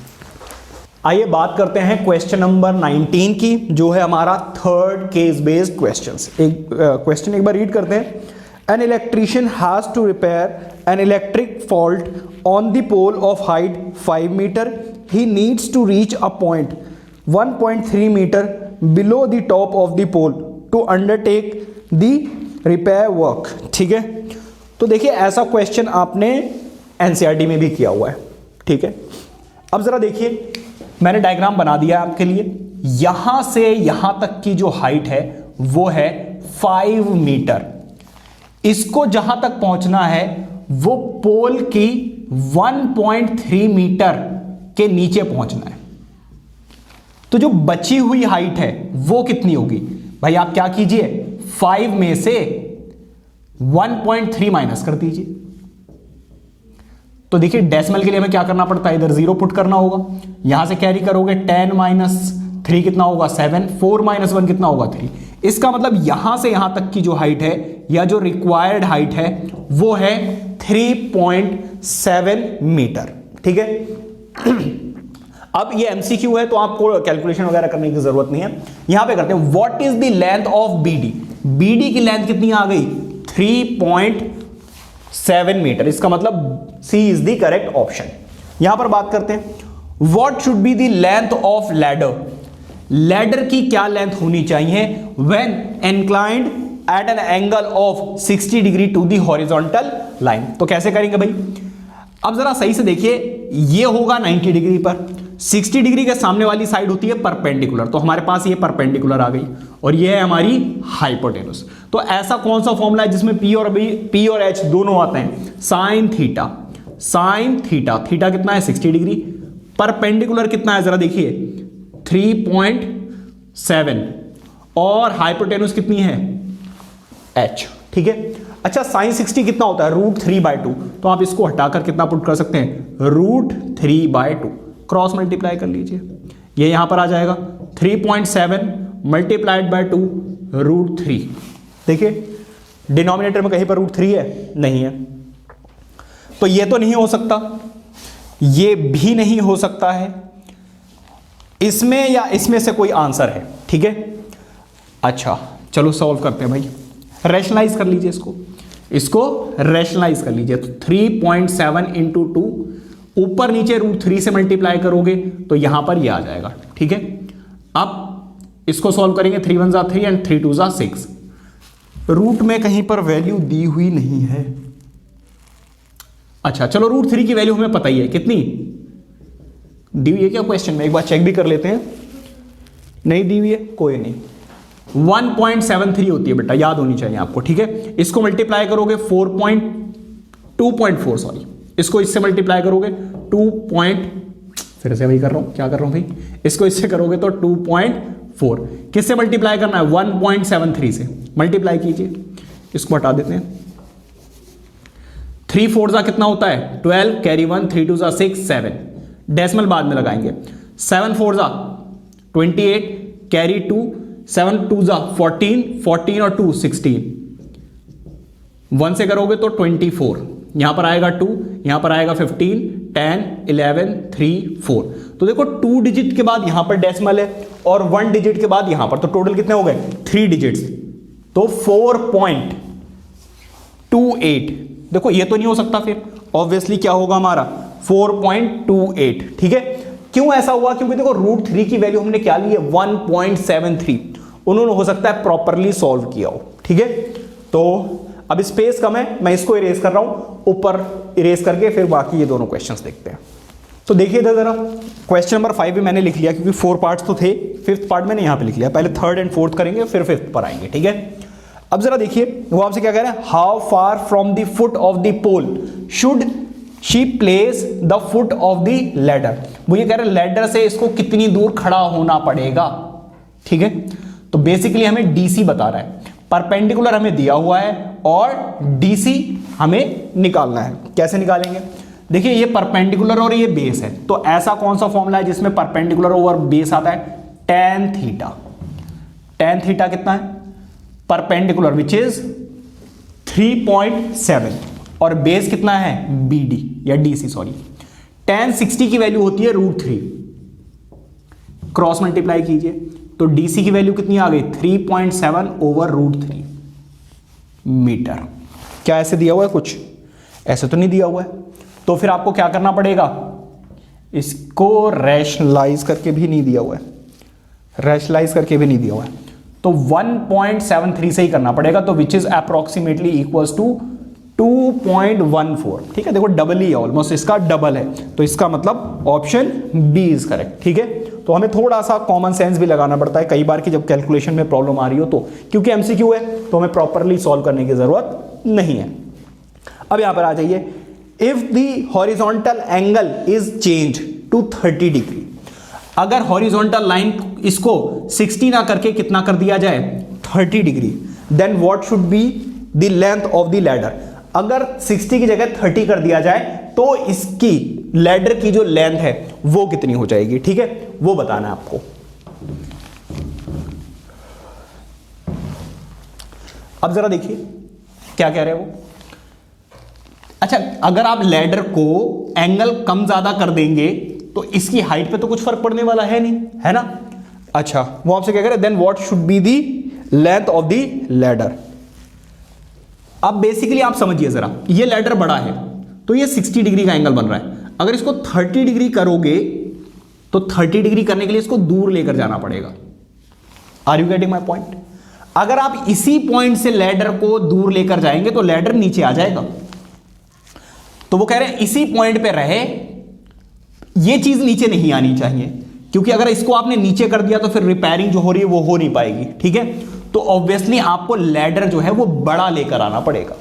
आइए बात करते हैं क्वेश्चन नंबर 19 की, जो है हमारा थर्ड केस बेस्ड क्वेश्चंस। एक क्वेश्चन एक बार रीड करते हैं। An electrician has to repair an electric fault on the pole of height 5 meter. He needs to reach a point 1.3 meter below the top of the pole to undertake the repair work. ठीक है, तो देखिए ऐसा क्वेश्चन आपने एनसीईआरटी में भी किया हुआ है। ठीक है, अब जरा देखिए, मैंने डायग्राम बना दिया आपके लिए। यहां से यहां तक की जो हाइट है वो है 5 मीटर। इसको जहां तक पहुंचना है वो पोल की 1.3 मीटर के नीचे पहुंचना है। तो जो बची हुई हाइट है वो कितनी होगी भाई, आप क्या कीजिए 5 में से 1.3 माइनस कर दीजिए। तो देखिए डेसिमल के लिए हमें क्या करना पड़ता है, इधर 0 पुट करना होगा, यहां से कैरी करोगे 10 माइनस 3 कितना होगा 7, 4 माइनस 1 कितना होगा 3। इसका मतलब यहां से यहां तक की जो हाइट है या जो रिक्वायर्ड हाइट है वो है 3.7 मीटर। ठीक है, अब ये एमसीक्यू है तो आपको कैलकुलेशन वगैरह करने की जरूरत नहीं है। यहां पे करते हैं what is the length of BD. BD की लेंथ कितनी आ गई 3.7 मीटर। इसका मतलब C is the correct option. यहां पर बात करते हैं what should be the length of ladder. Ladder की क्या लेंथ होनी चाहिए when inclined at an angle of 60 degree to the horizontal line. तो कैसे करेंगे भाई, अब जरा सही से देखिए, ये होगा 90 डिग्री पर, 60 डिग्री के सामने वाली साइड होती है परपेंडिकुलर, तो हमारे पास ये परपेंडिकुलर आ गई और ये है हमारी हाइपोटेनस। तो ऐसा कौन सा फॉर्मूला है जिसमें पी और एच दोनों आते हैं, sine theta. Sine theta, theta कितना है 60 डिग्री, परपेंडिकुलर कितना है जरा देखिए 3.7 और हाइपोटेनस कितनी है h। ठीक है, अच्छा साइन 60 कितना होता है √3/2, तो आप इसको हटाकर कितना पुट कर सकते हैं √3/2, क्रॉस मल्टीप्लाई कर लीजिए, ये यहां पर आ जाएगा 3.7 मल्टीप्लाइड बाय 2 √3। देखिए डिनोमिनेटर में कहीं पर √3 है, नहीं है, तो ये तो नहीं हो सकता, ये भी नहीं हो सकता है, इसमें या इसमें से कोई आंसर है। ठीक है, अच्छा चलो सॉल्व करते हैं भाई, रैशनलाइज कर लीजिए इसको रैशनलाइज कर लीजिए। तो 3.7 इंटू 2 ऊपर नीचे √3 से मल्टीप्लाई करोगे तो यहां पर ये आ जाएगा। ठीक है, अब इसको सॉल्व करेंगे, 3 1 जा 3 एंड 3 2 जा 6। रूट में कहीं पर वैल्यू दी हुई नहीं है। अच्छा चलो √3 की वैल्यू हमें पता ही है, कितनी दी हुई है क्या क्वेश्चन में, एक बार चेक भी कर लेते हैं, नहीं दी हुई है कोई नहीं, 1.73 होती है बेटा, याद होनी चाहिए आपको। ठीक है, इसको मल्टीप्लाई करोगे 2.4 सॉरी, इसको इससे मल्टीप्लाई करोगे 2. फिर से वही कर रहा हूं, क्या कर रहा हूं भाई, इसको इससे करोगे तो 4। किससे मल्टीप्लाई करना है? 1.73 से मल्टीप्लाई कीजिए, इसको हटा देते हैं। 3 4 जा कितना होता है? 12, कैरी 1, 3 2 जा 6, 7, डेसिमल बाद में लगाएंगे। 7 4 जा 28, कैरी 2, 7 2 जा 14, 14 और 2 16, 1 से करोगे तो 24, यहां पर आएगा 2, यहां पर आएगा 15, 10, 11, 3, 4। तो देखो 2 डिजिट के बाद यहां पर डेसिमल है और 1 डिजिट के बाद यहां पर, तो टोटल कितने हो गए? 3 डिजिट्स, तो 4.28। देखो ये तो नहीं हो सकता, फिर ऑब्वियसली क्या होगा हमारा? 4.28। ठीक है, क्यों ऐसा हुआ? क्योंकि देखो √3 की वैल्यू हमने क्या ली है? 1.73। उन्होंने हो सकता है प्रॉपरली सॉल्व किया हो। ठीक है, तो अब स्पेस कम है, मैं इसको इरेज कर रहा हूं, ऊपर इरेज करके फिर बाकी ये दोनों क्वेश्चंस देखते हैं। तो देखिए इधर जरा, क्वेश्चन नंबर 5 भी मैंने लिख लिया क्योंकि 4 पार्ट्स तो थे, 5th पार्ट मैंने यहां पे लिख लिया। पहले 3rd एंड 4th करेंगे, फिर 5th पर आएंगे। ठीक है, अब जरा देखिए वो आपसे क्या कह रहे हैं? How far from the foot of the pole should she place the foot of the ladder. वो ये कह रहे हैं लैडर से इसको कितनी दूर खड़ा होना पड़ेगा। ठीक है, तो बेसिकली हमें डीसी बता रहा है, परपेंडिकुलर हमें दिया हुआ है और डीसी हमें निकालना है। कैसे निकालेंगे? देखिए ये परपेंडिकुलर और ये बेस है, तो ऐसा कौन सा फॉर्मूला है जिसमें परपेंडिकुलर ओवर बेस आता है? tan theta. tan थीटा कितना है? परपेंडिकुलर विच इज 3.7 और बेस कितना है? BD या DC सॉरी। tan 60 की वैल्यू होती है √3, क्रॉस मल्टीप्लाई कीजिए तो DC की वैल्यू कितनी आ गई? 3.7 ओवर √3 मीटर। क्या ऐसे दिया हुआ है? कुछ ऐसे तो नहीं दिया हुआ है, तो फिर आपको क्या करना पड़ेगा? इसको रैशनलाइज करके भी नहीं दिया हुआ है, रैशनलाइज करके भी नहीं दिया हुआ है, तो 1.73 से ही करना पड़ेगा, तो which is approximately equals to 2.14। ठीक है, देखो डबल ही है, ऑलमोस्ट इसका डबल है, तो इसका मतलब ऑप्शन बी इज करेक्ट। ठीक है, तो हमें थोड़ा सा कॉमन सेंस भी लगाना पड़ता है कई बार कि जब कैलकुलेशन में प्रॉब्लम आ रही हो तो, क्योंकि एमसीक्यू है तो हमें प्रॉपरली सॉल्व करने की जरूरत नहीं है। अब यहां पर आ जाइए, if the horizontal angle is change to 30 degree, अगर हॉरिजॉन्टल लाइन इसको 60 ना करके कितना कर दिया जाए? 30 degree, then what should be the length of the ladder. अगर 60 की जगह 30 कर दिया जाए तो इसकी लैडर की जो लेंथ है वो कितनी हो जाएगी? ठीक है, वो बताना है आपको। अब जरा देखिए क्या कह रहे हैं वो। अच्छा, अगर आप लैडर को एंगल कम ज्यादा कर देंगे तो इसकी हाइट पे तो कुछ फर्क पड़ने वाला है नहीं, है ना? अच्छा, वो आपसे क्या कह रहे हैं? Then what should be the length of the ladder. अब बेसिकली आप समझिए जरा, ये लैडर बड़ा है तो ये 60 डिग्री का एंगल बन रहा है। अगर इसको 30 डिग्री करोगे तो 30 डिग्री करने के लिए इसको दूर लेकर जाना पड़ेगा। Are you getting my point? अगर आप इसी पॉइंट से लैडर को दूर लेकर जाएंगे तो लैडर नीचे आ जाएगा। तो वो कह रहे हैं इसी पॉइंट पे रहे, ये चीज नीचे नहीं आनी चाहिए, क्योंकि अगर इसको आपने नीचे कर दिया तो फिर रिपेयरिंग जो हो रही है वो हो नहीं पाएगी। ठीक है, तो ऑब्वियसली आपको लैडर जो है वो बड़ा लेकर आना पड़ेगा।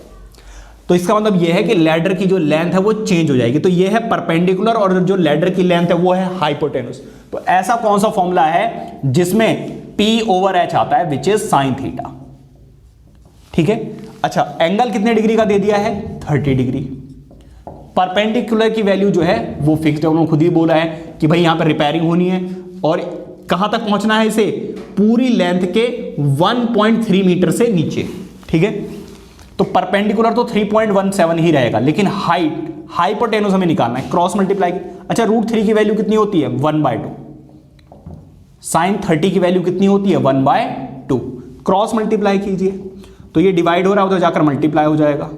तो इसका मतलब यह है कि लैडर की जो लेंथ है वो चेंज हो जाएगी। तो ये है परपेंडिकुलर और जो लैडर की लेंथ है वो है हाइपोटेन्यूस। तो ऐसा कौन सा फॉर्मूला है जिसमें P/H आता है विच इज sin थीटा। ठीक है, अच्छा एंगल कितने डिग्री का दे दिया है? 30 डिग्री। परपेंडिकुलर की वैल्यू जो है वो फिक्स्ड है, उन्होंने खुद ही बोला है कि भाई यहां पर रिपेयरिंग होनी है और कहां तक पहुंचना है इसे? पूरी लेंथ के 1.3 मीटर से नीचे। ठीक है, तो परपेंडिकुलर तो 3.17 ही रहेगा, लेकिन हाइट हाइपोटेन्यूस हमें निकालना है, क्रॉस मल्टीप्लाई। अच्छा, √3 की वैल्यू कितनी होती है? 1/2। sin 30 की वैल्यू कितनी होती है? 1/2। क्रॉस मल्टीप्लाई कीजिए तो ये डिवाइड हो रहा है, उधर जाकर मल्टीप्लाई हो जाएगा।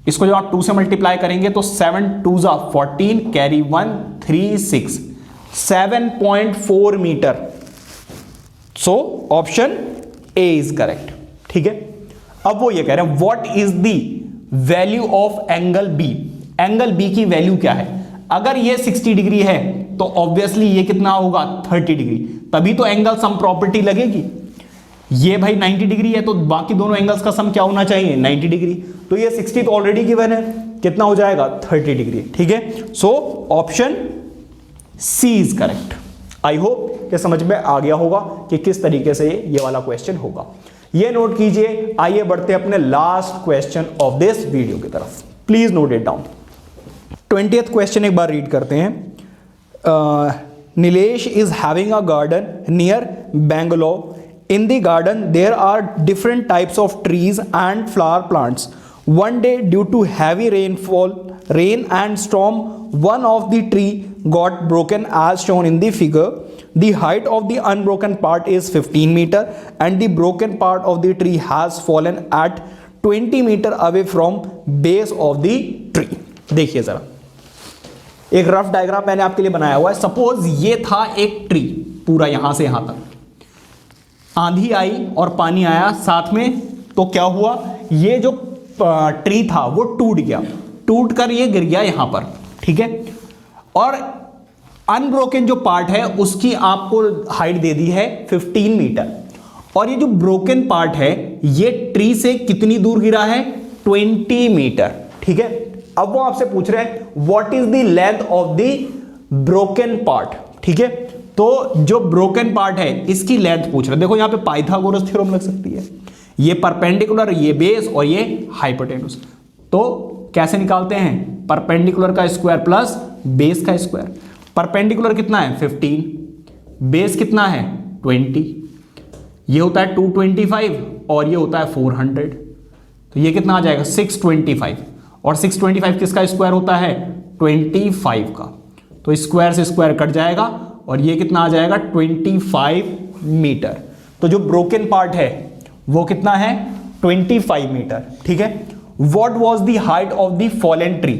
इसको जब आप 2 से मल्टीप्लाई करेंगे तो 7 2 जा 14, carry 1 3 6, 7.4 metre. So option A is correct. ठीक है, अब वो ये कह रहे हैं what is the value of angle B. Angle B की वैल्यू क्या है? अगर ये 60 डिग्री है तो ऑब्वियसली ये कितना होगा? 30 डिग्री, तभी तो एंगल सम प्रॉपर्टी लगेगी। ये भाई 90 डिग्री है तो बाकी दोनों एंगल्स का सम क्या होना चाहिए? 90 डिग्री। तो ये 60 तो ऑलरेडी गिवन है, कितना हो जाएगा? 30 डिग्री। ठीक है, so option C is correct. I hope कि समझ में आ गया होगा कि किस तरीके से ये वाला क्वेश्चन होगा। ये नोट कीजिए। आइए बढ़ते हैं अपने last question of this video की तरफ। Please note it down. 20th question एक बार रीड करते हैं। Nilesh is having a garden near Bangalore. In the garden, there are different types of trees and flower plants. One day, due to heavy rain and storm, one of the tree got broken as shown in the figure. The height of the unbroken part is 15 meter and the broken part of the tree has fallen at 20 meter away from base of the tree. देखिए जरा, एक रफ डायग्राम मैंने आपके लिए बनाया हुआ है। सपोज ये था एक ट्री पूरा यहां से यहां तक, आंधी आई और पानी आया साथ में, तो क्या हुआ, ये जो ट्री था वो टूट गया, टूट कर ये गिर गया यहां पर, ठीक है। और अनब्रोकन जो पार्ट है उसकी आपको हाइट दे दी है 15 मीटर, और ये जो ब्रोकन पार्ट है ये ट्री से कितनी दूर गिरा है, 20 मीटर, ठीक है। अब वो आपसे पूछ रहे हैं what is the length of the broken part, ठीक है। तो जो ब्रोकन पार्ट है इसकी लेंथ पूछ रहे हैं। देखो यहां पे पाइथागोरस थ्योरम लग सकती है, ये परपेंडिकुलर, ये बेस और ये हाइपोटेन्यूज। तो कैसे निकालते हैं, परपेंडिकुलर का स्क्वायर प्लस बेस का स्क्वायर। परपेंडिकुलर कितना है 15, बेस कितना है 20, ये होता है 225 और ये होता है 400, तो ये कितना आ जाएगा 625, और 625 किसका स्क्वायर होता है 25 का, तो स्क्वायर से स्क्वायर कट जाएगा और ये कितना आ जाएगा 25 मीटर। तो जो ब्रोकन पार्ट है वो कितना है 25 मीटर, ठीक है। What was the height of the fallen tree,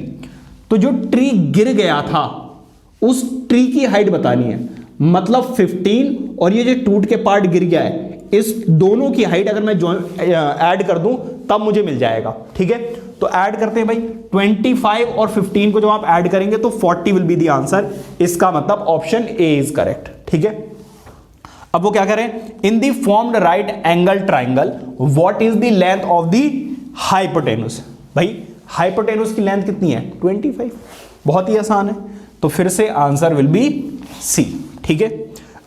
तो जो ट्री गिर गया था उस ट्री की हाइट बतानी है, मतलब 15 और ये जो टूट के पार्ट गिर गया है इस दोनों की हाइट अगर मैं ऐड कर दूं तब मुझे मिल जाएगा, ठीक है। तो ऐड करते हैं भाई, 25 और 15 को जब आप ऐड करेंगे तो 40 विल बी द आंसर। इसका मतलब ऑप्शन ए इज करेक्ट, ठीक है। अब वो क्या करें, in the formed right angle triangle what is the length of the hypotenuse. भाई हाइपोटेन्यूज की लेंथ कितनी है 25, बहुत ही आसान है, तो फिर से आंसर विल बी सी, ठीक है।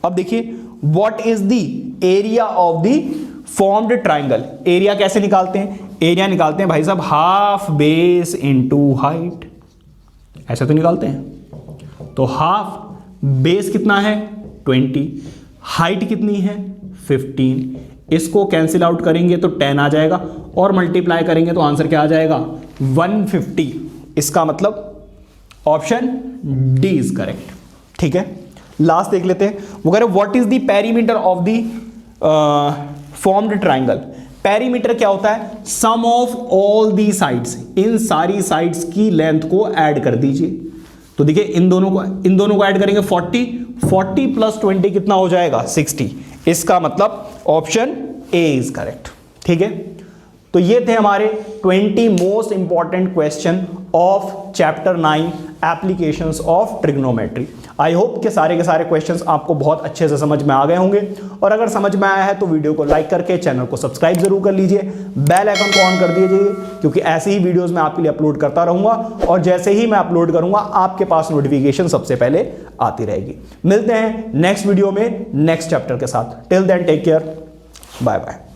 अब देखिए what is the area of the formed triangle. Area कैसे निकालते हैं, एरिया निकालते हैं भाई साहब हाफ बेस इनटू हाइट, ऐसे तो निकालते हैं। तो हाफ बेस कितना है 20, हाइट कितनी है 15, इसको कैंसिल आउट करेंगे तो 10 आ जाएगा और मल्टीप्लाई करेंगे तो आंसर क्या आ जाएगा 150। इसका मतलब ऑप्शन डी इज करेक्ट, ठीक है। लास्ट देख लेते हैं, वो कह रहे what is the perimeter of the formed triangle. Perimeter क्या होता है, सम ऑफ ऑल दी साइड्स, इन सारी साइड्स की लेंथ को ऐड कर दीजिए। तो देखिए इन दोनों को ऐड करेंगे 40 प्लस 20 कितना हो जाएगा 60। इसका मतलब ऑप्शन ए इज करेक्ट, ठीक है। तो ये थे हमारे 20 most important question of chapter 9 applications of trigonometry. I hope कि सारे के सारे क्वेश्चंस आपको बहुत अच्छे से समझ में आ गए होंगे, और अगर समझ में आया है तो वीडियो को लाइक करके चैनल को सब्सक्राइब जरूर कर लीजिए, बेल आइकन को ऑन कर दीजिए, क्योंकि ऐसे ही वीडियोस मैं आपके लिए अपलोड करता रहूंगा, और जैसे ही मैं अपलोड करूंगा आपके पास नोटिफिकेशन सबसे पहले आती रहेगी। मिलते हैं नेक्स्ट वीडियो में नेक्स्ट चैप्टर के साथ। Till then take care, bye bye.